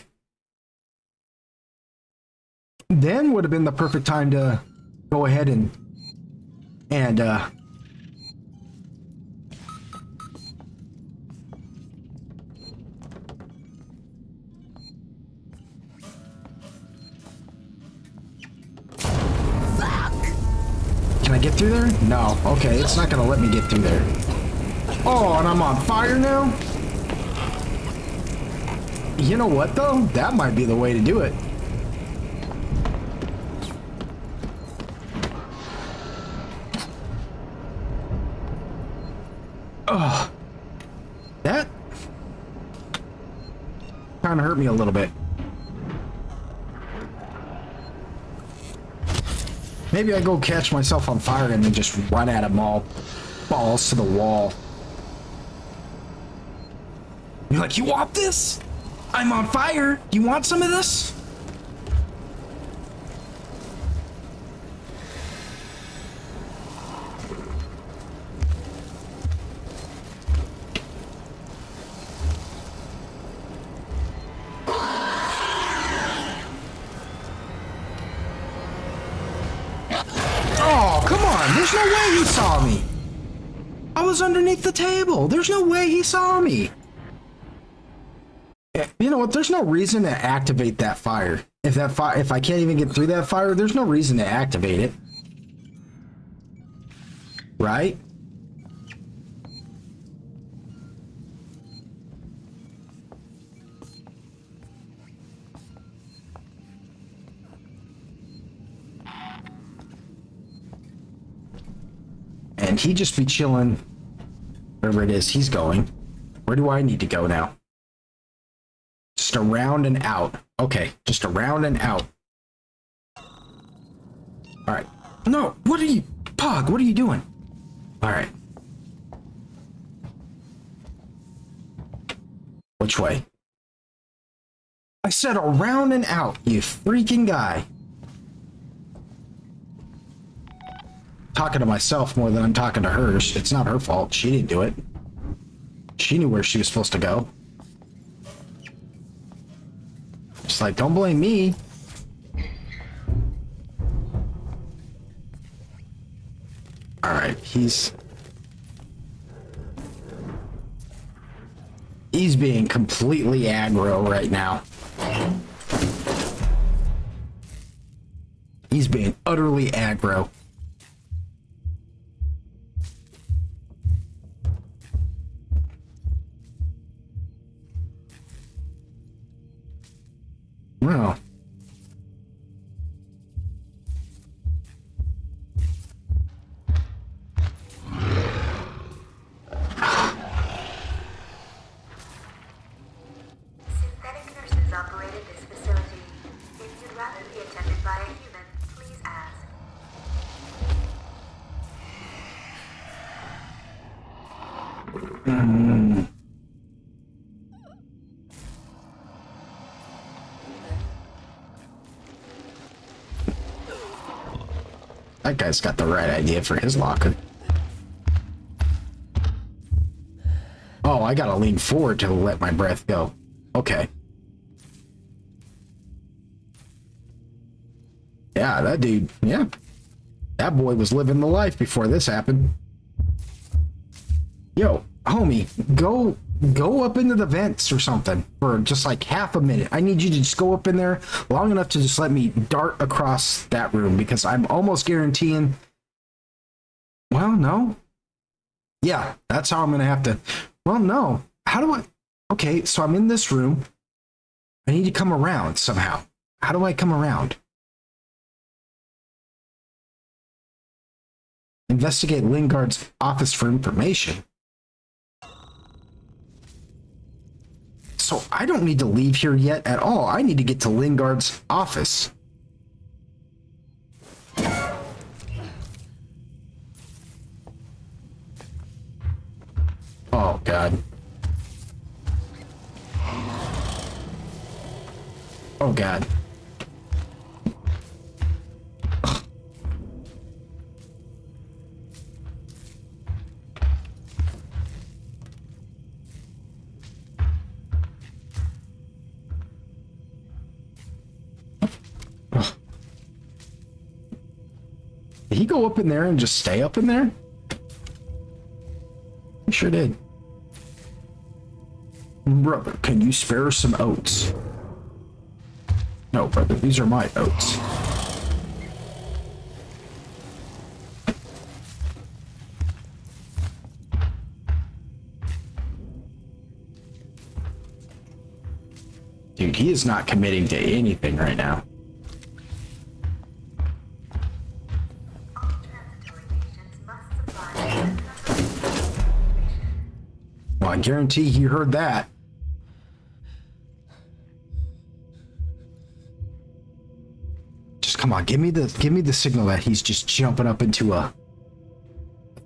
Then would have been the perfect time to go ahead and Can I get through there? No. Okay, it's not gonna let me get through there. Oh, and I'm on fire now? You know what, though? That might be the way to do it. Ugh. That kind of hurt me a little bit. Maybe I go catch myself on fire and then just run at them all balls to the wall. You're like, you want this? I'm on fire. You want some of this? Oh, come on. There's no way he saw me. I was underneath the table. There's no way he saw me. You know what? There's no reason to activate that fire. If I can't even get through that fire, there's no reason to activate it. Right? And he just be chilling wherever it is he's going. Where do I need to go now? Just around and out. Okay, just around and out. Alright. No, what are you... Pog, what are you doing? Alright. Which way? I said around and out, you freaking guy. Talking to myself more than I'm talking to her. It's not her fault. She didn't do it. She knew where she was supposed to go. It's like, don't blame me. Alright, he's being completely aggro right now. He's being utterly aggro. Well. Synthetic nurses operated this facility. If you'd rather be attended by a human, please ask. That guy's got the right idea for his locker. Oh, I gotta lean forward to let my breath go. Okay. Yeah, that dude, yeah. That boy was living the life before this happened. Yo, homie, go up into the vents or something for just like half a minute. I need you to just go up in there long enough to just let me dart across that room, because I'm almost guaranteeing... Well, no. Yeah, that's how I'm gonna have to... Well, no. How do I... Okay, so I'm in this room. I need to come around somehow. How do I come around? Investigate Lingard's office for information. So I don't need to leave here yet at all. I need to get to Lingard's office. Oh, God. Oh, God. Did he go up in there and just stay up in there? He sure did. Brother, can you spare some oats? No, brother, these are my oats. Dude, he is not committing to anything right now. All transitory patients must supply Well, I guarantee he heard that. Just come on, give me the signal that he's just jumping up into a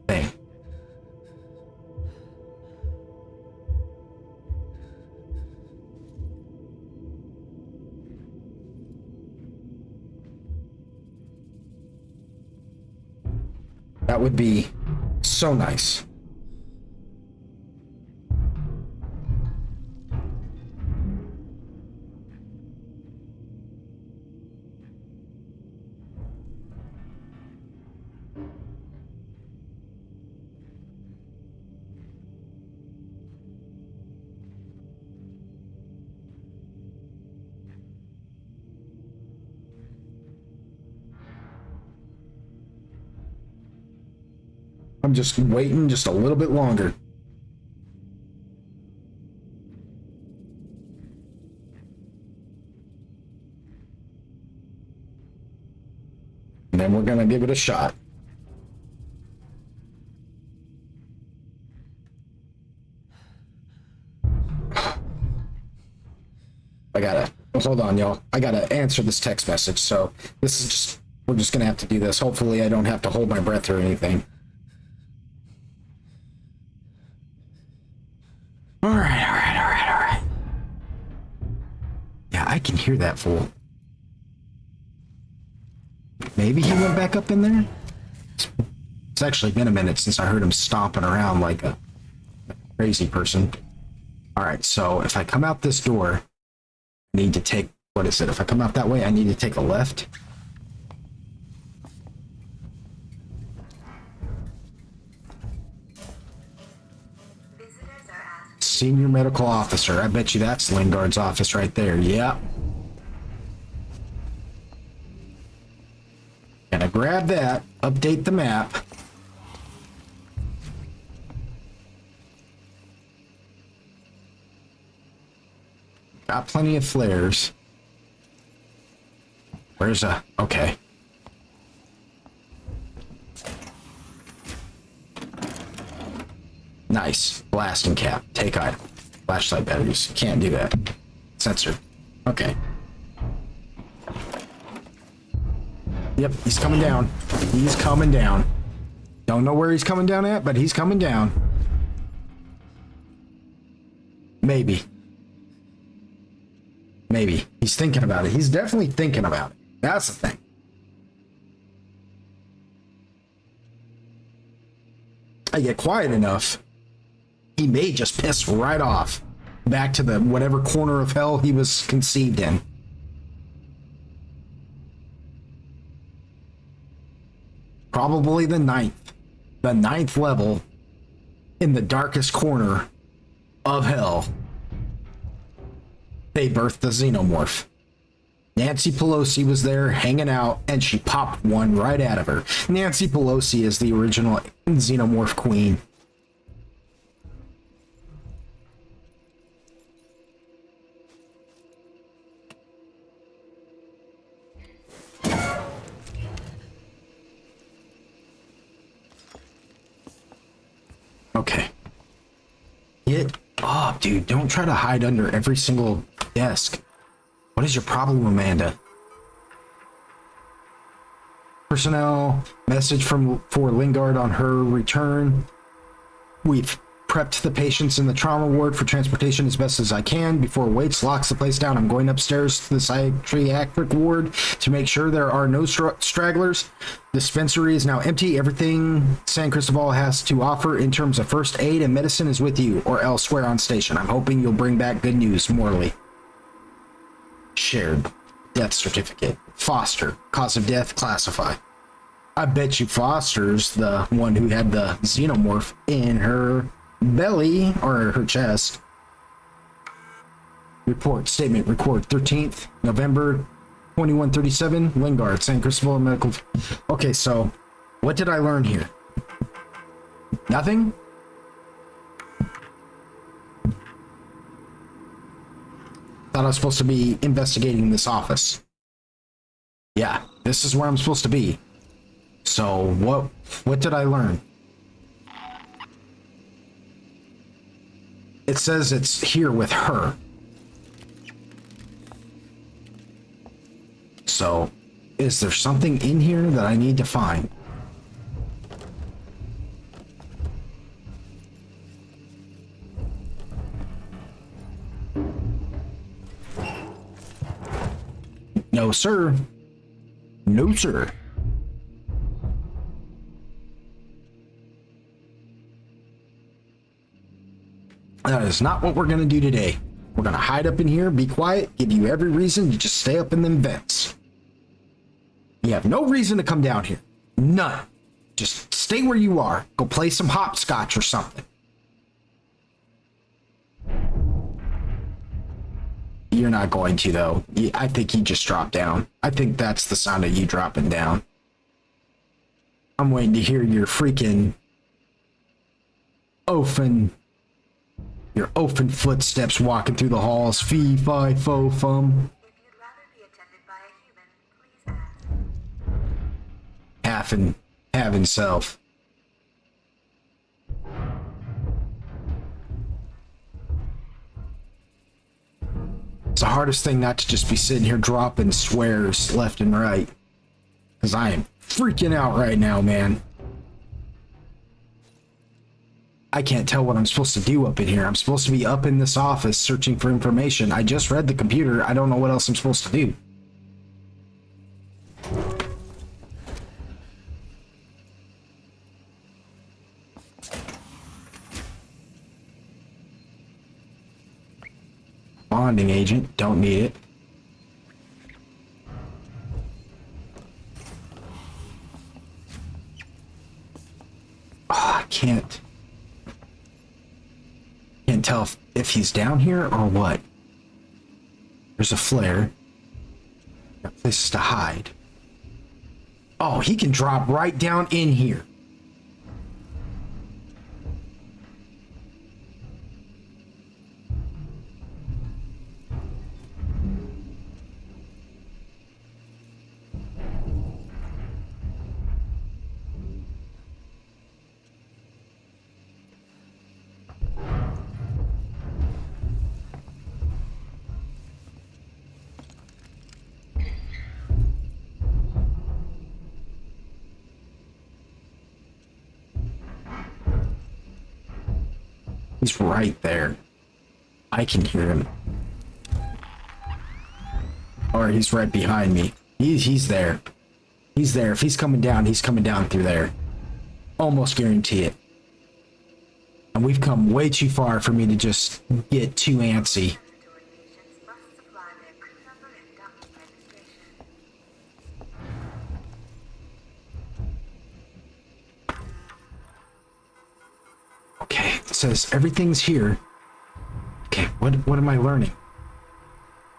thing. That would be so nice. I'm just waiting just a little bit longer. And then we're gonna give it a shot. Hold on, y'all. I gotta answer this text message, so this is just, we're just gonna have to do this. Hopefully I don't have to hold my breath or anything. All right. Yeah, I can hear that fool. Maybe he went back up in there? It's actually been a minute since I heard him stomping around like a crazy person. All right, so if I come out this door, I need to take, what is it? If I come out that way, I need to take a left. Senior medical officer. I bet you that's Lingard's office right there. Yep. Gonna grab that, update the map. Got plenty of flares. Where's okay. Nice. Blasting cap. Take item. Flashlight batteries. Can't do that. Sensor. Okay. Yep, he's coming down. He's coming down. Don't know where he's coming down at, but he's coming down. Maybe. Maybe. He's thinking about it. He's definitely thinking about it. That's the thing. I get quiet enough, he may just piss right off back to the whatever corner of hell he was conceived in. Probably the ninth level in the darkest corner of hell. They birthed the xenomorph. Nancy Pelosi was there hanging out and she popped one right out of her. Nancy Pelosi is the original xenomorph queen. Okay. Get up, dude. Don't try to hide under every single desk. What is your problem, Amanda? Personnel, message for Lingard on her return. We've prepped the patients in the trauma ward for transportation as best as I can. Before Waits locks the place down, I'm going upstairs to the psychiatric ward to make sure there are no stragglers. The dispensary is now empty. Everything San Cristobal has to offer in terms of first aid and medicine is with you or elsewhere on station. I'm hoping you'll bring back good news, Morley. Shared death certificate. Foster. Cause of death, classify. I bet you Foster's the one who had the xenomorph in her belly or her chest. Report, statement, record, 13th November 2137, Lingard, San Cristobal Medical. Okay, so what did I learn here? Nothing? Thought I was supposed to be investigating this office. Yeah, this is where I'm supposed to be. So what did I learn? It says it's here with her. So, is there something in here that I need to find? No, sir. No, sir. That is not what we're going to do today. We're going to hide up in here, be quiet, give you every reason to just stay up in them vents. You have no reason to come down here. None. Just stay where you are. Go play some hopscotch or something. You're not going to, though. I think you just dropped down. I think that's the sound of you dropping down. I'm waiting to hear your freaking your oafen footsteps walking through the halls. Fee, fi, fo, fum. If you'd rather be attended by a human, please ask. Have himself. It's the hardest thing not to just be sitting here dropping swears left and right. Because I am freaking out right now, man. I can't tell what I'm supposed to do up in here. I'm supposed to be up in this office searching for information. I just read the computer. I don't know what else I'm supposed to do. Bonding agent, don't need it. Oh, I can't tell if he's down here or what. There's a flare. Got places to hide. Oh, he can drop right down in here. He's right there. I can hear him. Or he's right behind me. He's there. He's there. If he's coming down through there. Almost guarantee it. And we've come way too far for me to just get too antsy. Patients must supply their crew number and doctor registration. Okay, it says everything's here. Okay, what am I learning?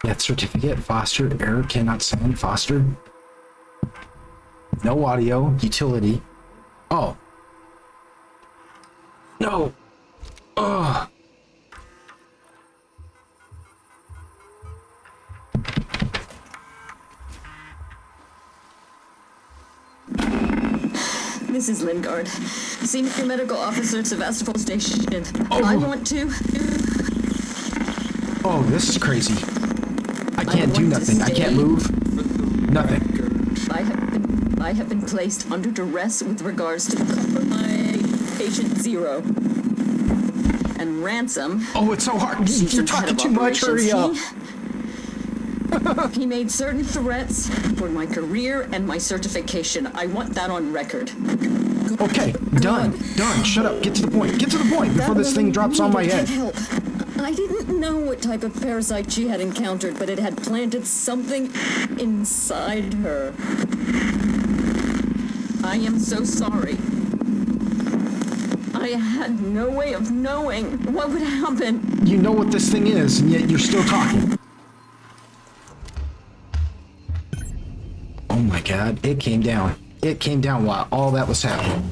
Death certificate, Foster, error, cannot send, Foster. No audio, utility. Oh. No. Ugh. This is Lingard, Senior Medical Officer at Sevastopol Station. Oh. I want to... Oh, this is crazy. I can't do nothing. I can't move. Nothing. I have been placed under duress with regards to my patient Zero. And Ransom... Oh, it's so hard. You're talking too much. Hurry up. He made certain threats for my career and my certification. I want that on record. Okay, done. Shut up. Get to the point. Get to the point before this thing drops on my head. Help. I didn't know what type of parasite she had encountered, but it had planted something inside her. I am so sorry. I had no way of knowing what would happen. You know what this thing is, and yet you're still talking. Oh my god, it came down. It came down while all that was happening.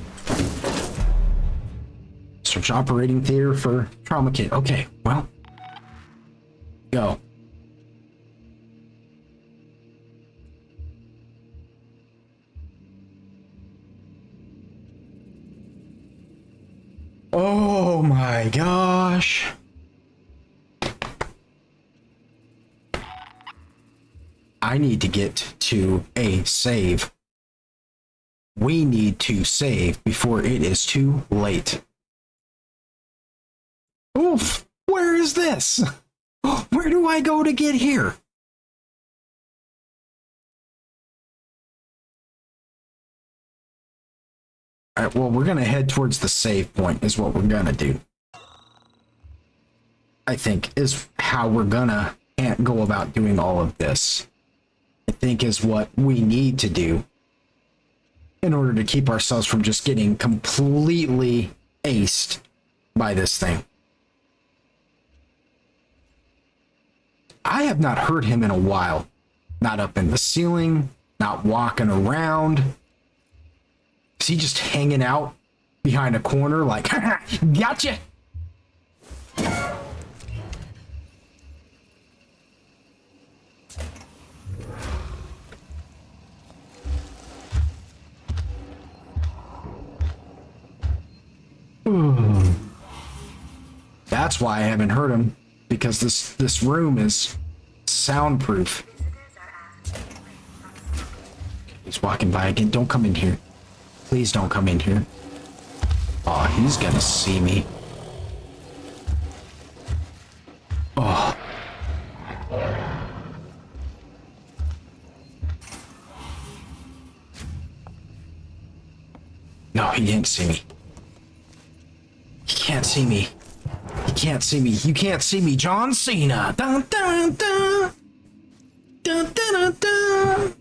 Search operating theater for trauma kit. Okay, well. Go. Oh my gosh. I need to get to a save. We need to save before it is too late. Oof! Where is this? Where do I go to get here? Alright, well, we're gonna head towards the save point, is what we're gonna do. I think, is how we're gonna go about doing all of this. I think is what we need to do in order to keep ourselves from just getting completely aced by this thing. I have not heard him in a while. Not up in the ceiling, not walking around. Is he just hanging out behind a corner like, haha, gotcha? That's why I haven't heard him, because this room is soundproof. He's walking by again. Don't come in here. Please don't come in here. Oh, he's gonna see me. Oh. No, he didn't see me. He can't see me. He can't see me. You can't see me. John Cena. Dun, dun, dun. Dun, dun, dun, dun.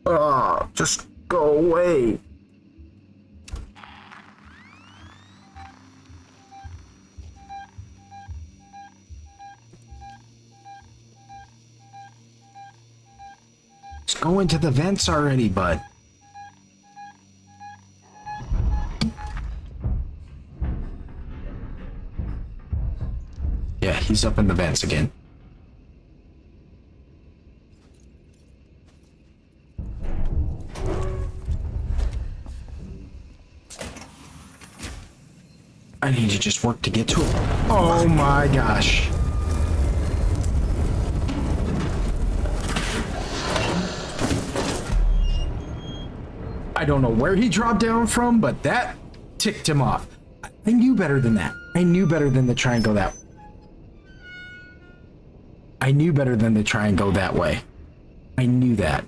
Oh, just go away. Just go into the vents already, bud. Yeah, he's up in the vents again. I need to just work to get to him. Oh my gosh. I don't know where he dropped down from, but that ticked him off. I knew better than that. I knew better than to try and go that way. I knew better than to try and go that way. I knew that.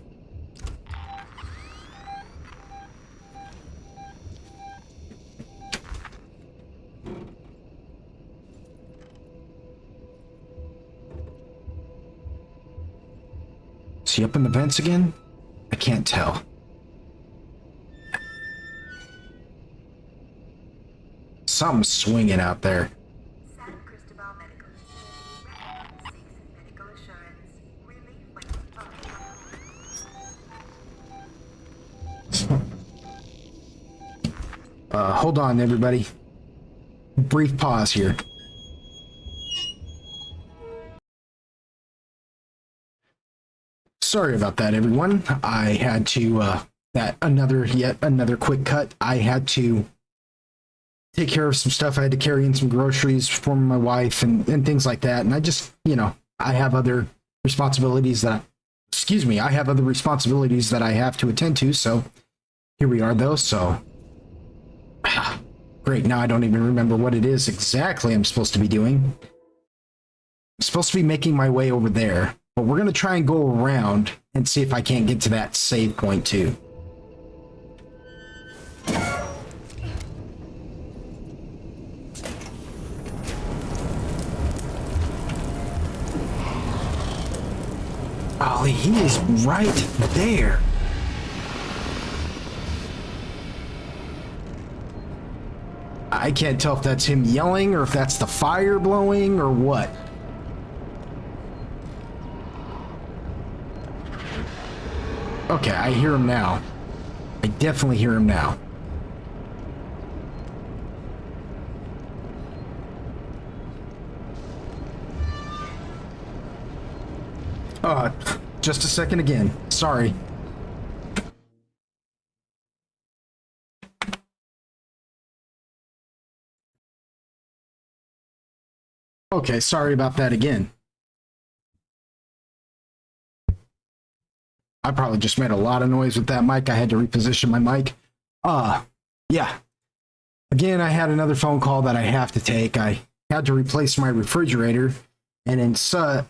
Is he up in the vents again? I can't tell. Something's swinging out there. San Cristobal Medical Facility seeks medical assurance. Relief when Hold on, everybody. Brief pause here. Sorry about that, everyone. I had to, yet another quick cut. I had to take care of some stuff. I had to carry in some groceries for my wife and things like that. And I just, I have other responsibilities that I have other responsibilities that I have to attend to. So here we are though. So great. Now I don't even remember what it is exactly I'm supposed to be doing. I'm supposed to be making my way over there, but we're going to try and go around and see if I can't get to that save point too. Oh, he is right there. I can't tell if that's him yelling or if that's the fire blowing or what. Okay, I hear him now. I definitely hear him now. Just a second again. Sorry. Okay, sorry about that again. I probably just made a lot of noise with that mic. I had to reposition my mic. Yeah. Again, I had another phone call that I have to take. I had to replace my refrigerator, and so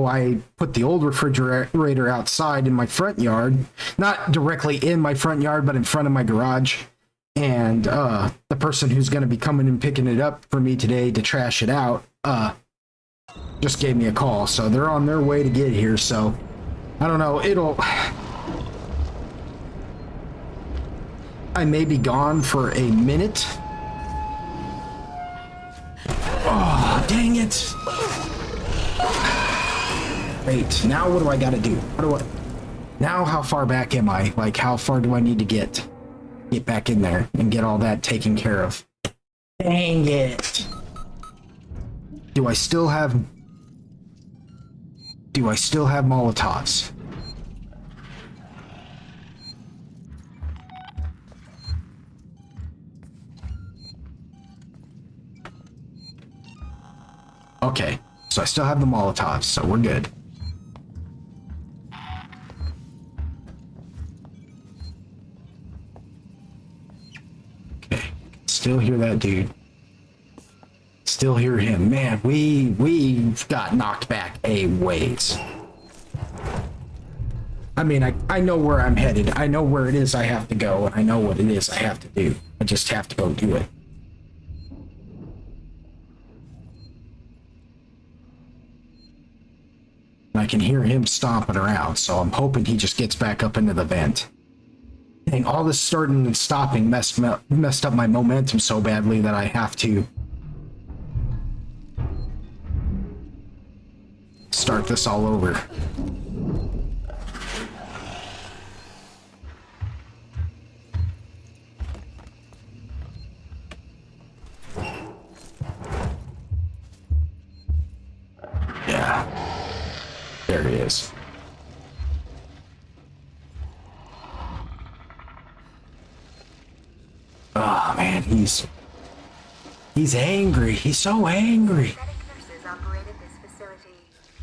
I put the old refrigerator outside in my front yard. Not directly in my front yard, but in front of my garage. And the person who's going to be coming and picking it up for me today to trash it out just gave me a call. So they're on their way to get here, so I don't know, I may be gone for a minute. Oh, dang it. Wait, now what do I gotta do? Now how far back am I? Like, how far do I need to get back in there and get all that taken care of? Dang it. Do I still have Molotovs? Okay, so I still have the Molotovs, so we're good. Okay, still hear that dude. Still hear him. Man, we've got knocked back a ways. I mean, I know where I'm headed. I know where it is I have to go, and I know what it is I have to do. I just have to go do it. I can hear him stomping around, so I'm hoping he just gets back up into the vent. Dang, all this starting and stopping messed up my momentum so badly that I have to start this all over. Yeah. There he is. Oh man, he's angry. He's so angry. Aesthetic nurses operated this facility.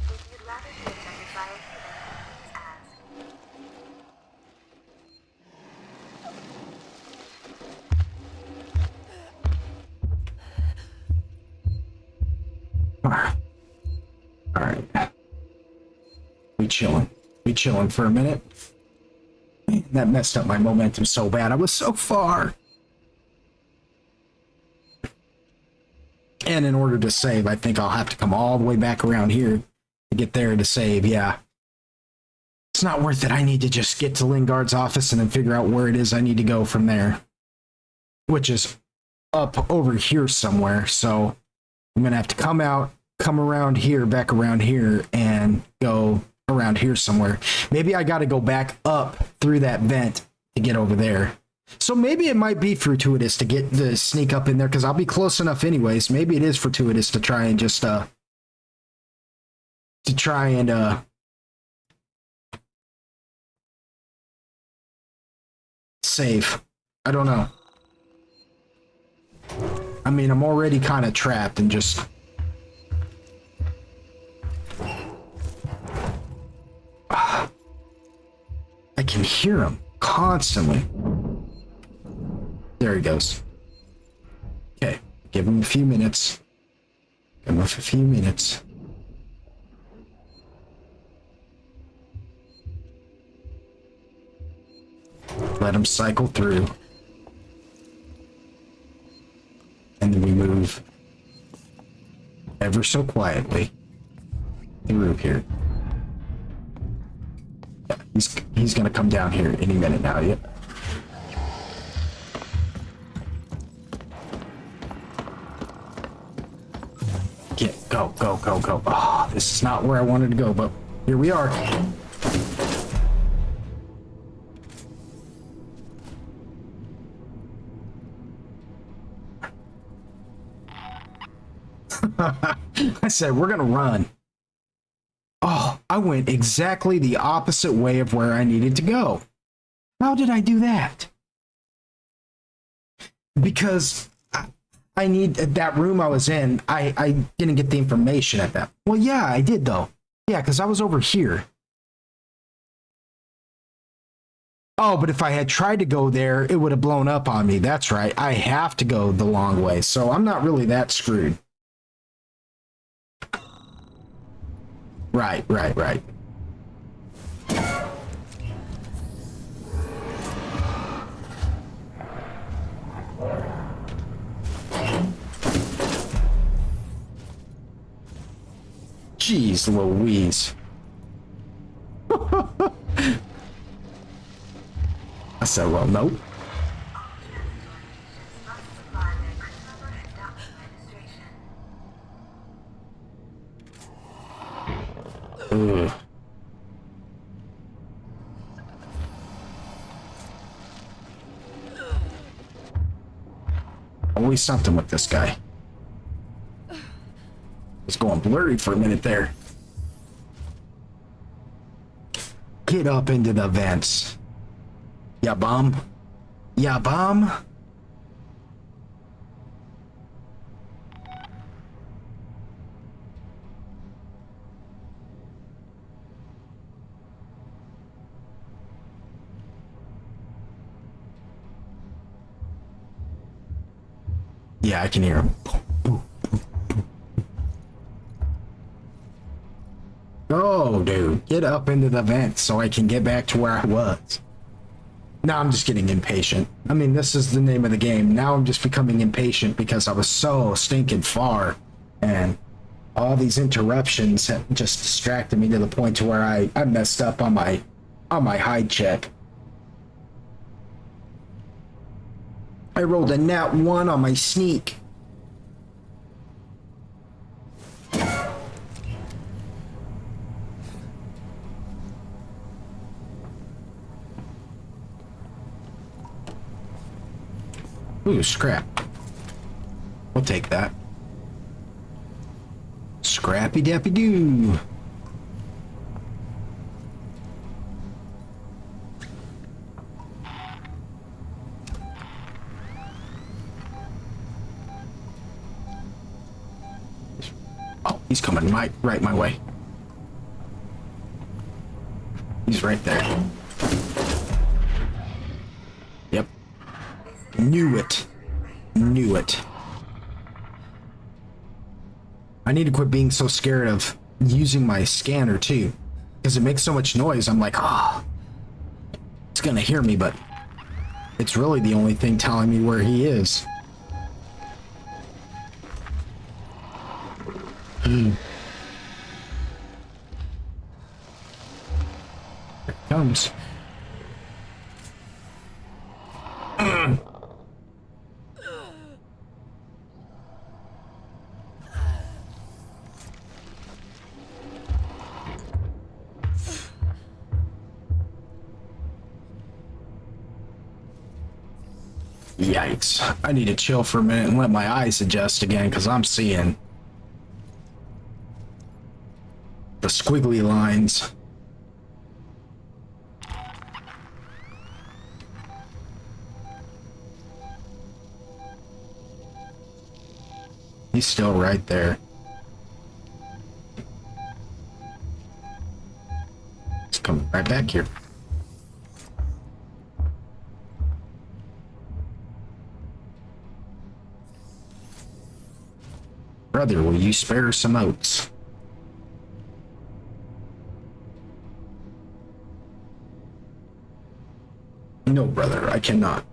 If you'd rather be attended by a human, please ask. All right. We chilling for a minute. Man, that messed up my momentum so bad. I was so far. And in order to save, I think I'll have to come all the way back around here to get there to save. Yeah. It's not worth it. I need to just get to Lingard's office and then figure out where it is I need to go from there. Which is up over here somewhere. So I'm going to have to come around here, back around here, and go around here somewhere. Maybe I got to go back up through that vent to get over there. So maybe it might be fortuitous to sneak up in there, because I'll be close enough anyways. Maybe it is fortuitous to try and just save. I don't know. I mean, I'm already kind of trapped and just... I can hear him constantly. There he goes. Okay, give him a few minutes. Give him a few minutes. Let him cycle through. And then we move ever so quietly through here. He's gonna come down here any minute now. Yep. Go. Oh, this is not where I wanted to go, but here we are. I said, we're gonna run. Oh, I went exactly the opposite way of where I needed to go. How did I do that? Because I need that room I was in. I didn't get the information at that. Well, yeah, I did though. Yeah, because I was over here. Oh, but if I had tried to go there, it would have blown up on me. That's right. I have to go the long way. So I'm not really that screwed. Right. Jeez Louise. I said, well, nope. Ugh. Always something with this guy. It's going blurry for a minute there. Get up into the vents. Ya bum. Ya bum. Yeah, I can hear him. Oh, dude, get up into the vent so I can get back to where I was. Now I'm just getting impatient. I mean, this is the name of the game. Now I'm just becoming impatient because I was so stinking far, and all these interruptions have just distracted me to the point to where I messed up on my hide check. I rolled a nat 1 on my sneak. Ooh, scrap. We'll take that. Scrappy dappy doo. Oh, he's coming right my way. He's right there. Yep. Knew it. I need to quit being so scared of using my scanner too, because it makes so much noise. I'm like, it's gonna hear me, but it's really the only thing telling me where he is. Here it comes. Yikes. I need to chill for a minute and let my eyes adjust again, because I'm seeing the squiggly lines. He's still right there. He's coming right back here. Brother, will you spare some oats? No, brother, I cannot.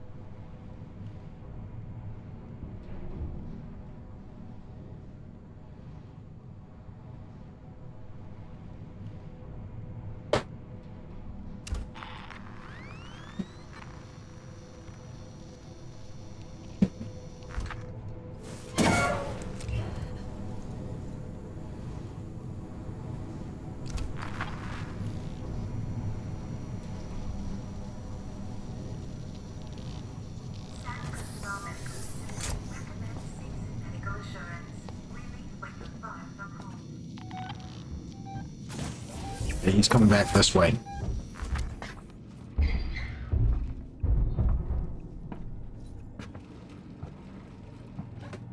Okay, he's coming back this way.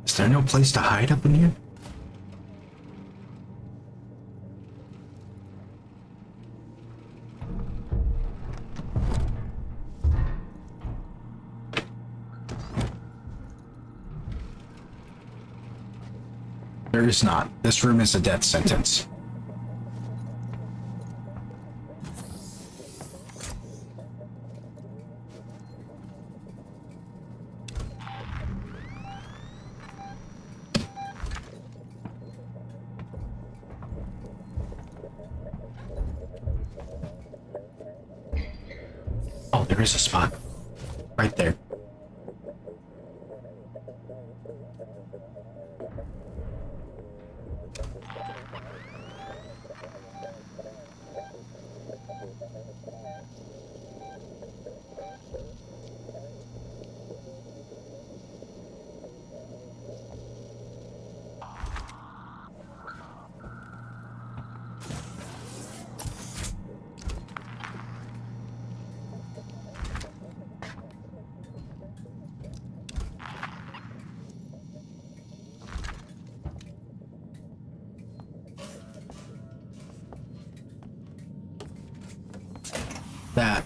Is there no place to hide up in here? There is not. This room is a death sentence. Oh, there is a spot. Right there.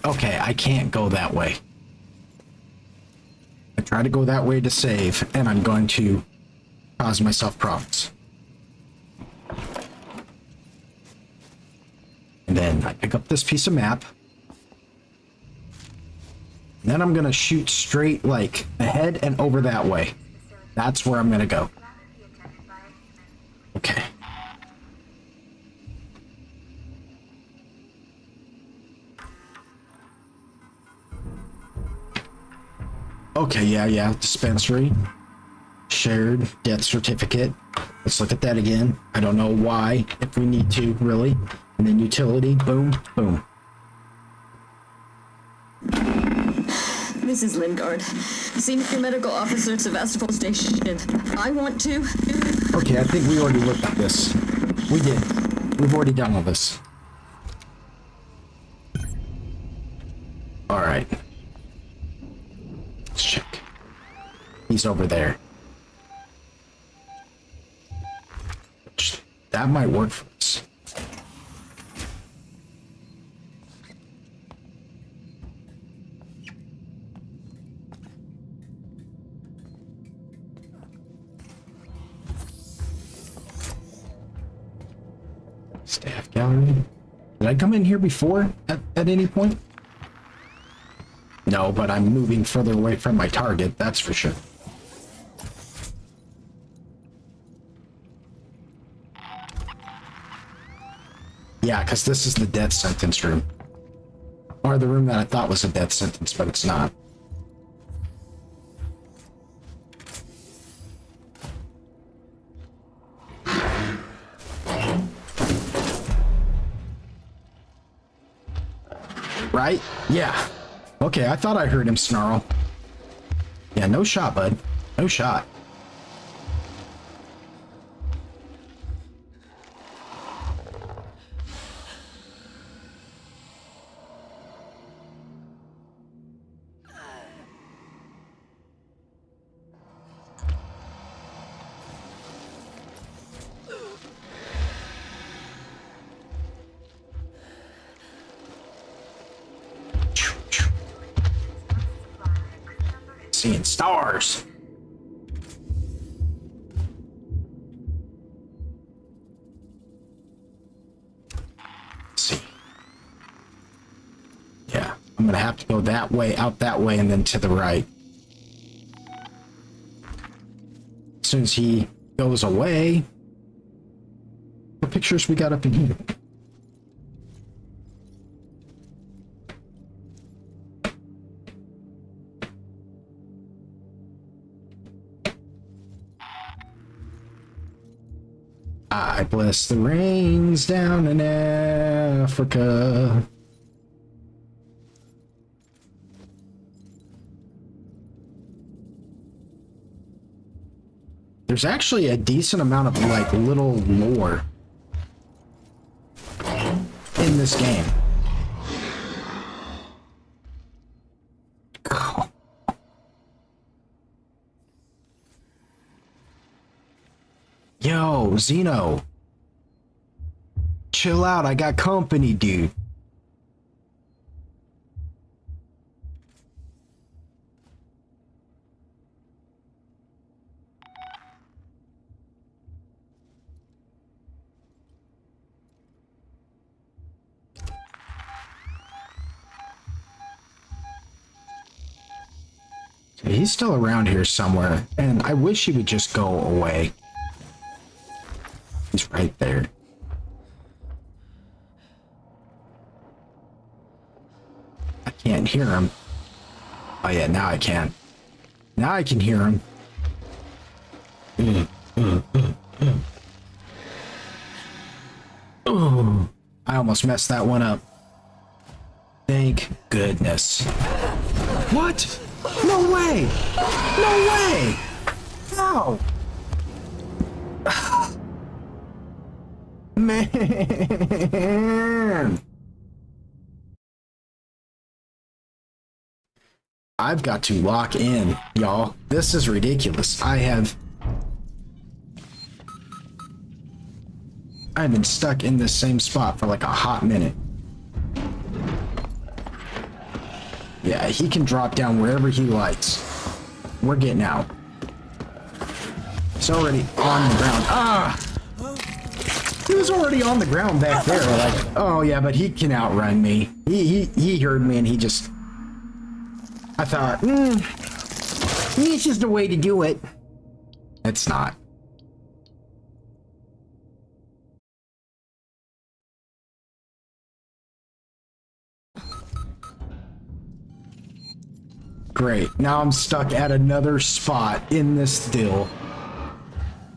Okay, I can't go that way. I try to go that way to save, and I'm going to cause myself problems. And then I pick up this piece of map. And then I'm going to shoot straight, like, ahead and over that way. That's where I'm going to go. Okay. Okay, yeah. Dispensary. Shared death certificate. Let's look at that again. I don't know why, if we need to, really. And then utility. Boom, boom. This is Lingard, Senior Medical Officer, Sevastopol Station. I want to... Okay, I think we already looked at this. We did. We've already done all this. Alright. Let's check. He's over there. That might work for us. Staff gallery. Did I come in here before at any point? No, but I'm moving further away from my target, that's for sure. Yeah, because this is the death sentence room. Or the room that I thought was a death sentence, but it's not. Right? Yeah. Okay, I thought I heard him snarl. Yeah, no shot, bud. No shot. Seeing stars. Let's see. Yeah, I'm gonna have to go that way, out that way, and then to the right. As soon as he goes away. What pictures we got up in here? I bless the rains down in Africa. There's actually a decent amount of like little lore in in this game. Yo, Zeno. Chill out, I got company, dude. He's still around here somewhere, and I wish he would just go away. He's right there. I can't hear him. Oh yeah, now I can. Now I can hear him. Oh, I almost messed that one up. Thank goodness. What? No way! No way! How? Man! I've got to lock in, y'all. This is ridiculous. I've been stuck in this same spot for like a hot minute. Yeah, he can drop down wherever he likes. We're getting out. He's already on the ground. Ah! He was already on the ground back there. Like, oh yeah, but he can outrun me. He heard me and he just... I thought, it's just a way to do it. It's not. Great. Now I'm stuck at another spot in this deal.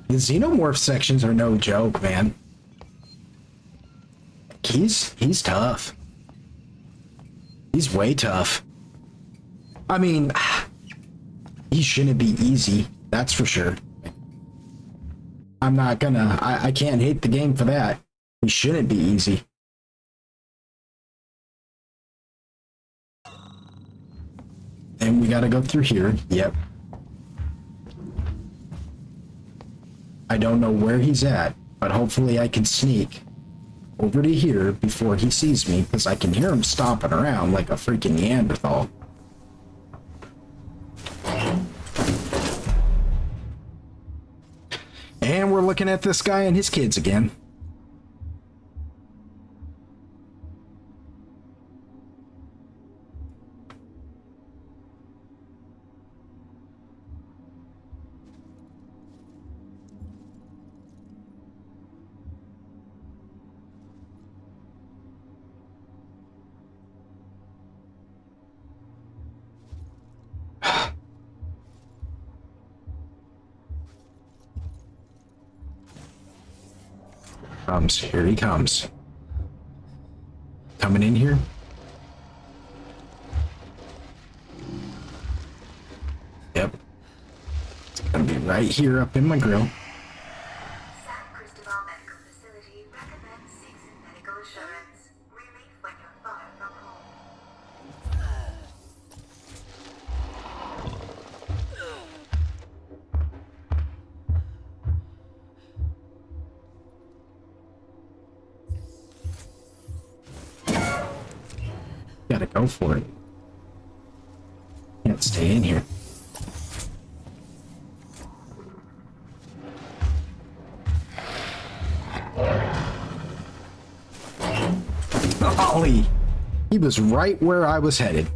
The xenomorph sections are no joke, man. He's tough. He's way tough. I mean, he shouldn't be easy, that's for sure. I'm not gonna... I can't hate the game for that. He shouldn't be easy. And we gotta go through here. Yep. I don't know where he's at, but hopefully I can sneak over to here before he sees me, because I can hear him stomping around like a freaking Neanderthal. And we're looking at this guy and his kids again. Here he comes. Coming in here. Yep. It's gonna be right here up in my grill. San Cristobal Medical Facility recommends season medical assurance. Relief when you're far from home. Gotta go for it. Can't stay in here. Golly! He was right where I was headed.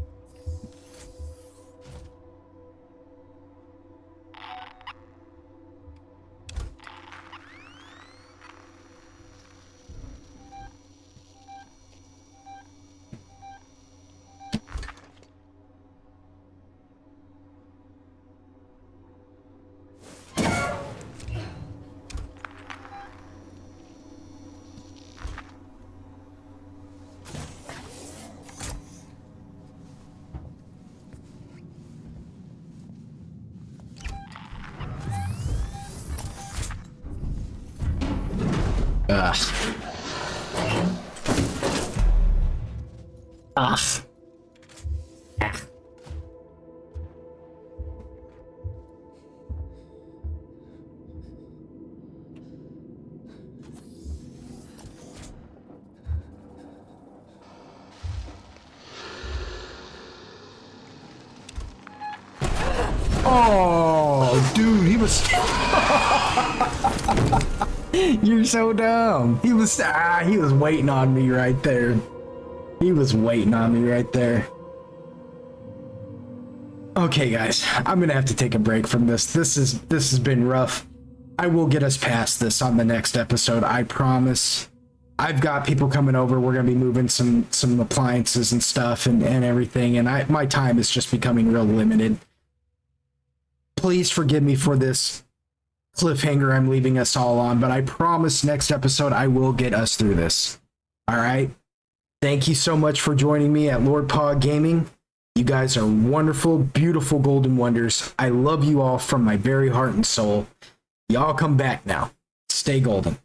Ah. Ah. Oh, dude, he was. You're so dumb. He was waiting on me right there. He was waiting on me right there. Okay, guys, I'm gonna have to take a break from this. This has been rough. I will get us past this on the next episode. I promise. I've got people coming over. We're gonna be moving some appliances and stuff and everything. And my time is just becoming real limited. Please forgive me for this cliffhanger I'm leaving us all on, but I promise next episode I will get us through this. All right. Thank you so much for joining me at Lord Pogg Gaming. You guys are wonderful, beautiful golden wonders. I love you all from my very heart and soul. Y'all come back now. Stay golden.